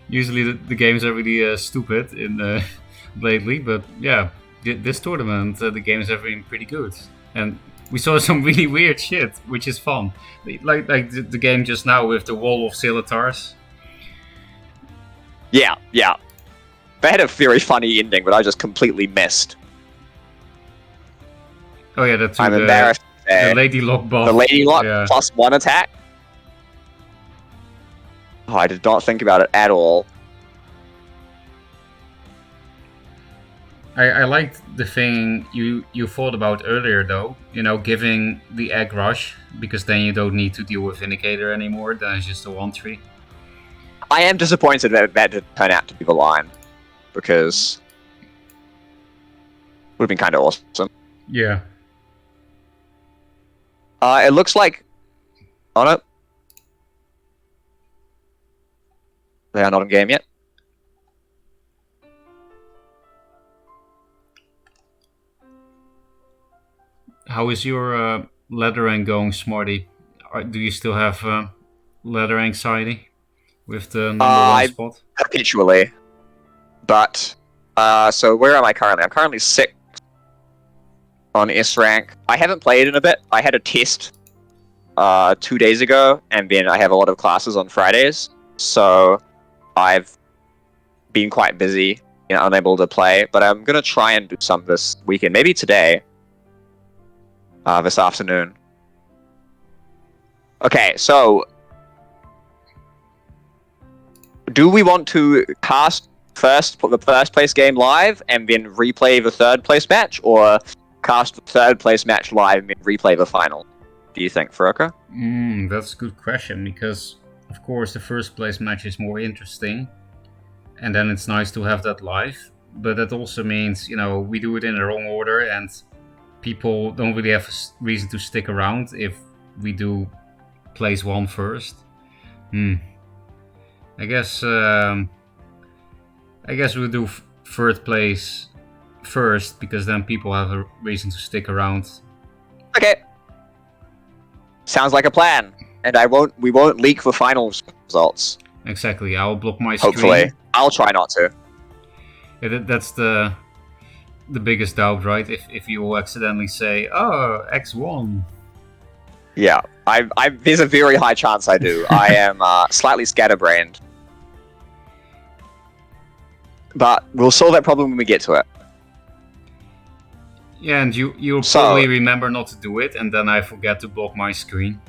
usually the games are really stupid in lately. But yeah, this tournament the games have been pretty good, and we saw some really weird shit, which is fun. Like the game just now with the Wall of Scimitars. Yeah. They had a very funny ending, but I just completely missed. Oh yeah, that's I'm embarrassed. The Lady Lock buff. The Lady Lock plus 1 attack. Oh, I did not think about it at all. I liked the thing you thought about earlier, though. You know, giving the Egg Rush, because then you don't need to deal with Vindicator anymore. Then it's just a 1-3. I am disappointed that didn't turn out to be the line, because it would have been kind of awesome. Yeah. It looks like on it. They are not in game yet. How is your lettering going, Smarty? Do you still have letter anxiety with the number one spot? Perpetually. But, so where am I currently? I'm currently 6 on S rank. I haven't played in a bit. I had a test 2 days ago, and then I have a lot of classes on Fridays. So I've been quite busy and unable to play. But I'm going to try and do some this weekend. Maybe today. This afternoon. Okay, so do we want to cast the first place game live and then replay the third place match, or cast the third place match live and then replay the final? Do you think, Furuka? That's a good question, because of course the first place match is more interesting, and then it's nice to have that live. But that also means, we do it in the wrong order, and people don't really have a reason to stick around if we do place 1 first. I guess we'll do third place first, because then people have a reason to stick around. Okay. Sounds like a plan. And we won't leak the final results. Exactly. I'll block my screen. Hopefully. I'll try not to. Yeah, that's the biggest doubt, right? If you will accidentally say, "Oh, X1." Yeah, there's a very high chance I do. I am slightly scatterbrained. But we'll solve that problem when we get to it. Yeah, and you'll probably remember not to do it, and then I forget to block my screen.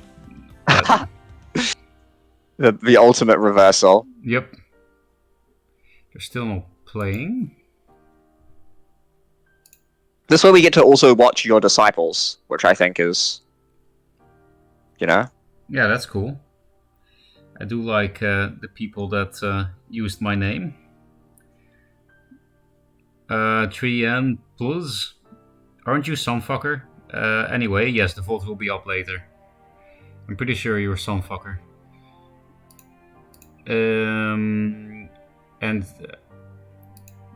The ultimate reversal. Yep. They're still not playing. This way we get to also watch your disciples, which I think is, Yeah, that's cool. I do like the people that used my name. 3N Plus. Aren't you Sunfucker? Anyway, yes, the VOD will be up later. I'm pretty sure you're Sunfucker. And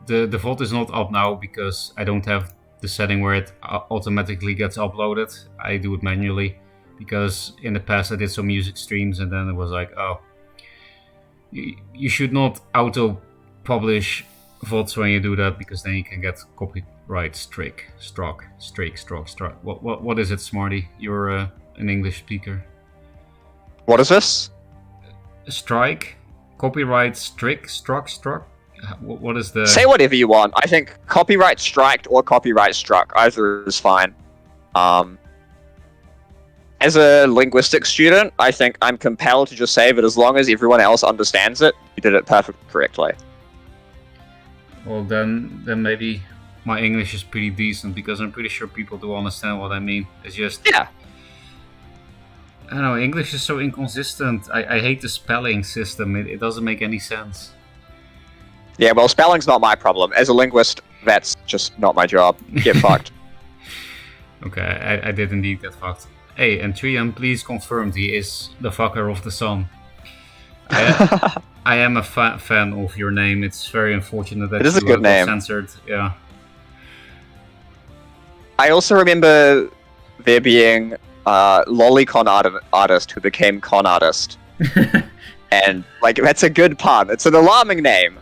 the VOD is not up now because I don't have the setting where it automatically gets uploaded. I do it manually because in the past I did some music streams and then it was like, oh, you should not auto publish VODs when you do that, because then you can get copyright struck. What is it, Smarty? You're an English speaker. What is this? Strike, copyright struck. What is the? Say whatever you want. I think copyright striked or copyright struck, either is fine. As a linguistics student, I think I'm compelled to just say that as long as everyone else understands it, you did it perfectly correctly. Well, then maybe my English is pretty decent, because I'm pretty sure people do understand what I mean. It's just... Yeah. I don't know, English is so inconsistent. I hate the spelling system. It doesn't make any sense. Yeah, well, spelling's not my problem. As a linguist, that's just not my job. Get fucked. Okay, I did indeed get fucked. Hey, and Trian, please confirm he is the fucker of the sun. I am a fan of your name. It's very unfortunate that it is a good name. Censored. Yeah. I also remember there being lolicon artist who became con artist. And, that's a good pun. It's an alarming name,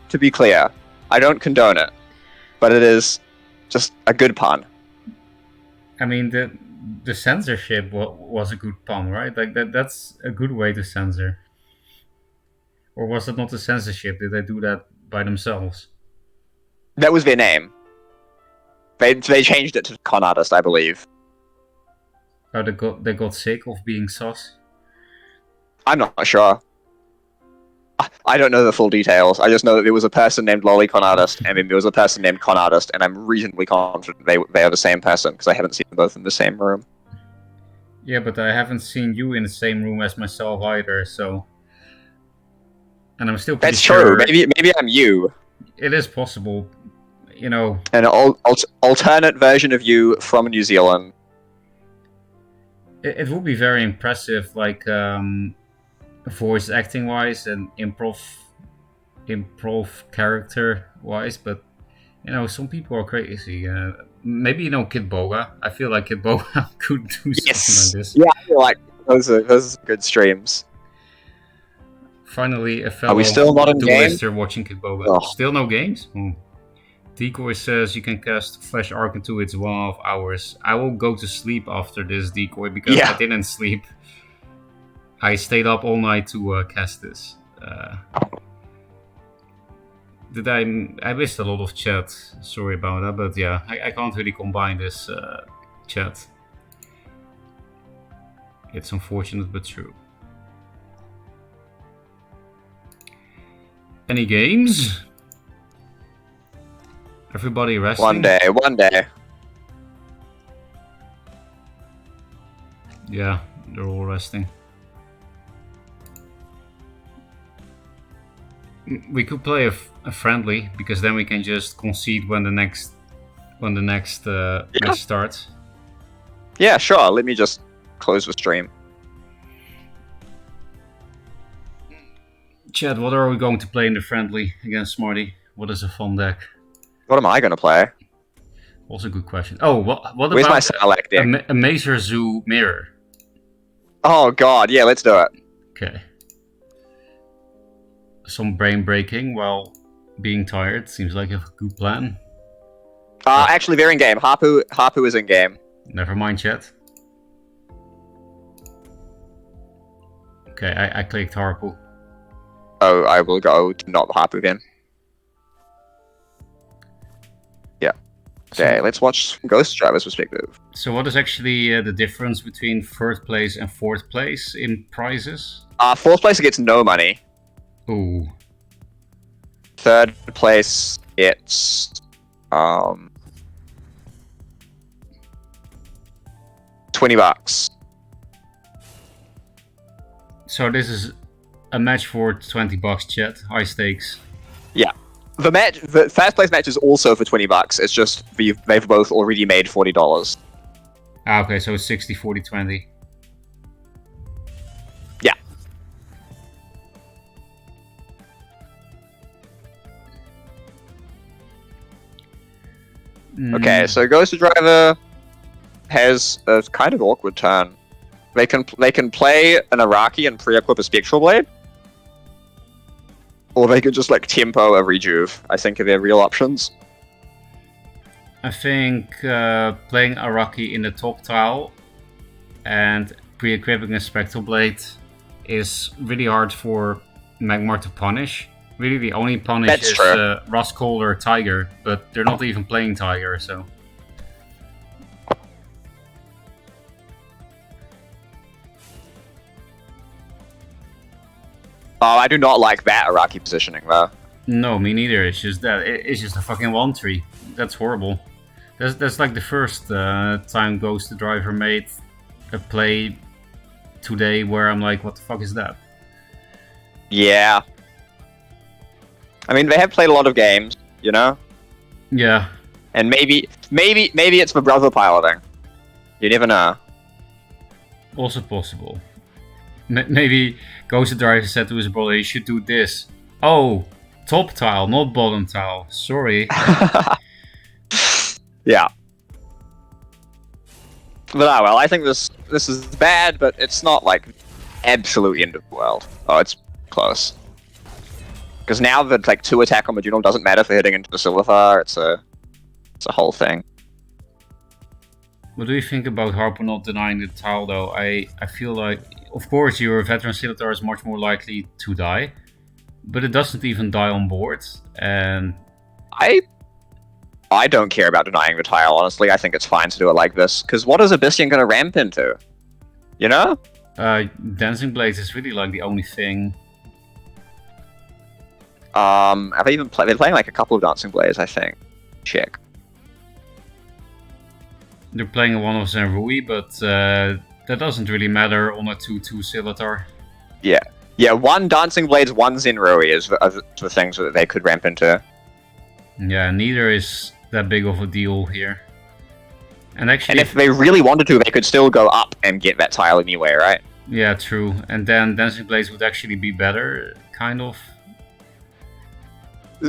to be clear. I don't condone it. But it is just a good pun. I mean, the censorship was a good pun, right? That's a good way to censor. Or was it not a censorship? Did they do that by themselves? That was their name. They changed it to con artist, I believe. Oh, they got sick of being sus? I'm not sure. I don't know the full details. I just know that there was a person named Lolicon Artist, and then there was a person named Con Artist, and I'm reasonably confident they are the same person, because I haven't seen them both in the same room. Yeah, but I haven't seen you in the same room as myself either, so... And I'm still pretty sure... That's true. Maybe I'm you. It is possible, An alternate version of you from New Zealand. It would be very impressive, voice acting wise and improv improve character-wise, but some people are crazy. Maybe Kid Boga. I feel like Kid Boga could do something like this. Yeah, I feel like those are good streams. Finally, a Are fellow we still not in game? duelister watching Kid Boga. Oh. Still no games? Decoy says you can cast Flash Arc into its 1.5 hours. I will go to sleep after this, Decoy, because I didn't sleep. I stayed up all night to cast this. I missed a lot of chat. Sorry about that, but yeah, I can't really combine this chat. It's unfortunate, but true. Any games? Everybody resting? One day. Yeah, they're all resting. We could play a friendly, because then we can just concede when the next match starts. Yeah, sure. Let me just close the stream. Chad, what are we going to play in the friendly against Smarty? What is a fun deck? What am I going to play? Also a good question. Oh, what about Where's my Sarlacc deck? A Mazer Zoo mirror? Oh god, yeah, let's do it. Okay. Some brain breaking while being tired seems like a good plan. Actually, they're in game. Harpu is in game. Never mind, chat. Okay, I clicked Harpu. Oh, I will go to not Harpu then. Yeah. Okay, let's watch Ghost Driver's perspective. So what is actually the difference between third place and fourth place in prizes? Fourth place gets no money. Ooh. Third place gets $20. So this is a match for $20, chat. High stakes. Yeah. The first place match is also for $20. It's just they've both already made $40. Okay, so it's 60, 40, 20. Yeah. Okay, so Ghost Driver has a kind of awkward turn. They can play an Araki and pre-equip a Spectral Blade. Or they could just tempo a Rejuve, I think are their real options. I think playing Araki in the top tile and pre-equipping a Spectral Blade is really hard for Magmar to punish. Really, the only punish is Rascal or Tiger, but they're not even playing Tiger, so... Oh, I do not like that Araki positioning, though. No, me neither. It's just that. It's just a fucking 1-3. That's horrible. That's like the first time Ghost Driver made a play today where I'm like, what the fuck is that? Yeah. I mean, they have played a lot of games, you know? Yeah. And maybe it's for brother piloting. You never know. Also possible. Maybe Ghost Driver said to his brother, you should do this. Oh, top tile, not bottom tile. Sorry. Yeah. But well, I think this is bad, but it's not absolute end of the world. Oh, it's close. Because now the 2 attack on Medunal doesn't matter for hitting into the Silverfire. It's a whole thing. What do you think about Harpo not denying the tile, though? I feel like, of course, your veteran Scimitar is much more likely to die, but it doesn't even die on board. And I don't care about denying the tile, honestly. I think it's fine to do it like this. Because what is Abyssian going to ramp into? You know? Dancing Blades is really the only thing. Have they even they're playing a couple of Dancing Blades, I think. Check. They're playing a one of Zenrui, but that doesn't really matter on a 2-2 Scimitar. Yeah. Yeah, 1 Dancing Blades, 1 Zenrui is the things that they could ramp into. Yeah, neither is that big of a deal here. And actually, if they really wanted to, they could still go up and get that tile anyway, right? Yeah, true. And then Dancing Blades would actually be better, kind of.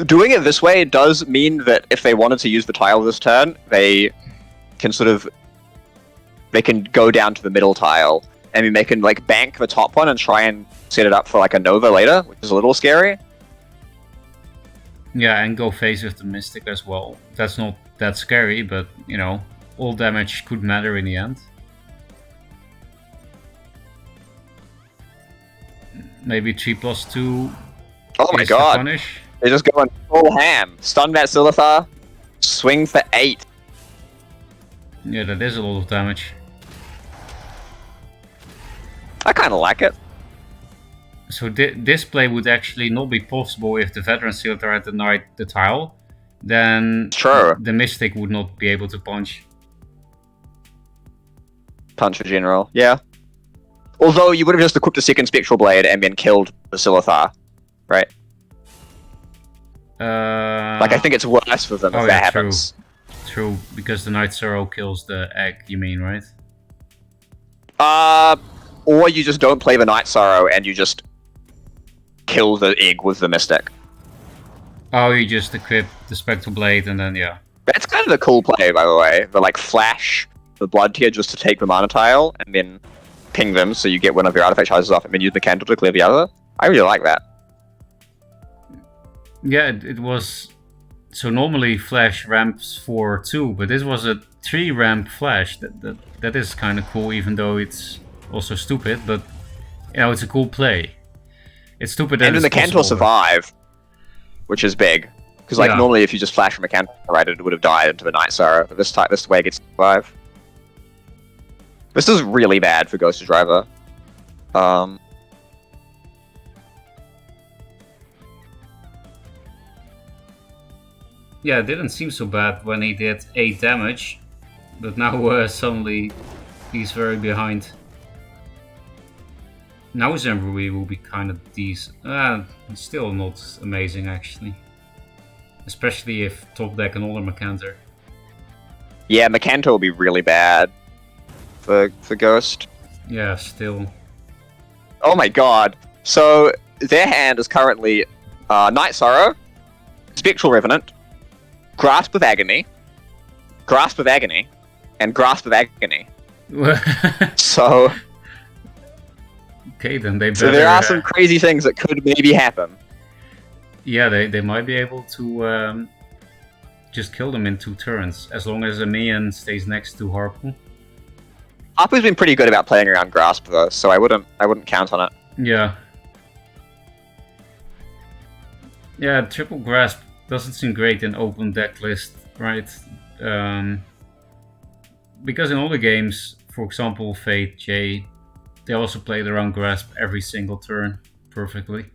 Doing it this way does mean that if they wanted to use the tile this turn, they can they can go down to the middle tile, and then they can like bank the top one and try and set it up for like a Nova later, which is a little scary. Yeah, and go face with the Mystic as well. That's not that scary, but you know, all damage could matter in the end. Maybe 3+2. Oh my god! Punish. They're just going full ham. Stun that Silithar, swing for 8. Yeah, that is a lot of damage. I kind of like it. So this play would actually not be possible if the Veteran Silithar had denied the tile. Then sure, the Mystic would not be able to punch. Punch a general, yeah. Although you would have just equipped a second Spectral Blade and then killed the Silithar, right? Like, I think it's worse for them if that happens. True, because the Night Sorrow kills the egg, you mean, right? Or you just don't play the Night Sorrow and you just kill the egg with the Mystic. Oh, you just equip the Spectral Blade and then, yeah. That's kind of a cool play, by the way. The, like, flash the Blood Tier just to take the mana tile and then ping them so you get one of your artifact charges off and then use the candle to clear the other. I really like that. Yeah, it was... So normally Flash ramps for 2, but this was a 3 ramp Flash. That is kind of cool, even though it's also stupid, but you know, it's a cool play. It's stupid that and then the Cantor survive, which is big. Because like normally if you just flash from a Cantor, right, it would have died into the Night Sorrow. But this way it gets to survive. This is really bad for Ghost Driver. Yeah, it didn't seem so bad when he did 8 damage, but now suddenly he's very behind. Now Zembrui will be kind of decent. Still not amazing actually. Especially if top deck another Mercantor. Yeah, Mercantor will be really bad for Ghost. Yeah, still. Oh my god. So their hand is currently Night Sorrow, Spectral Revenant, Grasp of Agony, Grasp of Agony, and Grasp of Agony. So... Okay, then they better... So there are some crazy things that could maybe happen. Yeah, they might be able to just kill them in 2 turns, as long as a minion stays next to Harpoon. Harpoon's been pretty good about playing around Grasp though, so I wouldn't count on it. Yeah. Yeah, triple Grasp doesn't seem great in open deck list, right? Because in all the games, for example, Fate, J, they also played around Grasp every single turn perfectly.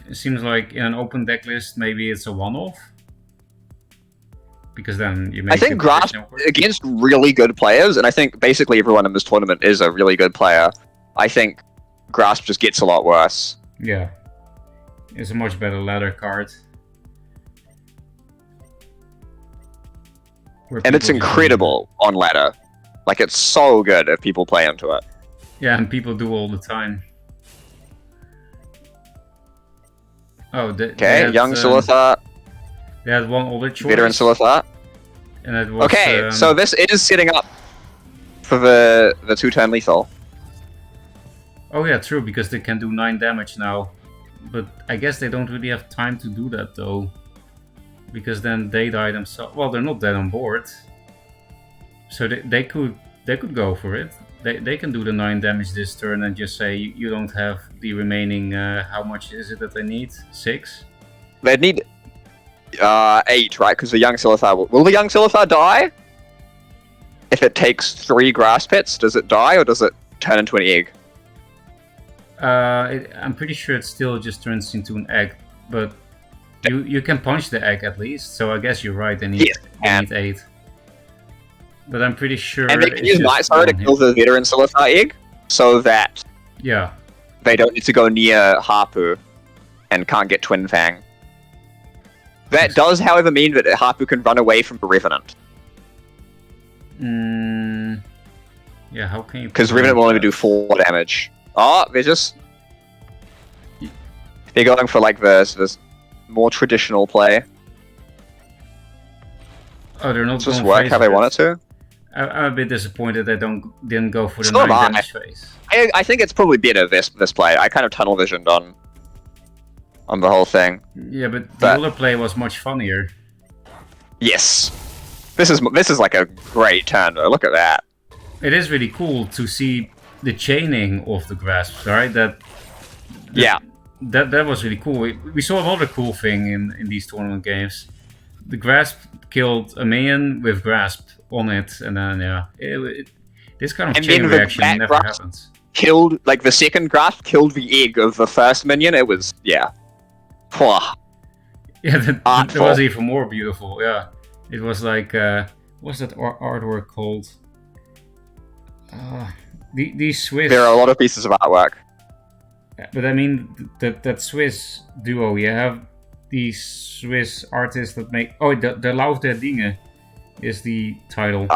It seems like in an open deck list, maybe it's a one-off. Because then you make... I think Grasp against really good players, and I think basically everyone in this tournament is a really good player. I think Grasp just gets a lot worse. Yeah. It's a much better ladder card. And it's incredible on ladder. Like, it's so good if people play into it. Yeah, and people do all the time. Oh, okay, Young Silithar. They had one other choice. Veteran Silithar. And it was, okay, so this is setting up for the 2-turn lethal. Oh yeah, true, because they can do 9 damage now. But I guess they don't really have time to do that though. Because then they die themselves. Well, they're not dead on board. So they could go for it. They can do the 9 damage this turn and just say you don't have the remaining, how much is it that they need? 6? They'd need 8, right? Because the Young Silithar will the Young Silithar die? If it takes 3 Grass Pits, does it die or does it turn into an egg? I'm pretty sure it still just turns into an egg, but you can punch the egg at least, so I guess you're right, they need 8. But I'm pretty sure... And they can use Night Sorrow to kill the Veteran Silithar egg, so that they don't need to go near Harpu and can't get Twin Fang. That does, however, mean that Harpu can run away from the Revenant. Yeah, how can you... Because Revenant will only do 4 damage. Oh, they're going for like this. more traditional play. Oh, they're not Just going work phase how they with want it. it to. I'm a bit disappointed they didn't go for the So am 9 I. damage phase. I think it's probably better this play. I kind of tunnel visioned on the whole thing. Yeah, but the But- other play was much funnier. Yes, this is like a great turn though. Look at that. It is really cool to see the chaining of the grasps, right? Yeah, That was really cool. We saw another cool thing in these tournament games. The grasp killed a minion with grasp on it, and then this kind of And chain then the reaction back never grasp- happens. killed like the second grasp killed the egg of the first minion. It was Phew. Yeah, that Artful. was even more beautiful. Yeah, it was like what's that artwork called? These Swiss. There are a lot of pieces of artwork. But I mean that Swiss duo. You have these Swiss artists that make. Oh, de Lauf der Dinge is the title.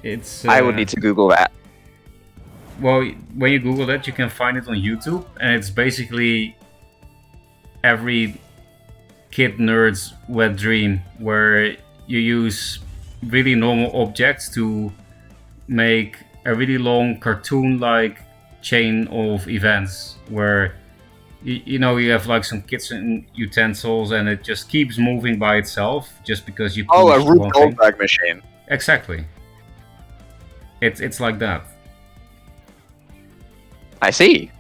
It's. I would need to Google that. Well, when you Google that, you can find it on YouTube, and it's basically every kid nerd's wet dream, where you use really normal objects to make a really long cartoon-like chain of events, where you have like some kitchen utensils, and it just keeps moving by itself just because you push Oh, a Rube one thing. Goldberg machine. Exactly. It's like that. I see.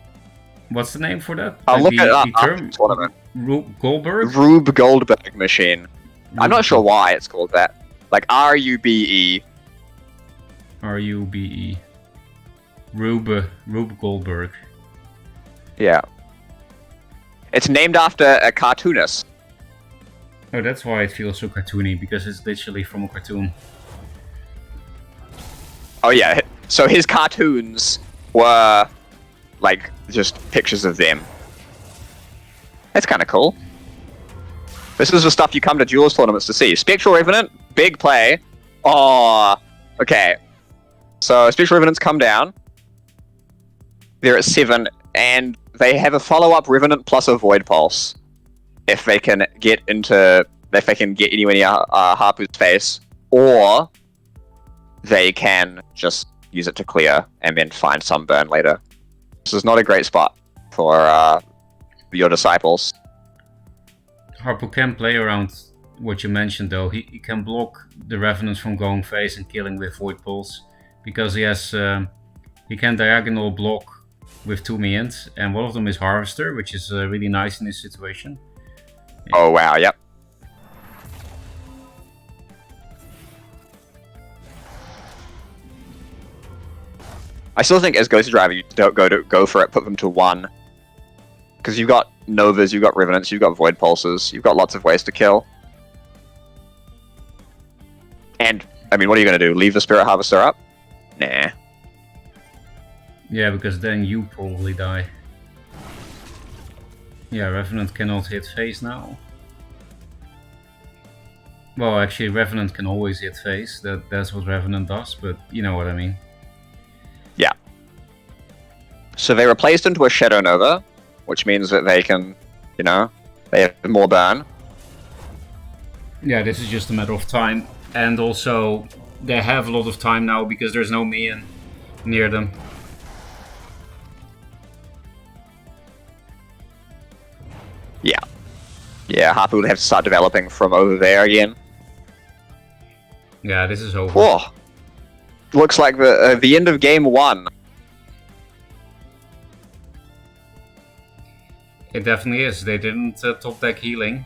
What's the name for that? I'll look it up The after term? the tournament. Rube Goldberg? Rube Goldberg machine. I'm not sure why it's called that. Like RUBE. RUBE. Rube Goldberg. Yeah. It's named after a cartoonist. Oh, that's why it feels so cartoony, because it's literally from a cartoon. Oh yeah. So his cartoons were like just pictures of them. That's kind of cool. This is the stuff you come to Dualyst tournaments to see. Spectral Revenant, big play. Oh, okay. So Spectral Revenants come down. They're at 7, and they have a follow-up Revenant plus a Void Pulse. If they can get anywhere near Harpu's face, or they can just use it to clear and then find some burn later. This is not a great spot for your disciples. Harpu can play around what you mentioned, though. He can block the Revenants from going face and killing with Void Pulse, because he has he can diagonal block with 2 minions, and one of them is Harvester, which is really nice in this situation. Oh wow, yep. I still think as Ghost Driver, you don't go for it, put them to 1. Because you've got Novas, you've got Revenants, you've got Void Pulses, you've got lots of ways to kill. And, I mean, what are you going to do? Leave the Spirit Harvester up? Nah. Yeah, because then you probably die. Yeah, Revenant cannot hit face now. Well, actually, Revenant can always hit face. That's what Revenant does, but you know what I mean. Yeah. So they replaced into a Shadow Nova, which means that they can, they have more burn. Yeah, this is just a matter of time. And also, they have a lot of time now because there's no minion near them. Yeah. Yeah, Harpu would have to start developing from over there again. Yeah, this is over. Whoa. Looks like the end of game 1. It definitely is. They didn't top deck healing.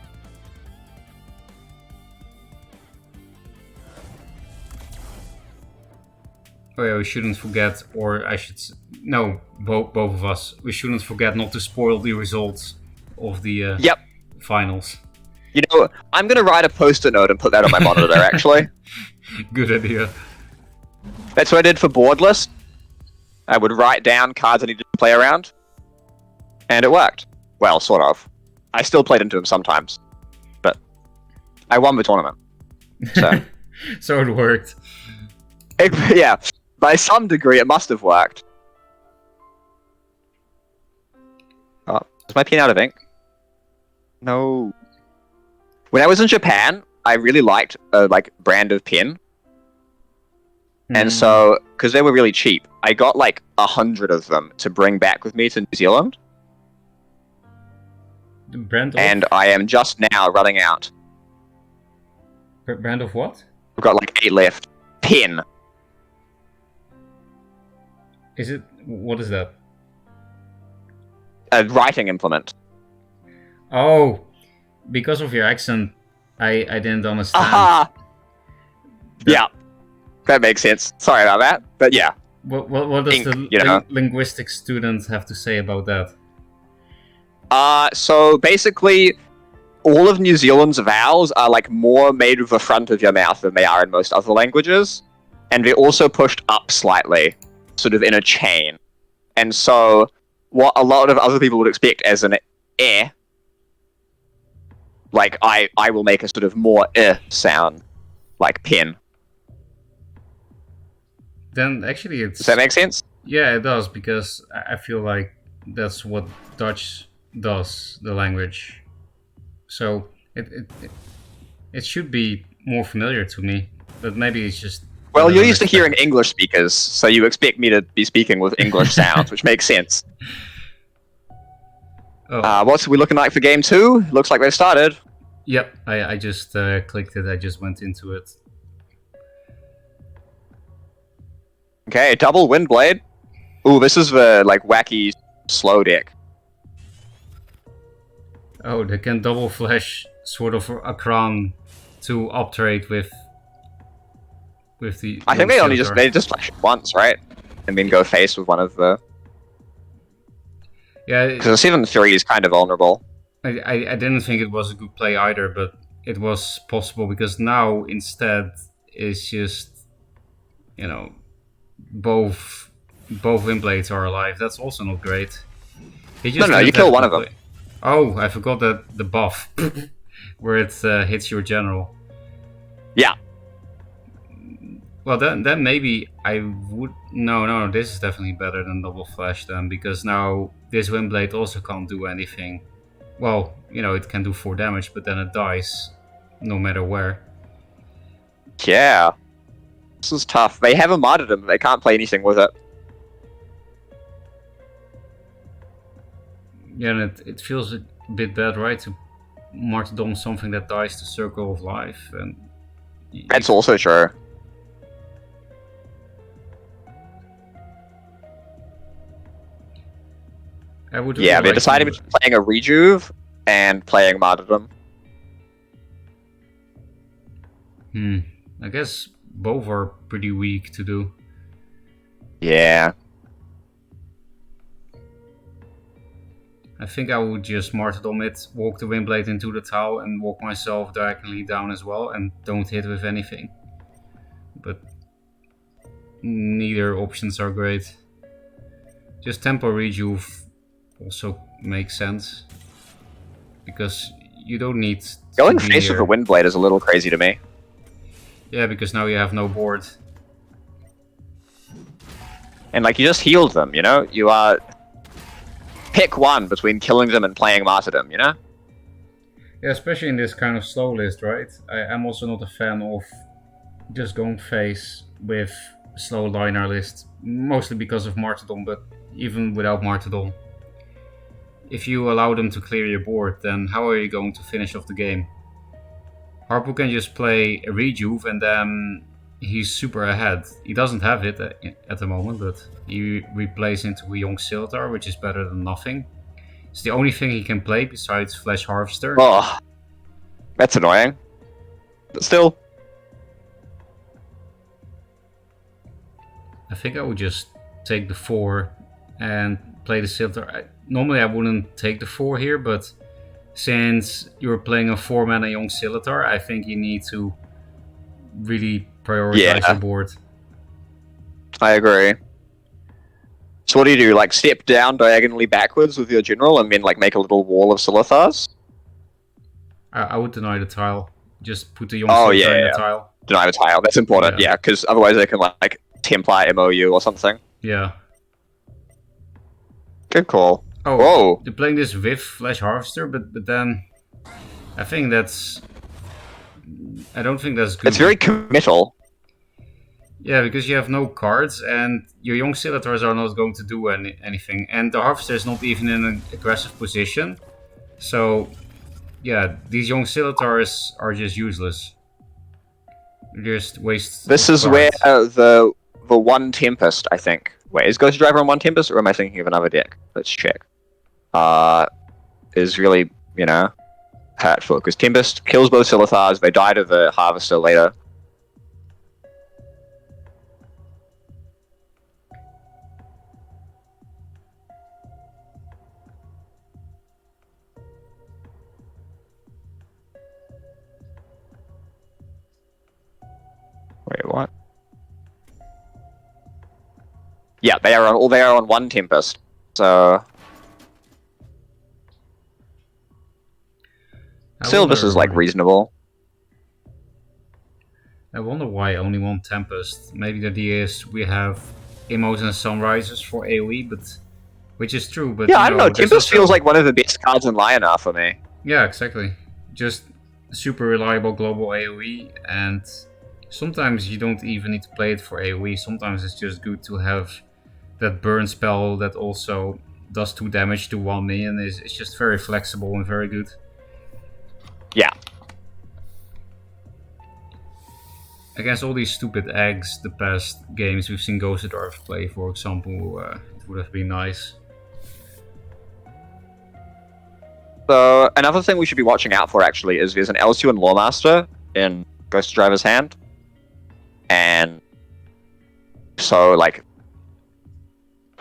Oh yeah, we shouldn't forget, or I should... No, both of us. We shouldn't forget not to spoil the results of the Yep. finals. I'm going to write a post-it note and put that on my monitor, actually. Good idea. That's what I did for board list. I would write down cards I needed to play around. And it worked. Well, sort of. I still played into them sometimes. But I won the tournament. So, So it worked. yeah, by some degree it must have worked. Oh, is my pen out of ink? No. When I was in Japan, I really liked a like brand of pen, and Mm, so because they were really cheap, I got like 100 of them to bring back with me to New Zealand, the brand of and I am just now running out. brand of what? I've got like 8 left. Pen, Is it? What is that? a writing implement. Oh, because of your accent, I didn't understand. Aha! That, Yeah, that makes sense. Sorry about that, but yeah, what does ink, the you know. linguistics student have to say about that? So basically, all of New Zealand's vowels are like more made with the front of your mouth than they are in most other languages, and they're also pushed up slightly, sort of in a chain. And so, what a lot of other people would expect as an eh, like I will make a sort of more sound, like pen. Then actually, Does that it's make sense? yeah, it does because I feel like that's what Dutch does, the language. So it should be more familiar to me, but maybe it's just Well, better you're than used to hearing expected. English speakers, so you expect me to be speaking with English sounds, which makes sense. Oh, What's we looking like for game 2? Looks like they've started. yep. I just clicked it. I just went into it. Okay, double Windblade. Ooh, this is the like wacky slow deck. Oh, they can double flash sort of a crown to uptrade with the I think young they only just Scimitar. flash it once, right? And then go face with one of the Yeah, because the 7-3 is kind of vulnerable. I didn't think it was a good play either, but it was possible because now instead it's just you know both wind blades are alive. That's also not great. He No, just no, you didn't have kill a one good of them. play. Oh, I forgot that the buff where it hits your general. Yeah, Well, then maybe I would. No. This is definitely better than double flash then because now this wind blade also can't do anything. Well, it can do 4 damage, but then it dies no matter where. yeah. This is tough. They have a martyrdom, but they can't play anything with it. Yeah, and it feels a bit bad, right? To martyrdom something that dies to Circle of Life, and That's also true. I would really Yeah, they're like deciding to. between playing a rejuve and playing martyrdom. I guess both are pretty weak to do. Yeah. I think I would just martyrdom it, walk the Windblade into the tile, and walk myself diagonally down as well, and don't hit with anything. But neither options are great. Just tempo rejuve also makes sense because you don't need to Going be face with a here. Windblade is a little crazy to me. Yeah, because now you have no board. And like you just healed them, you know? You pick one between killing them and playing martyrdom, you know? Yeah, especially in this kind of slow list, right? I'm also not a fan of just going face with slow liner list, mostly because of Martyrdom, but even without Martyrdom. If you allow them to clear your board, then how are you going to finish off the game? Harpo can just play a rejuve and then he's super ahead. He doesn't have it at the moment, but he replays into a Young Scimitar, which is better than nothing. It's the only thing he can play besides Flash Harvester. Oh, that's annoying. But still. I think I would just take the 4 and play the Scimitar. Normally I wouldn't take the 4 here, but since you're playing a 4-mana Young Scimitar, I think you need to really prioritize your board. I agree. So what do? Like step down diagonally backwards with your general and then like make a little wall of Silithars? I would deny the tile. Just put the Young Scimitar in the tile. Deny the tile. That's important, yeah, because otherwise they can like Templar MOU or something. Yeah. Good call. Oh, Whoa. they're playing this with Flash Harvester, but then I think that's. I don't think that's good. It's very committal. Yeah, because you have no cards, and your young Scimitars are not going to do anything, and the Harvester is not even in an aggressive position. So, yeah, these young Scimitars are just useless. Just waste. This is cards. where the one Tempest, I think. Wait, is Ghost Driver on one Tempest, or am I thinking of another deck? Let's check. Is really, hurtful, because Tempest kills both Scimitars, they die to the Harvester later. Wait, what? Yeah, they are on one Tempest. So still, this is like reasonable. I wonder why only one Tempest. Maybe the idea is we have Emos and Sunrises for AoE, but which is true. But yeah, I don't know. Tempest also... feels like one of the best cards in Lionar for me. Yeah, exactly. Just super reliable global AoE, and sometimes you don't even need to play it for AoE. Sometimes it's just good to have that burn spell that also does 2 damage to 1 minion. It's just very flexible and very good. Yeah. Against all these stupid eggs, the past games we've seen Ghost Dwarf play, for example, it would have been nice. So another thing we should be watching out for actually is there's an L2 and Lawmaster in Ghost Driver's hand, and so like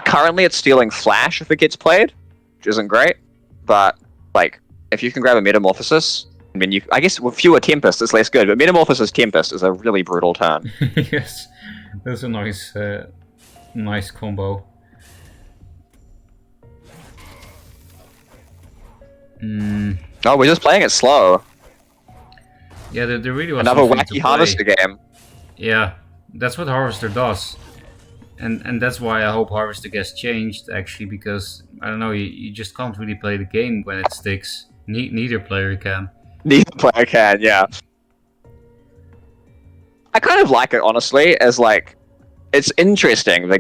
currently it's stealing Flash if it gets played, which isn't great. But like if you can grab a Metamorphosis, I mean, I guess with fewer Tempests it's less good, but Metamorphosis Tempest is a really brutal turn. Yes, that's a nice combo. No, we're just playing it slow. Yeah, there really was another wacky Harvester game. Yeah, that's what Harvester does. And that's why I hope Harvester gets changed, actually, because, I don't know, you just can't really play the game when it sticks. Neither player can. Neither player can, yeah. I kind of like it, honestly, as like, it's interesting,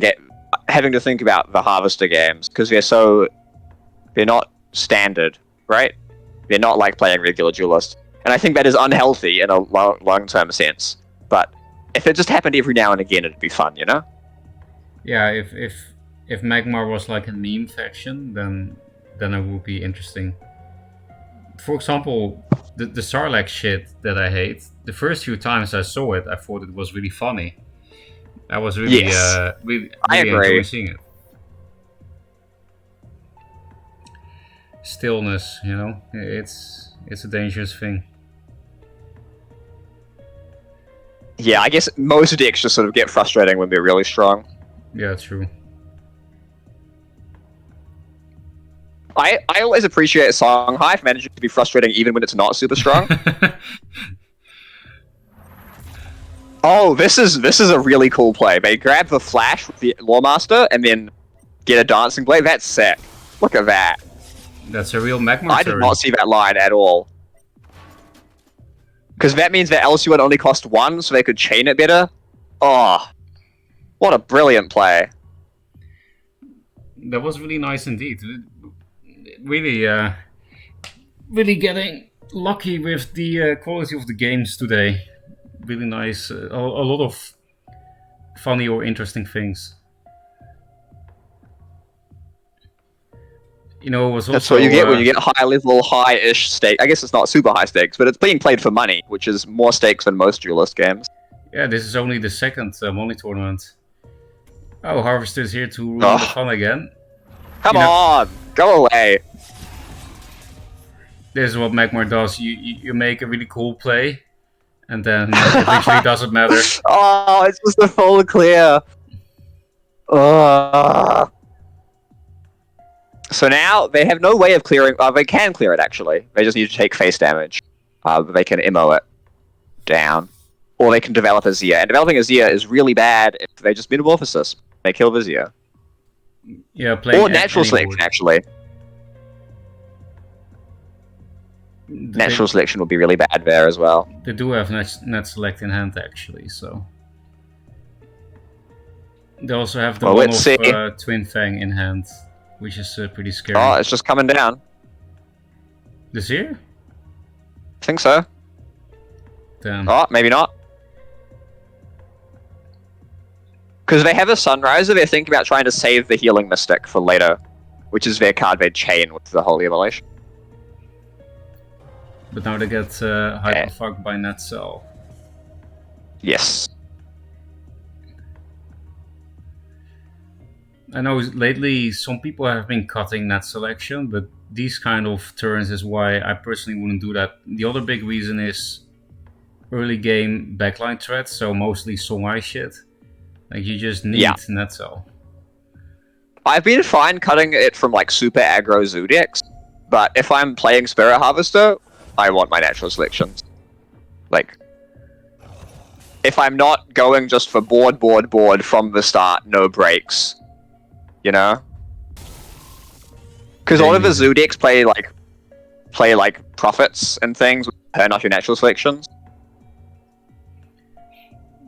having to think about the Harvester games, because they're not standard, right? They're not like playing regular Duelist. And I think that is unhealthy in a long-term sense. But if it just happened every now and again, it'd be fun, you know? Yeah, if Magmar was like a meme faction, then it would be interesting. For example, the Sarlacc shit that I hate, the first few times I saw it, I thought it was really funny. I was really, really enjoying seeing it. Stillness, it's a dangerous thing. Yeah, I guess most decks just sort of get frustrating when they're really strong. Yeah, true. I always appreciate Songhive managing to be frustrating even when it's not super strong. Oh, this is a really cool play. They grab the Flash with the Lawmaster and then get a Dancing Blade. That's sick. Look at that. That's a real Magmar. I did not see that line at all. Because that means that L2 would only cost 1, so they could chain it better. Oh, what a brilliant play. That was really nice indeed. Really, really getting lucky with the quality of the games today. Really nice. A lot of funny or interesting things. It was also, that's what you get when you get high level, high-ish stake. I guess it's not super high stakes, but it's being played for money, which is more stakes than most Duelist games. Yeah, this is only the second Money tournament. Oh, Harvester's here to ruin the fun again. Come on, go away. This is what Magmar does. You make a really cool play, and then it literally doesn't matter. Oh, it's just a full clear. So now they have no way of clearing. They can clear it actually. They just need to take face damage. They can MO it down, or they can develop a Zia. And developing a Zia is really bad if they just Metamorphosis. They kill the Zia. Yeah, playing or natural selection actually. Natural selection would be really bad there as well. They do have net select in hand actually, so they also have the Well, one let's of see. Twin Fang in hand, which is pretty scary. Oh, it's just coming down. This here? I think so. Damn. Oh, maybe not. Because they have a Sunriser, they're thinking about trying to save the Healing Mystic for later, which is their card they chain with the Holy Immolation. But now they get hyperfucked by Net Cell. Yes. I know lately some people have been cutting net selection, but these kind of turns is why I personally wouldn't do that. The other big reason is early game backline threats, so mostly Songhai shit. Like you just need net cell. I've been fine cutting it from like super aggro zoo decks, but if I'm playing Spirit Harvester, I want my natural selections. Like, if I'm not going just for board from the start, no breaks, you know? Because a lot of the zoo decks play like Prophets and things, turn off your natural selections.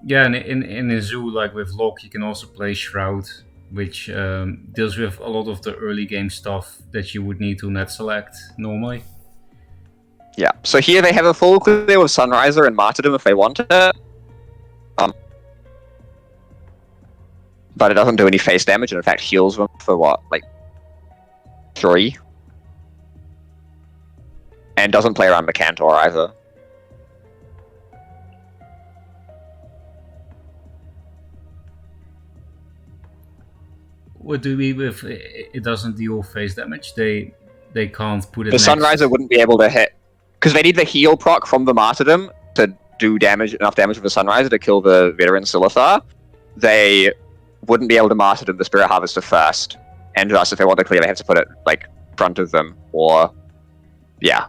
Yeah, and in a zoo, like with Lock, you can also play Shroud, which deals with a lot of the early game stuff that you would need to net select normally. Yeah, so here they have a full clear with Sunriser and Martyrdom if they want it. But it doesn't do any face damage, and in fact heals them for what, like 3? And doesn't play around Mercantor either. What do we if it doesn't deal face damage? They can't put it. The Sunriser wouldn't be able to hit because they need the heal proc from the Martyrdom to do enough damage with the Sunriser to kill the Veteran Silithar. They wouldn't be able to Martyrdom the Spirit Harvester first, and thus if they want to clear, they have to put it like front of them or yeah.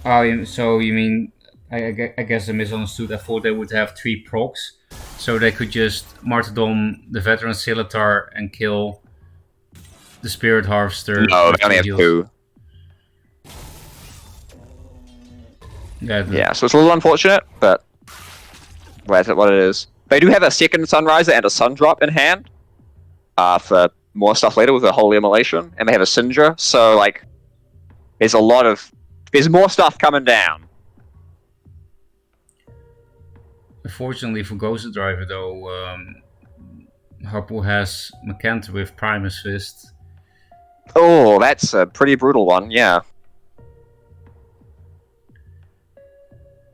Oh, so you mean I guess I misunderstood. I thought they would have 3 procs. So they could just Martyrdom the Veteran Silithar and kill the Spirit Harvester. No, they only have 2. Yeah, so it's a little unfortunate, but where's it what it is. They do have a second Sunriser and a Sundrop in hand for more stuff later with a Holy Immolation, and they have a Syndra, so like there's more stuff coming down. Unfortunately for Ghost Driver, though, Harpo has Mercantor with Primus Fist. Oh, that's a pretty brutal one, yeah.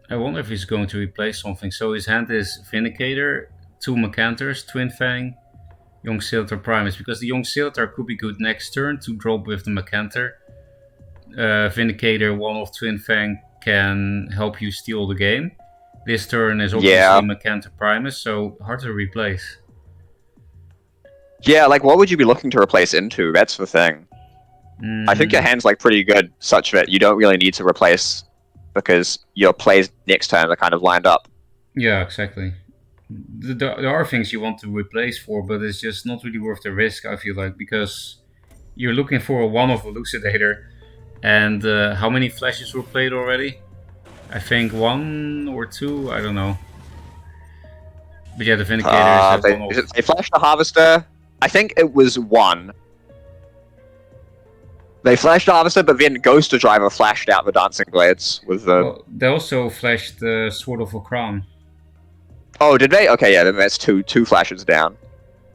I wonder if he's going to replace something. So his hand is Vindicator, 2 Mercantors, Twin Fang, Young Silithar, Primus. Because the Young Silithar could be good next turn to drop with the Mercantor. Vindicator, 1 of Twin Fang, can help you steal the game. This turn is obviously Mercantor Primus, so hard to replace. Yeah, like what would you be looking to replace into? That's the thing. I think your hand's like pretty good, such that you don't really need to replace because your plays next turn are kind of lined up. Yeah, exactly. There are things you want to replace for, but it's just not really worth the risk, I feel like, because you're looking for a 1-off Elucidator, and how many flashes were played already? I think 1 or 2, I don't know. But yeah, the Vindicator is they flashed the Harvester. I think it was 1. They flashed the Harvester, but then Ghost Driver flashed out the Dancing Blades with the... Well, they also flashed the Sword of Okran. Oh, did they? Okay, yeah, then that's two flashes down.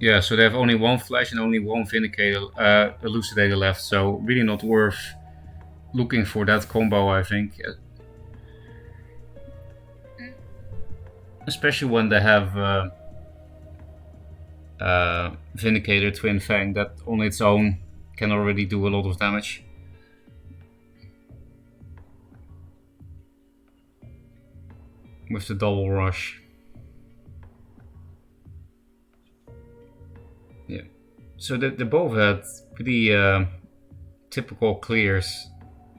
Yeah, so they have only 1 flash and only 1 Vindicator, Elucidator left, so really not worth looking for that combo, I think. Especially when they have Vindicator, Twin Fang, that on its own can already do a lot of damage. With the double rush. Yeah. So they both had pretty typical clears.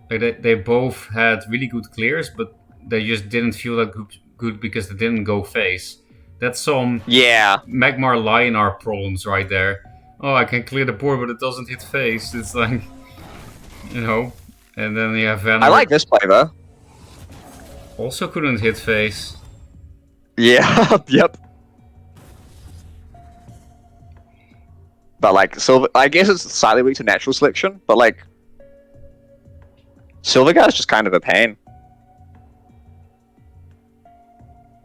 Like they both had really good clears, but they just didn't feel that good because they didn't go face. That's some Magmar Lionar problems right there. Oh, I can clear the board, but it doesn't hit face. It's like, you know, And then you have I Vanner. like this play though. Also couldn't hit face. Yeah, yep. But like Silver, I guess it's slightly weak to natural selection, but like Silverguard's just kind of a pain.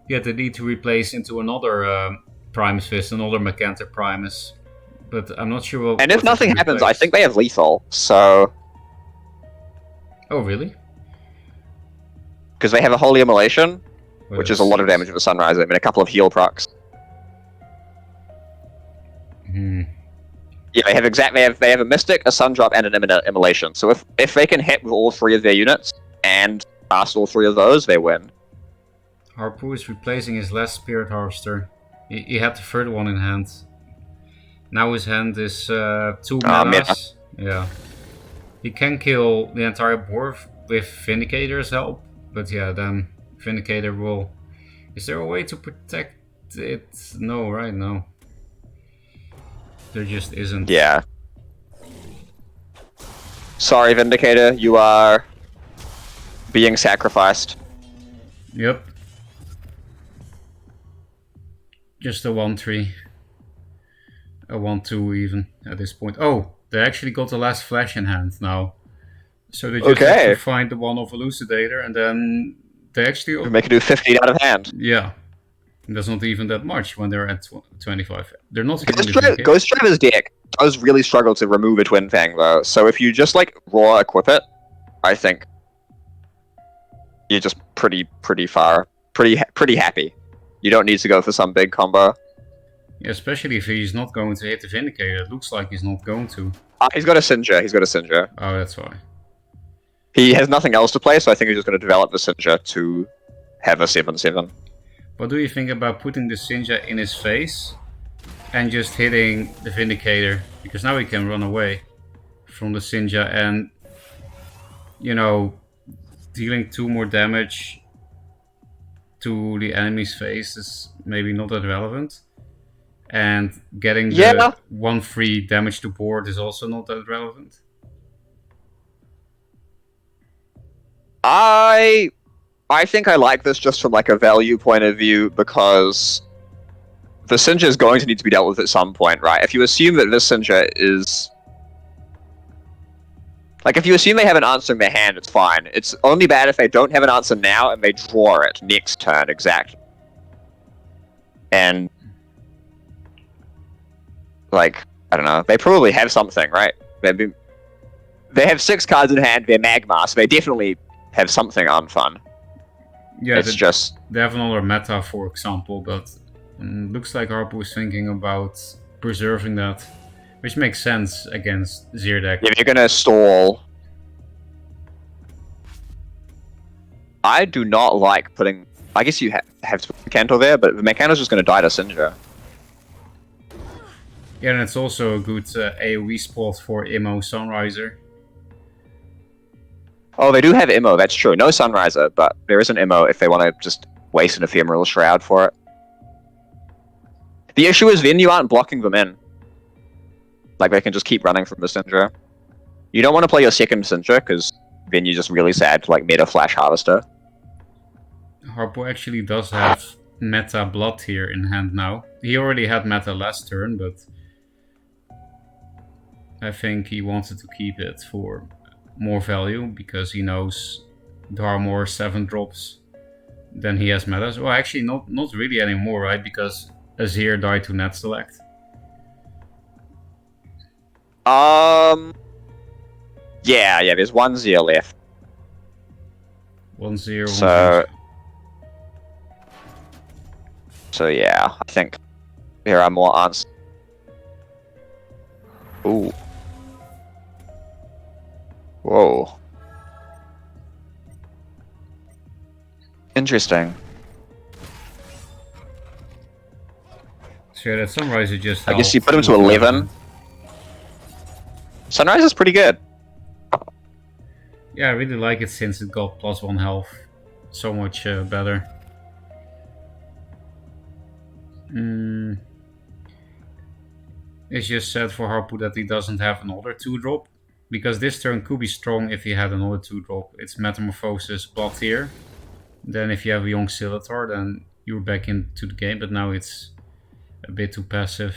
Yeah, they need to replace into another Primus Fist, another Mechantic Primus. But I'm not sure what. And if what nothing they can happens, I replace. think they have lethal. So Oh, really? because they have a Holy Immolation, Well, which that is a lot of seems- damage with Sunrise, and a couple of heal procs. Hmm. Yeah, they have they have a Mystic, a Sundrop, and an Immolation. So if they can hit with all three of their units and pass all three of those, they win. Harpu is replacing his last Spirit Harvester. He had the third one in hand. Now his hand is 2 metas. Yeah. He can kill the entire board with Vindicator's help. But yeah, then Vindicator will... Is there a way to protect it? No, right? No. There just isn't. Yeah. Sorry, Vindicator, you are being sacrificed. Yep. Just a 1-3. A 1-2 even at this point. Oh, they actually got the last flash in hand now. So they just have to find the one of Elucidator and then they actually... We make it do 15 out of hand. Yeah. That's not even that much when they're at 25. They're not Ghost Driver's deck does really struggle to remove a Twin Fang though, so if you just like raw equip it, I think you're just pretty happy. You don't need to go for some big combo. Yeah, especially if he's not going to hit the Vindicator. It looks like he's not going to. He's got a Sinja. Oh, that's why. He has nothing else to play, so I think he's just going to develop the Sinja to have a 7/7. What do you think about putting the Sinja in his face and just hitting the Vindicator? Because now he can run away from the Sinja and, you know, dealing 2 more damage to the enemy's face is maybe not that relevant. And getting the 1 free damage to board is also not that relevant. I think I like this just from like a value point of view because the Sinja is going to need to be dealt with at some point, right? If you assume that this Sinja is... Like, if you assume they have an answer in their hand, it's fine. It's only bad if they don't have an answer now and they draw it next turn, exactly. And... like, I don't know, they probably have something, right? They have 6 cards in hand, they're Magma, so they definitely have something unfun. Yeah, it's just... They have another meta, for example, but looks like Harpo is thinking about preserving that. Which makes sense against Zeerdek. Yeah, you're gonna stall. I do not like putting... I guess you have to put Kanto there, but the Mechano's just gonna die to Sinja. Yeah, and it's also a good AoE spot for Immo Sunriser. Oh, they do have Immo, that's true. No Sunriser, but there is an Immo if they want to just waste an Ephemeral Shroud for it. The issue is then you aren't blocking them in. Like, they can just keep running from the Sinja. You don't want to play your second Sinja, because then you're just really sad to, like, meta Flash Harvester. Harpo actually does have meta Blood here in hand now. He already had meta last turn, but I think he wanted to keep it for more value, because he knows there are more 7 drops than he has metas. Well, actually, not really anymore, right? Because Azir died to net select. Yeah, there's 1 Zir left. 1-0. So yeah, I think there are more answers. Ooh. Whoa. Interesting. So yeah, that Sunriser just I guess you put him to 11. Sunrise is pretty good. Yeah, I really like it since it got +1 health. So much better. It's just sad for Harpo that he doesn't have another 2-drop. because this turn could be strong if he had another 2-drop. It's Metamorphosis blocked here. Then if you have a young Scimitar, then you're back into the game, but now it's a bit too passive.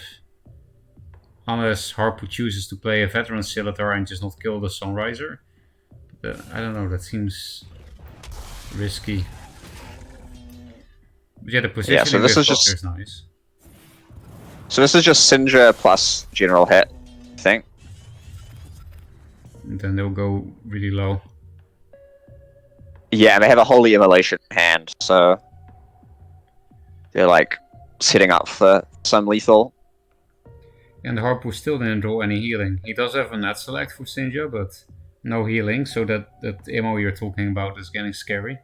Unless Harpu chooses to play a veteran Scimitar and just not kill the Sunriser. But, I don't know, that seems risky. But yeah, the positioning so this with is is nice. So this is just Sindra plus general hit, I think. And then they'll go really low. Yeah, and they have a Holy Immolation in hand, so they're like setting up for some lethal. And the Harpu still didn't draw any healing. He does have a net select for Sinja, but no healing, so that ammo you're talking about is getting scary.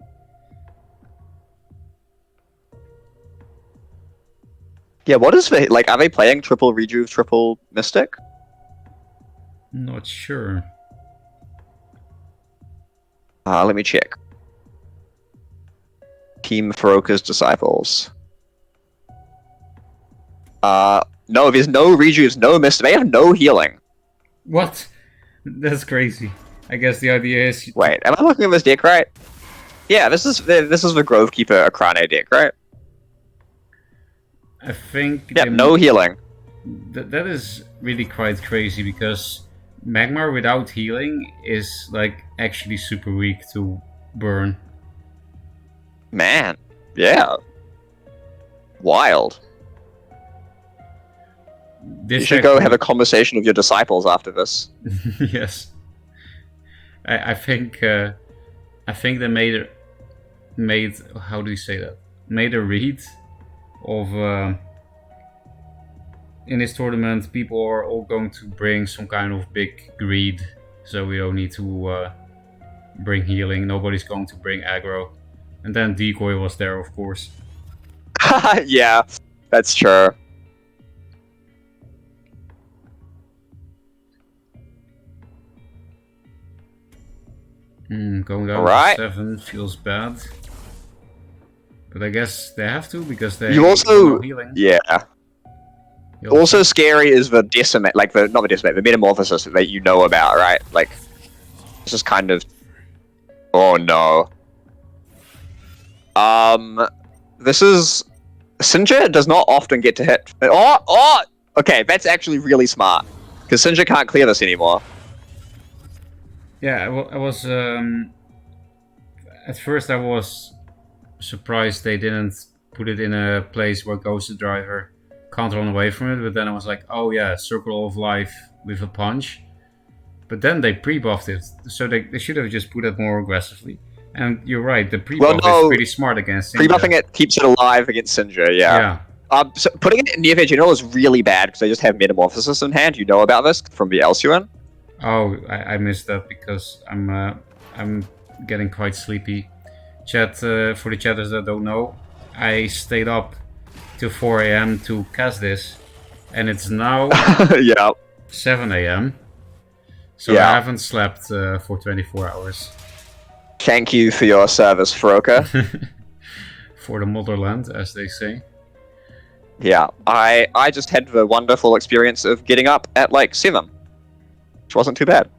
Yeah, what is the, like, are they playing triple Rejuve, triple Mystic? Not sure. Let me check. Team Feroka's Disciples. No, there's no Rejuves, no Mystic. They have no healing. What? That's crazy. I guess the idea is... Wait, am I looking at this deck right? Yeah, this is the Grovekeeper Akrane deck, right? I think... Yeah, no healing. That is really quite crazy, because Magmar without healing is, like, actually super weak to burn. Man, yeah. Wild. You should go have a conversation with your disciples after this. Yes. I think they made how do you say that? Made a read of in this tournament people are all going to bring some kind of big greed, so we don't need to bring healing. Nobody's going to bring aggro. And then Decoy was there, of course. Yeah, that's true. Going down to 7 feels bad. But I guess they have to, because they have no healing. Yeah. Also scary is the Decimate, like not the Decimate, the Metamorphosis that you know about, right? Like, this is kind of... Oh no. This is... Sinja does not often get to hit... Oh! Okay, that's actually really smart. Because Sinja can't clear this anymore. Yeah, I was... at first I was surprised they didn't put it in a place where Ghost Driver can't run away from it, but then I was like, oh yeah, Circle of Life with a punch. But then they pre-buffed it, so they should have just put it more aggressively. And you're right, the pre-buff is pretty smart against Sinja. Pre-buffing it keeps it alive against Sinja, yeah. So putting it in near their general is really bad, because they just have Metamorphosis in hand. You know about this from the Elsuin? Oh, I missed that because I'm getting quite sleepy. Chat, for the chatters that don't know, I stayed up till 4 AM to cast this, and it's now 7 AM. So I haven't slept for 24 hours. Thank you for your service, Feroka. For the motherland, as they say. Yeah, I just had the wonderful experience of getting up at like 7. Which wasn't too bad.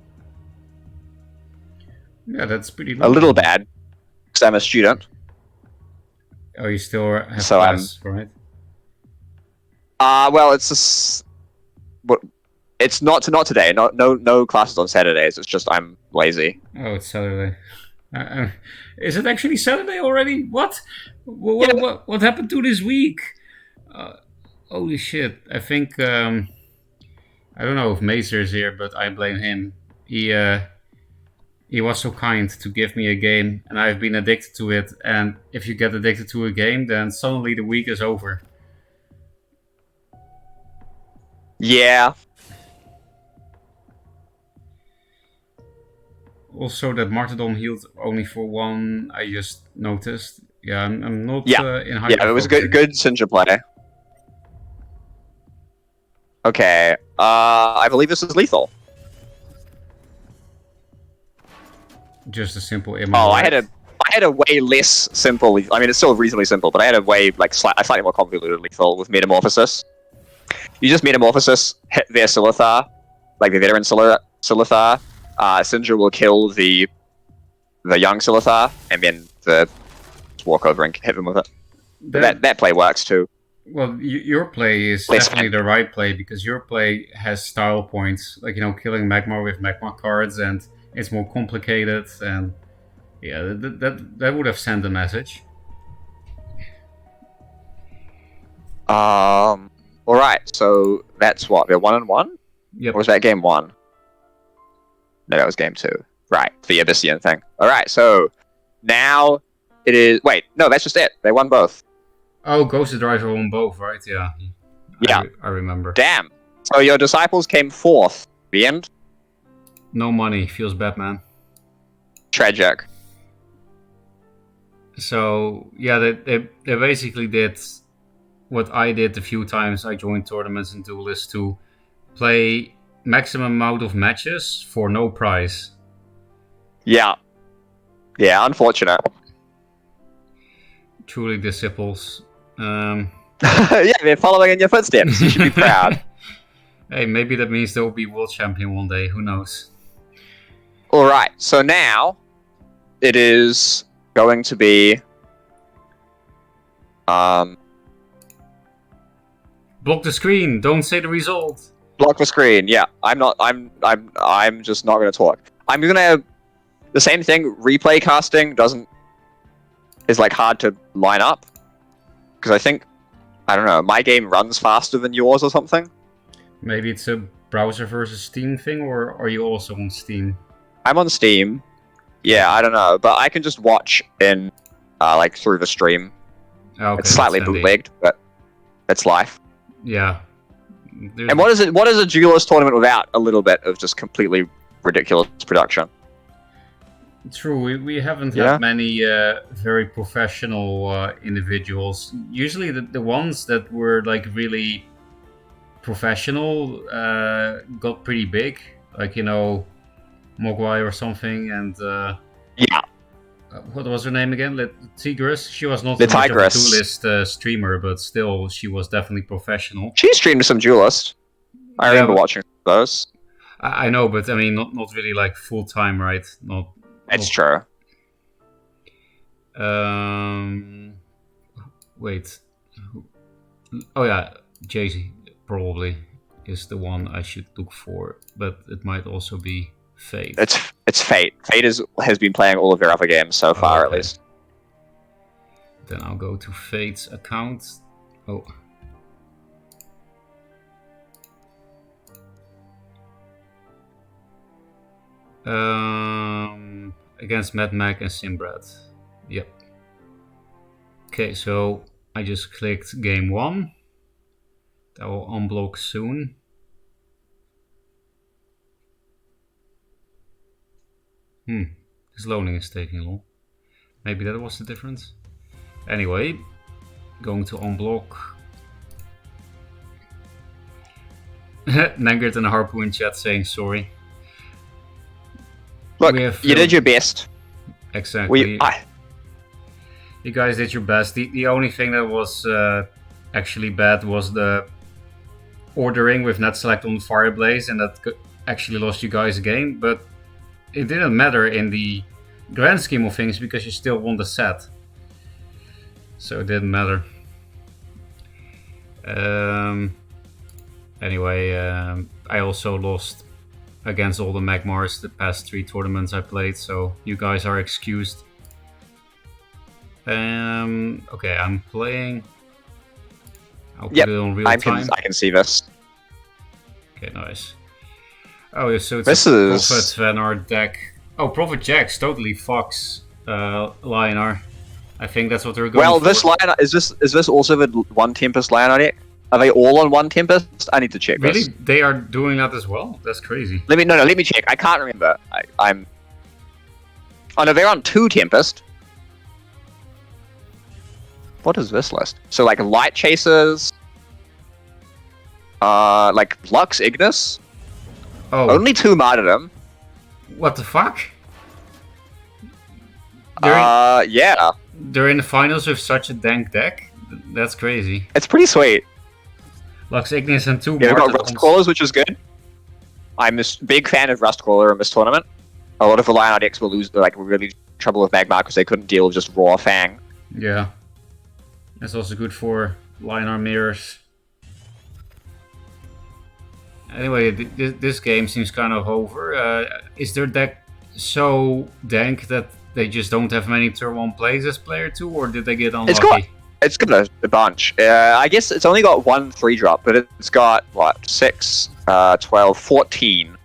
Yeah, that's pretty low. A little bad, because I'm a student. Oh, you still have class, right? Well, it's not today. No classes on Saturdays. It's just I'm lazy. Oh, it's Saturday. Is it actually Saturday already? What? What happened to this week? Holy shit! I think I don't know if Mazer is here, but I blame him. He was so kind to give me a game, and I've been addicted to it. And if you get addicted to a game, then suddenly the week is over. Yeah. Also, that Martyrdom healed only for 1. I just noticed. Yeah, I'm not in high. Yeah, it was good Sinja play. Okay, I believe this is lethal. Just a simple image. Oh, I had a way less simple. I mean, it's still reasonably simple, but I had a way like slightly more convoluted lethal with Metamorphosis. You just Metamorphosis, hit their Silithar, like the veteran Silithar, Sindra will kill the young Silithar, and then just walk over and hit them with it. That play works too. Well, your play is definitely the right play, because your play has style points, like, killing Magmar with Magmar cards, and it's more complicated, and yeah, that would have sent a message. All right, so that's what, we're 1-1. Yep. Or was that game 1? No, that was game 2. Right, the Abyssian thing. All right, so now it is. Wait, no, that's just it. They won both. Oh, Ghost Driver won both, right? Yeah. Yeah. I remember. Damn. So your disciples came 4th. The end? No money. Feels bad, man. Tragic. So, yeah, they basically did what I did a few times. I joined tournaments in Dualyst to play maximum amount of matches for no prize. Yeah. Yeah, unfortunate. Truly disciples. Yeah, they're following in your footsteps. You should be proud. Hey, maybe that means they'll be world champion one day. Who knows? Alright, so now it is going to be block the screen. Don't say the result. Block the screen. Yeah, I'm just not going to talk. I'm going to the same thing. Replay casting is like hard to line up, because I don't know, my game runs faster than yours or something. Maybe it's a browser versus Steam thing, or are you also on Steam? I'm on Steam. Yeah, I don't know, but I can just watch in like through the stream. Okay, it's slightly bootlegged, but it's life. Yeah. And what is it? What is a Dualyst tournament without a little bit of just completely ridiculous production? True, we haven't had many very professional individuals. Usually the ones that were like really professional got pretty big, like, Mogwai or something, and what was her name again? Tigress. She was not the much of a Tigress Dualyst streamer, but still, she was definitely professional. She streamed some Dualyst. I remember watching those. I know, but I mean, not really like full time, right? It's true. Wait. Oh yeah, Jay-Z probably is the one I should look for, but it might also be Fate. It's Fate. Fate has been playing all of your other games so far, at least. Then I'll go to Fate's account. Oh. Against Mad Mac and Simbrad. Yep. Okay, so I just clicked game 1. That will unblock soon. This loading is taking long. Maybe that was the difference. Anyway, going to unblock. Nangert and Harpoon in chat saying sorry. Look, you did your best. Exactly. You guys did your best. The only thing that was actually bad was the ordering with net select on the Fireblaze, and that actually lost you guys a game, but it didn't matter in the grand scheme of things because you still won the set. So it didn't matter. Anyway, I also lost against all the Magmars the past 3 tournaments I played, so you guys are excused. Okay, I'm playing. I'll put it on real time. I can see this. Okay, nice. Oh, yeah, so it's Prophet Vanar deck. Oh, Prophet Jax totally fucks Lionar. I think that's what they're going for. Well, this Lionar, is this also the 1 Tempest Lionar deck? Are they all on 1 Tempest? I need to check this. Really? They are doing that as well? That's crazy. Let me check. I can't remember. I'm... Oh no, they're on 2 Tempest. What is this list? So like Light Chasers, like Lux Ignis. Oh. Only 2 Martyrdom. What the fuck? Yeah. They're in the finals with such a dank deck? That's crazy. It's pretty sweet. Lux Ignis and 2 They've got Rust Crawlers, which is good. I'm a big fan of Rust Crawler in this tournament. A lot of the Lionel decks will lose, like, really trouble with Magmar because they couldn't deal with just raw Fang. Yeah. That's also good for Lionel mirrors. Anyway, this game seems kind of over. Is their deck so dank that they just don't have many turn 1 plays as player 2, or did they get unlucky? It's got a bunch. I guess it's only got one 3-drop, but it's got, what, 6, 12, 14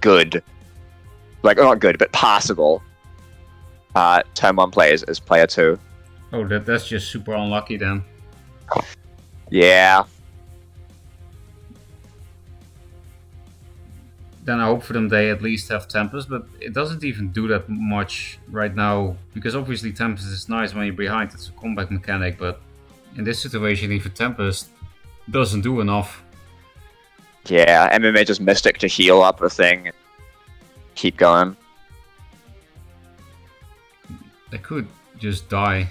good. Like, not good, but passable turn 1 players as player 2. Oh, that's just super unlucky then. Yeah. Then I hope for them they at least have Tempest, but it doesn't even do that much right now, because obviously Tempest is nice when you're behind, it's a comeback mechanic, but in this situation even Tempest doesn't do enough. Yeah, MMA just Mystic to heal up a thing and keep going. They could just die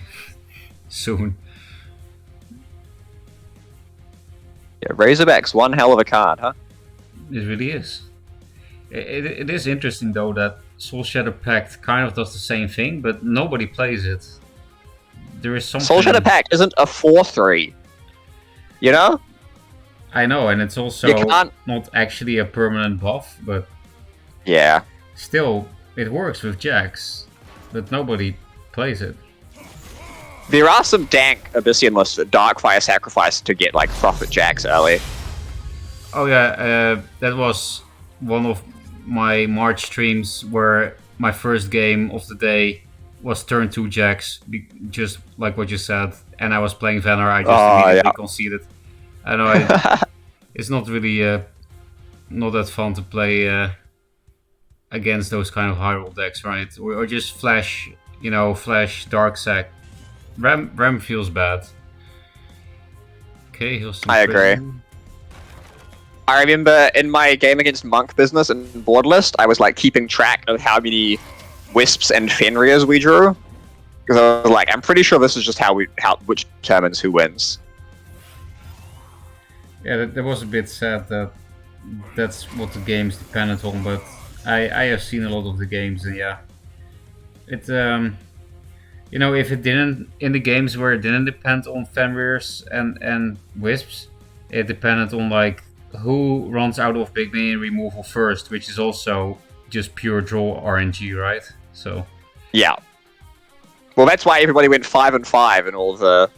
soon. Yeah, Razorback's one hell of a card, huh? It really is. It is interesting though that Soul Shadow Pact kind of does the same thing, but nobody plays it. There is something... Soul Shadow Pact isn't a 4-3. You know? I know, and it's also not actually a permanent buff, but... Yeah. Still, it works with Jax, but nobody plays it. There are some dank Abyssian lists that Darkfire sacrifice to get, like, Prophet Jax early. Oh yeah, that was one of my March streams where my first game of the day was turn 2 Jax, just like what you said, and I was playing Vanner, I just immediately conceded. I know, it's not really not that fun to play against those kind of high roll decks, right? Or just flash, you know, flash Dark Sack. Ram feels bad. Okay, he'll I agree. I remember in my game against Monk Business and Dualyst, I was like keeping track of how many Wisps and Fenriers we drew. Because I was like, I'm pretty sure this is just which determines who wins. Yeah, that was a bit sad that that's what the game's dependent on, but I have seen a lot of the games, and yeah. It, you know, if it didn't, in the games where it didn't depend on Fenriers and Wisps, it depended on like who runs out of big minion removal first, which is also just pure draw RNG, right? So yeah. Well, that's why everybody went 5-5 in all the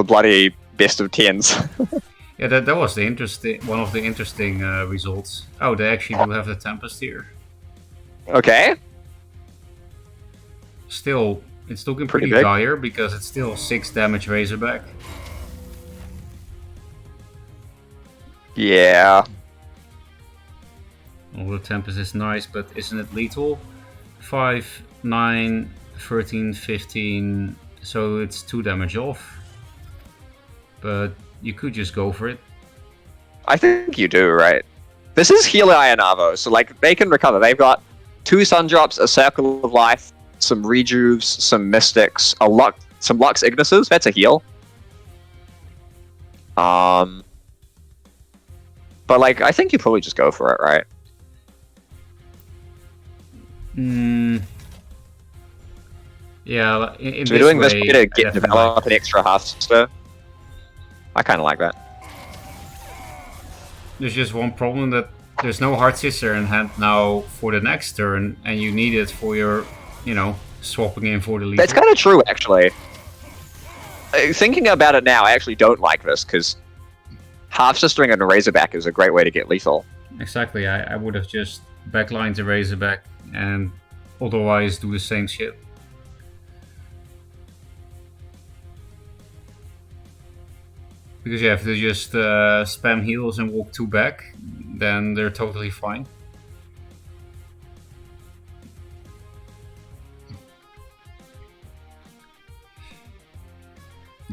bloody best of 10s. Yeah, that was the one of the interesting results. Oh, they actually do have the Tempest here. Okay. Still, it's looking pretty dire because it's still 6 damage Razorback. Yeah. Well, the Tempest is nice, but isn't it lethal? 5, 9, 13, 15, so it's 2 damage off. But you could just go for it. I think you do, right? This is Healer Ionavo, so like they can recover. They've got 2 Sun Drops, a Circle of Life, some Rejuves, some Mystics, some Lux Ignises. That's a heal. But like, I think you probably just go for it, right? Yeah, in so we're doing this way to develop an extra Hearthstone. I kind of like that. There's just one problem, that there's no Heart Sister in hand now for the next turn, and you need it for your, you know, swapping in for the lead. That's kind of true, actually. Thinking about it now, I actually don't like this, because Half Sistering and a Razorback is a great way to get lethal. Exactly, I would have just backlined the Razorback and otherwise do the same shit. Because yeah, if they just spam heals and walk 2 back, then they're totally fine.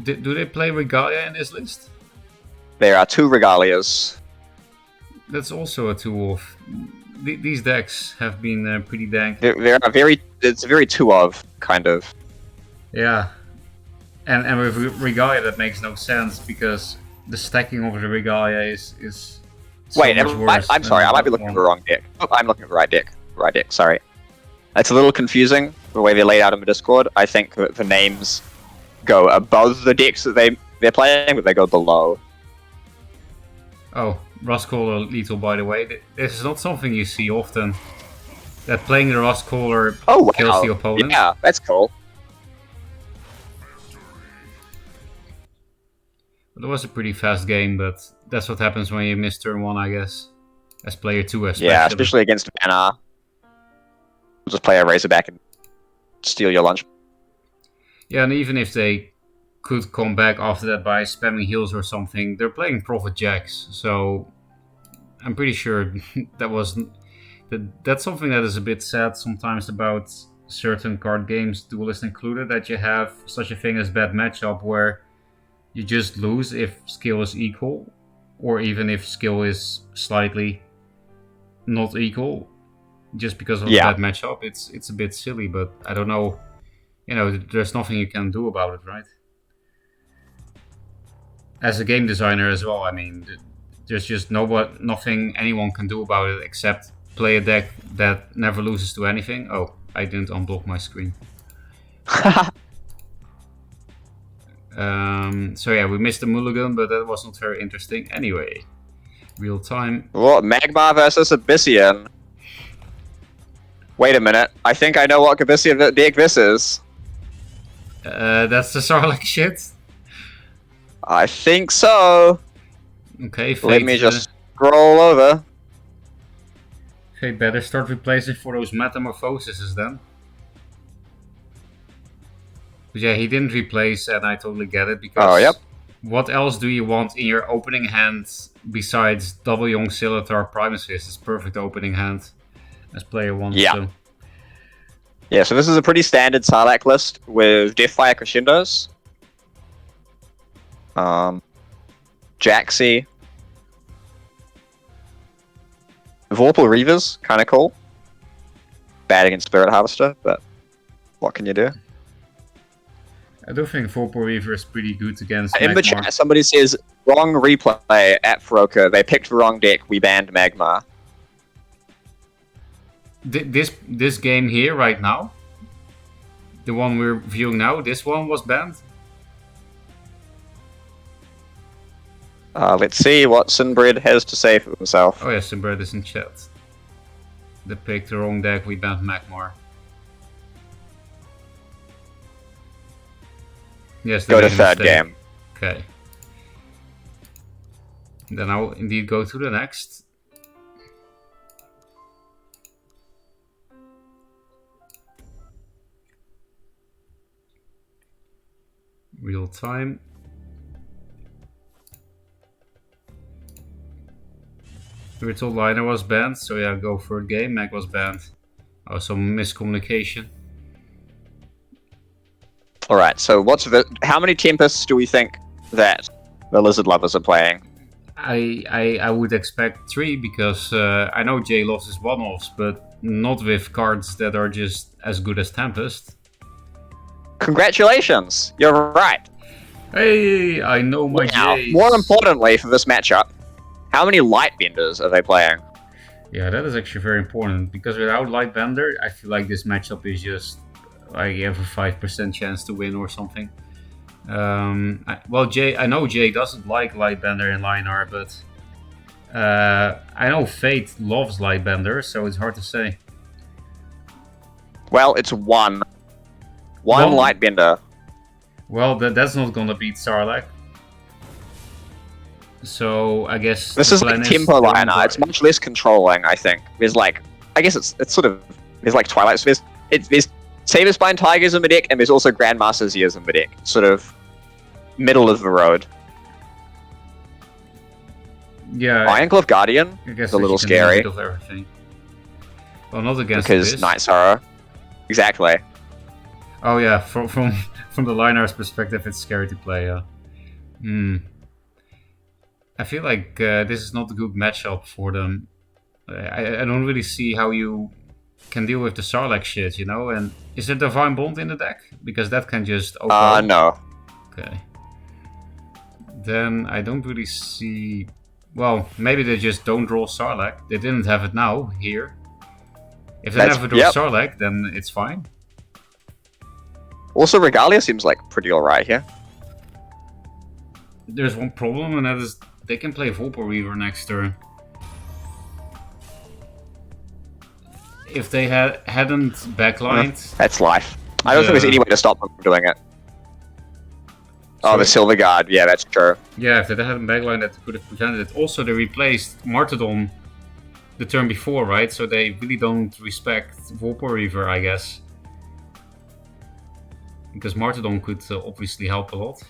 Do they play Regalia in this list? There are 2 Regalias. That's also a 2-off. These decks have been pretty dank. It's a very 2-of, kind of. Yeah. And with Regalia that makes no sense, because the stacking of the Regalia is so Wait, much worse I'm than sorry, I might be that looking at one. the wrong deck. Oh, I'm looking at the right deck. Right deck, sorry. It's a little confusing the way they're laid out in the Discord. I think that the names go above the decks that they're playing, but they go below. Oh, Rustcaller lethal, by the way. This is not something you see often. That playing the Rustcaller Oh kills the wow! opponent. Yeah, that's cool. It was a pretty fast game, but that's what happens when you miss turn 1, I guess. As player 2 especially. Yeah, especially against Banner. Just play a Razorback and steal your lunch. Yeah, and even if they could come back after that by spamming heals or something, they're playing Prophet Jacks, so I'm pretty sure that's something that is a bit sad sometimes about certain card games, Dualyst included, that you have such a thing as bad matchup where you just lose if skill is equal, or even if skill is slightly not equal, just because of a bad matchup. It's a bit silly, but I don't know. There's nothing you can do about it, right? As a game designer as well, I mean, there's just nothing anyone can do about it except play a deck that never loses to anything. Oh, I didn't unblock my screen. So yeah, we missed the mulligan, but that was not very interesting. Anyway, real time. What, Magmar versus Abyssian? Wait a minute, I think I know what Abyssian deck this is. That's the Sarlacc shit? I think so. Okay, Fate, let me just scroll over. Fate better start replacing for those metamorphoses then. But yeah, he didn't replace, and I totally get it, because what else do you want in your opening hand besides double Young Scimitar Primus Fist? It's perfect opening hand as player 1. Yeah. Yeah, so this is a pretty standard Sarlacc list with Deathfire Crescendos. Jaxi. Vorpal Reavers, kinda cool. Bad against Spirit Harvester, but what can you do? I do think Vorpal Reaver is pretty good against In the Magmar. chat, somebody says, wrong replay at Feroka. They picked the wrong deck, we banned Magmar. This game here right now, the one we're viewing now, this one was banned. Let's see what Sinbred has to say for himself. Oh yeah, Sinbred is in chat. They picked the wrong deck, we banned Magmar. Yes, go to third game. Okay. Then I'll indeed go to the next. Real time. We were told Liner was banned, so yeah, go for a game. Mag was banned. Oh, some miscommunication. Alright, so how many Tempests do we think that the Lizard Lovers are playing? I would expect 3, because I know Jay loves his one-offs, but not with cards that are just as good as Tempest. Congratulations! You're right! Hey, I know my Jays. More importantly for this matchup, how many Lightbenders are they playing? Yeah, that is actually very important, because without Lightbender, I feel like this matchup is just like you have a 5% chance to win or something. I know Jay doesn't like Lightbender in Linar, but I know Fate loves Lightbender, so it's hard to say. Well, it's one Lightbender. Well, that's not gonna beat Sarlacc. So I guess this is like Tempo Liner. It's much less controlling, I think. There's like, I guess it's sort of, there's like Twilight Spheres. There's Saberspine Tigers in the deck, and there's also Grandmaster Zeers in the deck. Sort of middle of the road. Yeah. Ironclave Guardian is a little scary. Well, not against because Night Sorrow. Exactly. Oh yeah, from the Linar's perspective, it's scary to play. I feel like this is not a good matchup for them. I don't really see how you can deal with the Sarlacc shit, you know? And is there Divine Bond in the deck? Because that can just no. Okay. Then I don't really see Well, maybe they just don't draw Sarlacc. They didn't have it now, here. If they That's never draw yep. Sarlacc, then it's fine. Also, Regalia seems like pretty alright here. There's one problem, and that is they can play Volpo Reaver next turn. If they hadn't backlined... That's life. I don't think there's any way to stop them from doing it. Oh, the Silver Guard. Yeah, that's true. Yeah, if they hadn't backlined, that could have prevented it. Also, they replaced Martyrdom the turn before, right? So they really don't respect Volpo Reaver, I guess. Because Martyrdom could obviously help a lot.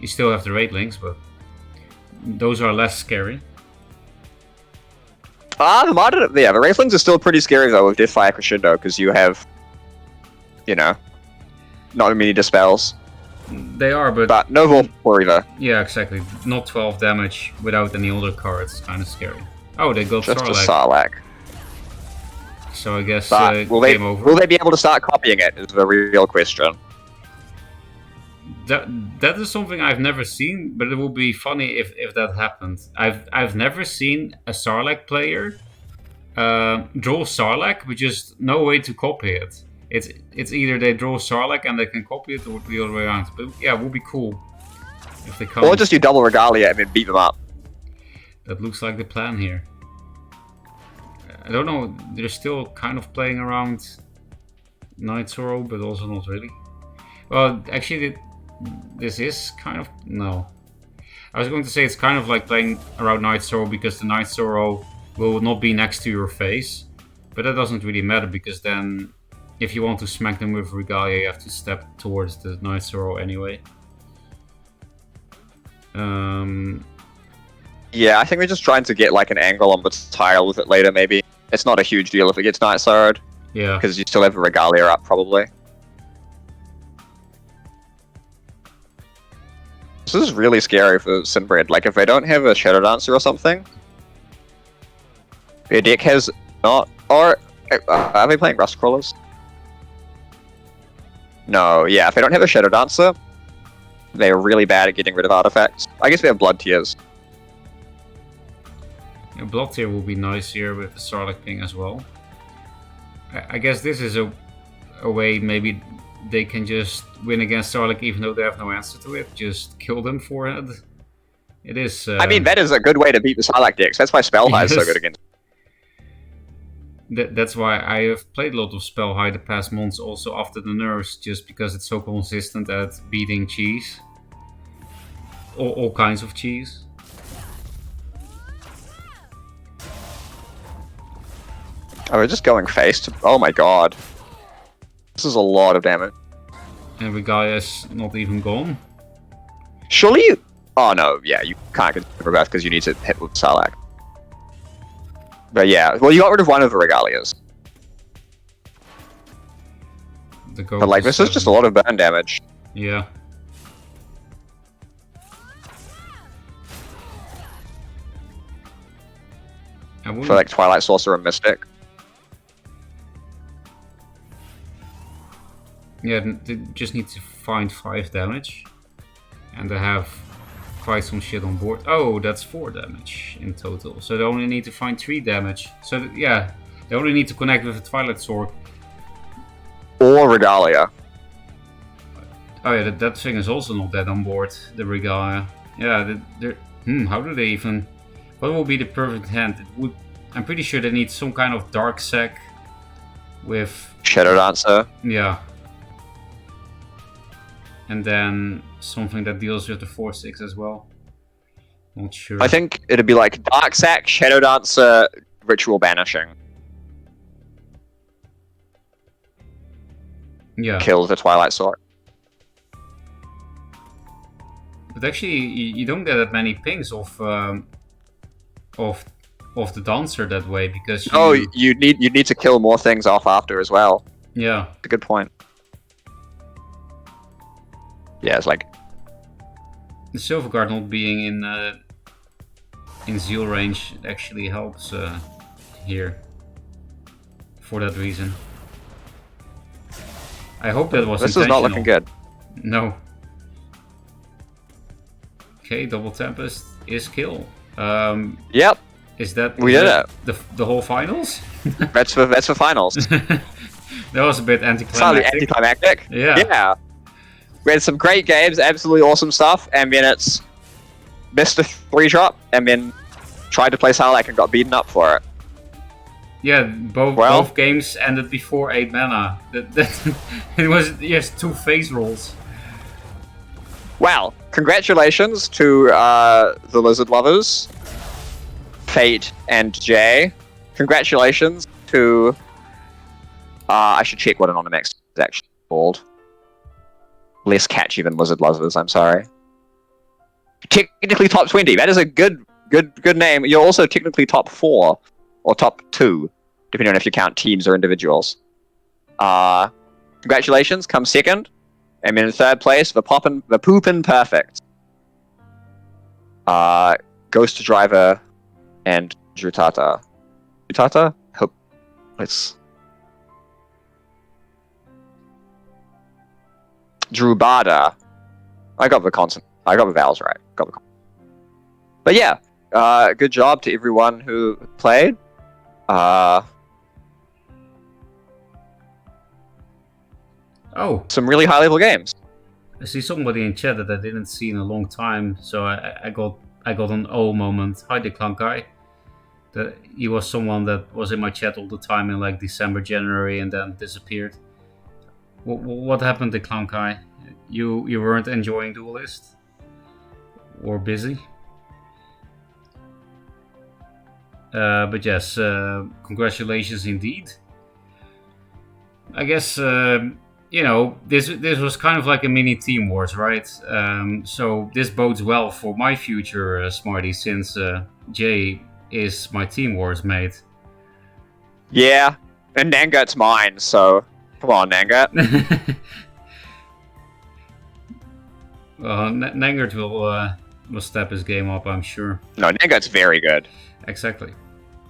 You still have the raid links, but those are less scary. The Racelings are still pretty scary though with Deathfire Crescendo because you have, you know, not many dispels. They are, but no Volpo either. Yeah, exactly. Not 12 damage without any other cards. Kind of scary. Oh, they got Just Sarlacc. a Sarlacc. So I guess game over. Will they be able to start copying it? Is the real question. That is something I've never seen, but it would be funny if that happened. I've never seen a Sarlacc player draw Sarlacc, but just no way to copy it. It's either they draw Sarlacc and they can copy it, or the other way around. But yeah, it would be cool if they come. Or just do double Regalia and then beat them up. That looks like the plan here. I don't know. They're still kind of playing around Night Sorrow, but also not really. Well, actually, this is kind of... No. I was going to say it's kind of like playing around Night Sorrow because the Night Sorrow will not be next to your face. But that doesn't really matter because then if you want to smack them with Regalia, you have to step towards the Night Sorrow anyway. Yeah, I think we're just trying to get like an angle on the tile with it later maybe. It's not a huge deal if it gets Night Sorrowed. Yeah. Because you still have a Regalia up probably. This is really scary for Sinbred. Like, if they don't have a Shadow Dancer or something, their deck has not... Or, are they playing Rust Crawlers? No, yeah, if they don't have a Shadow Dancer, they're really bad at getting rid of artifacts. I guess they have Blood Tears. Yeah, Blood Tear will be nice here with the Sarlacc ping as well. I guess this is a way maybe they can just win against Sarlacc even though they have no answer to it. Just kill them forehead. It is... I mean, that is a good way to beat the Sarlacc decks. That's why Spellhigh is so good against. That's why I have played a lot of Spellhigh the past months also after the nerfs, just because it's so consistent at beating cheese. All kinds of cheese. Oh, we're just going face to... Oh my god. This is a lot of damage. And Regalia's not even gone. Surely you... Oh no, yeah, you can't consider that because you need to hit with Sarlacc. But yeah, well you got rid of one of the Regalias. But like, this is just a lot of burn damage. Yeah. For like Twilight Sorcerer and Mystic. Yeah, they just need to find 5 damage. And they have quite some shit on board. Oh, that's 4 damage in total. So they only need to find 3 damage. So yeah, they only need to connect with the Twilight Sword. Or Regalia. Oh yeah, that thing is also not dead on board, the Regalia. Yeah, how do they even... What will be the perfect hand? I'm pretty sure they need some kind of Dark Sack with... Shadow Dancer. Yeah. And then something that deals with the 4/6 as well. Not sure. I think it'd be like Dark Sack, Shadow Dancer, Ritual Banishing. Yeah. Kills the Twilight Sword. But actually, you don't get that many pings of the Dancer that way because you need to kill more things off after as well. Yeah. That's a good point. Yeah, it's like the Silver Guard not being in Zeal range actually helps here for that reason. I hope that was intentional. This is not looking good. No. Okay, Double Tempest is kill. Yep, Is that we did it. the whole finals? That's for finals. That was a bit Slightly anticlimactic. anticlimactic. Yeah. Yeah. We had some great games, absolutely awesome stuff, and then it's missed a 3-drop, and then tried to play Sarlacc and got beaten up for it. Yeah, both games ended before 8 mana. It was yes, 2 phase rolls. Well, congratulations to the Lizard Lovers, Fate and Jay. Congratulations to... I should check what Anonymex is actually called. Less catchy than Lizard Lovers, I'm sorry. Technically top 20. That is a good name. You're also technically top 4 or top 2, depending on if you count teams or individuals. Congratulations, come second. And then in third place, the Poopin' Perfect. Ghost Driver and Jutata. Jutata? Hope. Let's. Drubada. I got the consonant. I got the vowels right. But yeah, good job to everyone who played. Some really high level games. I see somebody in chat that I didn't see in a long time, so I got an O moment. Hi, the clown guy. He was someone that was in my chat all the time in like December, January, and then disappeared. What happened to clown guy? You weren't enjoying Dualyst? Or busy? But yes, congratulations indeed. I guess this was kind of like a mini Team Wars, right? So this bodes well for my future, Smarty, since Jay is my Team Wars mate. Yeah, and Nangat's mine, so come on, Nangat. Well, Nangat will step his game up, I'm sure. No, Nangat's very good. Exactly.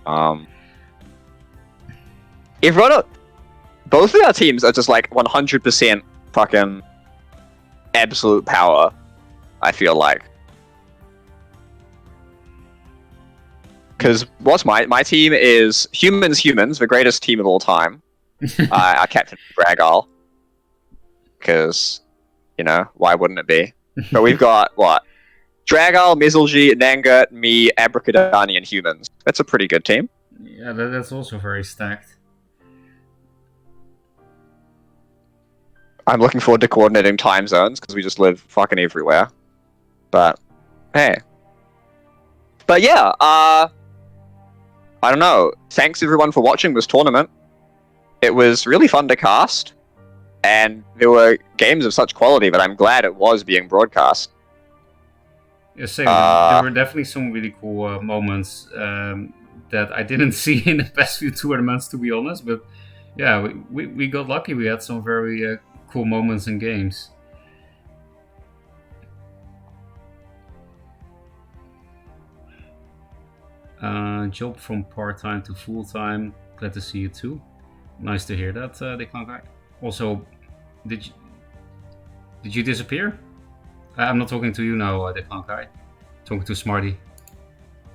Both of our teams are just like 100% fucking absolute power, I feel like. Because what's my team is Humans, the greatest team of all time. Our captain, Dragal. Because, why wouldn't it be? But we've got, what? Dragal, Mizilji, Nangat, me, Abracadani, and Humans. That's a pretty good team. Yeah, that's also very stacked. I'm looking forward to coordinating time zones, because we just live fucking everywhere. But, hey. But yeah, I don't know. Thanks everyone for watching this tournament. It was really fun to cast, and there were games of such quality that I'm glad it was being broadcast. Yeah, same. There were definitely some really cool moments that I didn't see in the past few tournaments, to be honest. But yeah, we got lucky. We had some very cool moments in games. Job from part-time to full-time. Glad to see you too. Nice to hear that, Declan guy. Also, did you disappear? I'm not talking to you now, Declan guy. Talking to Smarty.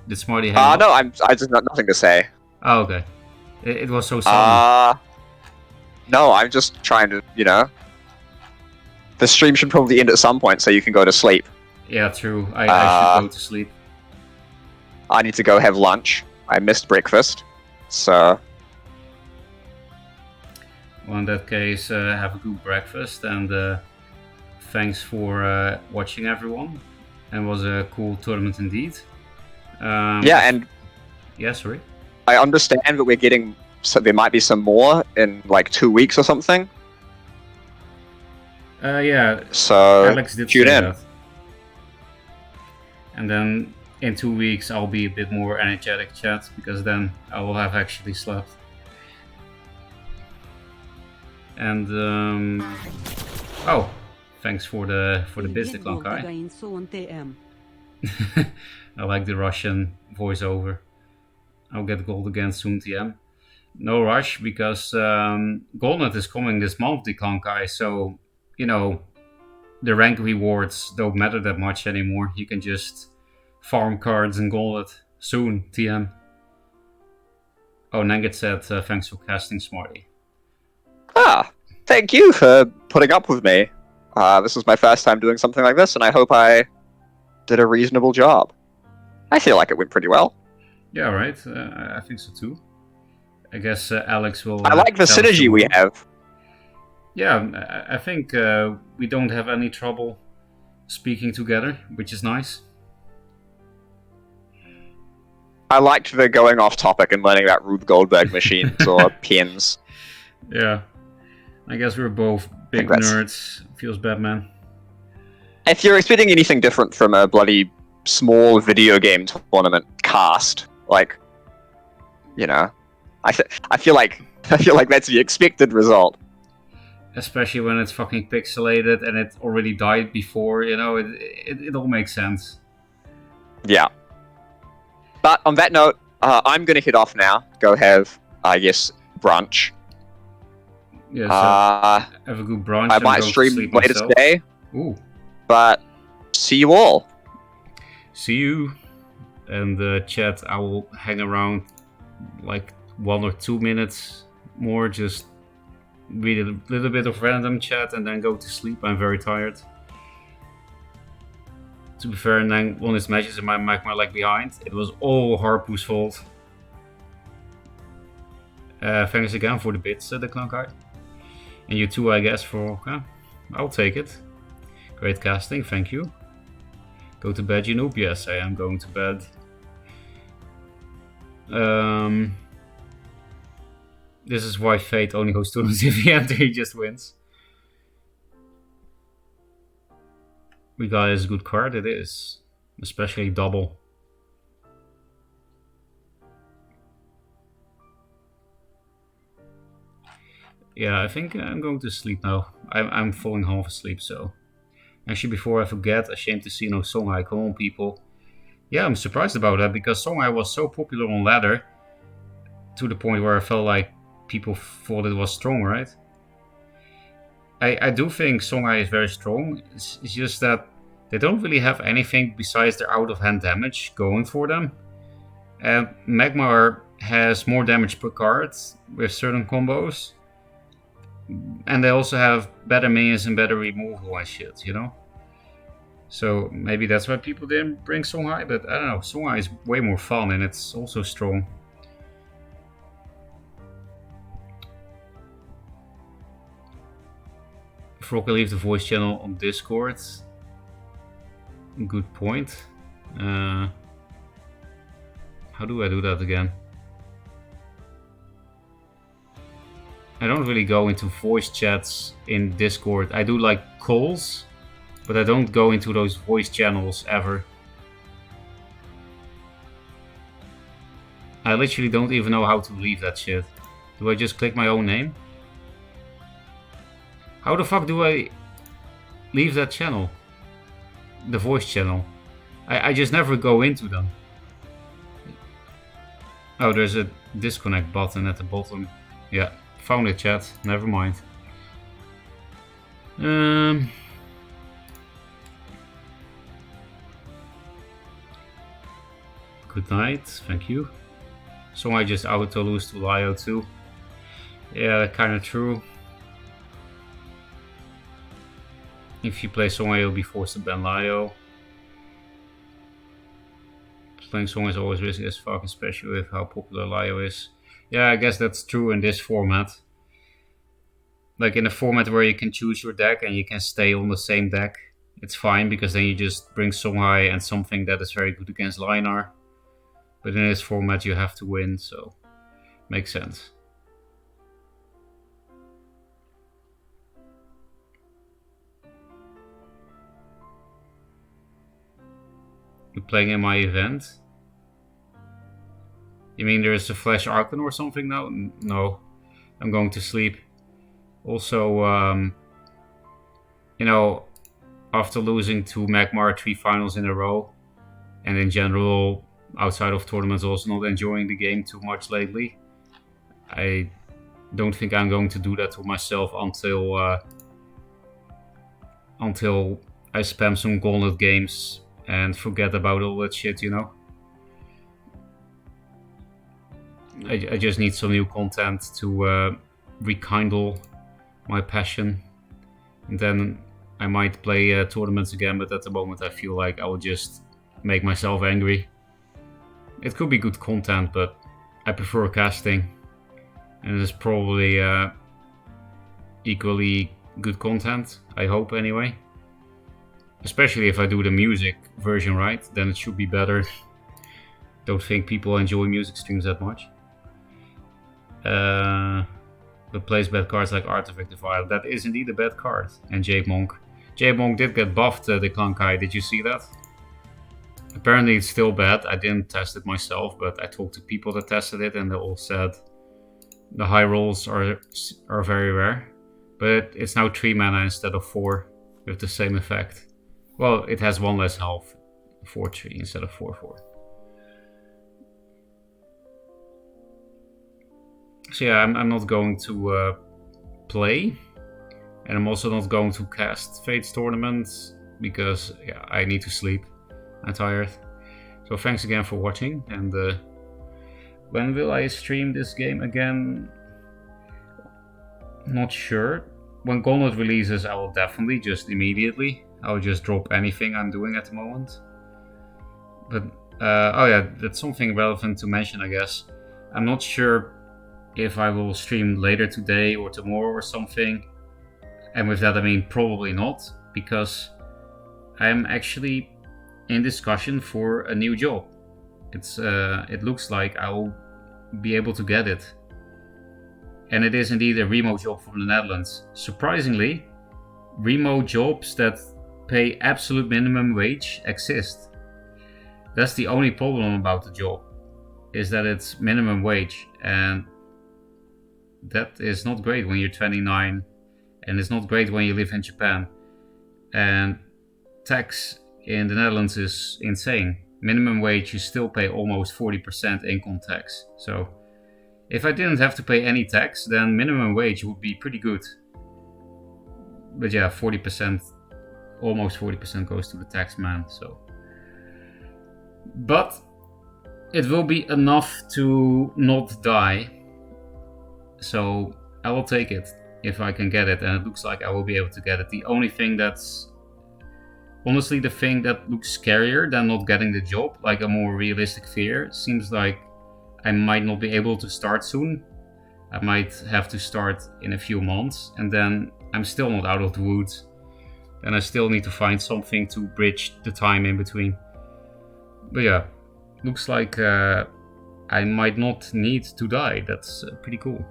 Did Smarty hang up? No, I just got nothing to say. Oh, okay. It was so sudden. No, I'm just trying to, The stream should probably end at some point so you can go to sleep. Yeah, true. I should go to sleep. I need to go have lunch. I missed breakfast, so... Well, in that case, have a good breakfast, and thanks for watching, everyone. It was a cool tournament indeed. Yeah, and... Yeah, sorry? I understand that we're getting... So there might be some more in, like, 2 weeks or something. Yeah, so Alex did tune say in. That. And then in 2 weeks, I'll be a bit more energetic, chat, because then I will have actually slept. And oh, thanks for the business, guy. I like the Russian voiceover. I'll get gold again soon, TM. No rush, because Goldnet is coming this month, the guy. So the rank rewards don't matter that much anymore. You can just farm cards in Gauntlet soon. TM. Oh, Nanget said thanks for casting Smarty. Thank you for putting up with me. This was my first time doing something like this, and I hope I did a reasonable job. I feel like it went pretty well. Yeah, right. I think so too. I guess Alex will. I like the synergy we have. Yeah, I think we don't have any trouble speaking together, which is nice. I liked the going off topic and learning about Rube Goldberg machines or pens. Yeah. I guess we're both big nerds. Feels bad, man. If you're expecting anything different from a bloody small video game tournament cast, like, you know, I feel like that's the expected result. Especially when it's fucking pixelated and it already died before, you know, it all makes sense. Yeah. But on that note, I'm going to head off now. Go have, I guess, brunch. Yeah, so have a good brunch. I might stream later today. Ooh. But see you all. See you. And chat, I will hang around like 1 or 2 minutes more, just read a little bit of random chat and then go to sleep. I'm very tired. To be fair, and then one of his matches in my leg behind. It was all Harpoo's fault. Thanks again for the bits, the clown guy. And you too, I guess, for... I'll take it. Great casting, thank you. Go to bed, you noob? Yes, I am going to bed. This is why Fate only hosts tournaments if he enters, he just wins. We got is a good card, it is. Especially double. Yeah, I think I'm going to sleep now. I'm falling half asleep, so... Actually, before I forget, ashamed to see no Songhai. Come on, people. Yeah, I'm surprised about that, because Songhai was so popular on ladder, to the point where I felt like people thought it was strong, right? I do think Songhai is very strong. It's just that they don't really have anything besides their out-of-hand damage going for them. Magmar has more damage per card with certain combos. And they also have better minions and better removal and shit, you know? So maybe that's why people didn't bring Songhai, but I don't know. Songhai is way more fun and it's also strong. Frog will leave the voice channel on Discord. Good point. How do I do that again? I don't really go into voice chats in Discord. I do like calls, but I don't go into those voice channels ever. I literally don't even know how to leave that shit. Do I just click my own name? How the fuck do I leave that channel? The voice channel. I just never go into them. Oh, there's a disconnect button at the bottom. Yeah, found it, chat. Never mind. Good night, thank you. So I just auto lose to Lio too. Yeah, kinda true. If you play Songhai, you'll be forced to ban Lio. Playing Songhai is always risky as fuck, especially with how popular Lio is. Yeah, I guess that's true in this format. Like in a format where you can choose your deck and you can stay on the same deck, it's fine because then you just bring Songhai and something that is very good against Linar. But in this format you have to win, so makes sense. You're playing in my event? You mean there's a Flash Archon or something now? No, I'm going to sleep. Also, you know, after losing to Magmar 3 finals in a row, and in general, outside of tournaments, also not enjoying the game too much lately, I don't think I'm going to do that to myself until I spam some Gauntlet games and forget about all that shit, you know? I just need some new content to rekindle my passion. And then I might play tournaments again, but at the moment I feel like I will just make myself angry. It could be good content, but I prefer casting. And it is probably equally good content, I hope anyway. Especially if I do the music version right, then it should be better. Don't think people enjoy music streams that much. But plays bad cards like Artifact Defile. That is indeed a bad card. And Jade Monk. Jade Monk did get buffed, the Klankai. Did you see that? Apparently it's still bad. I didn't test it myself, but I talked to people that tested it and they all said the high rolls are very rare. But it's now 3 mana instead of 4 with the same effect. Well, it has 1 less health. 4-3 instead of 4-4. So yeah, I'm not going to play. And I'm also not going to cast Fates Tournament because yeah, I need to sleep. I'm tired. So thanks again for watching. And when will I stream this game again? Not sure. When Gauntlet releases, I will definitely just immediately. I'll just drop anything I'm doing at the moment. But oh yeah, that's something relevant to mention, I guess. I'm not sure if I will stream later today or tomorrow or something. And with that I mean probably not, because I'm actually in discussion for a new job. It looks like I will be able to get it. And it is indeed a remote job from the Netherlands. Surprisingly, remote jobs that pay absolute minimum wage exist. That's the only problem about the job, is that it's minimum wage, and that is not great when you're 29, and it's not great when you live in Japan. And tax in the Netherlands is insane. Minimum wage, you still pay almost 40% income tax. So if I didn't have to pay any tax, then minimum wage would be pretty good. But yeah, 40%, almost 40% goes to the tax man. So, but it will be enough to not die. So I will take it if I can get it, and it looks like I will be able to get it. The only thing that's honestly the thing that looks scarier than not getting the job, like a more realistic fear, seems like I might not be able to start soon. I might have to start in a few months, and then I'm still not out of the woods. Then I still need to find something to bridge the time in between. But yeah, looks like I might not need to die. That's pretty cool.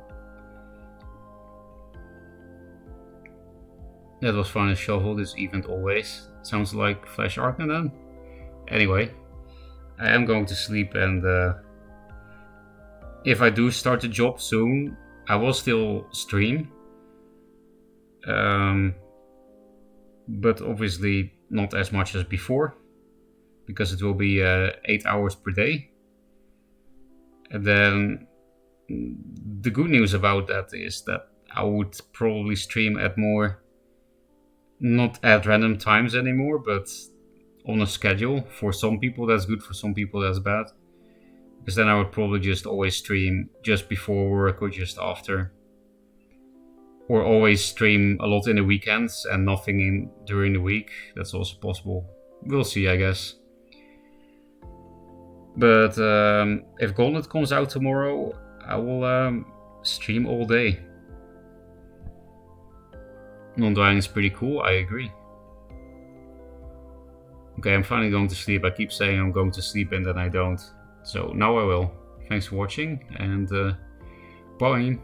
That was fun and shovel this event always. Sounds like Flash Arcana then. Anyway, I am going to sleep, and if I do start the job soon, I will still stream. But obviously not as much as before, because it will be 8 hours per day. And then the good news about that is that I would probably stream at more, not at random times anymore, but on a schedule. For some people that's good, for some people that's bad. Because then I would probably just always stream just before work or just after. Or always stream a lot in the weekends and nothing during the week. That's also possible. We'll see, I guess. But if Gauntlet comes out tomorrow, I will stream all day. Non-dying is pretty cool, I agree. Okay, I'm finally going to sleep. I keep saying I'm going to sleep and then I don't. So now I will. Thanks for watching, and bye.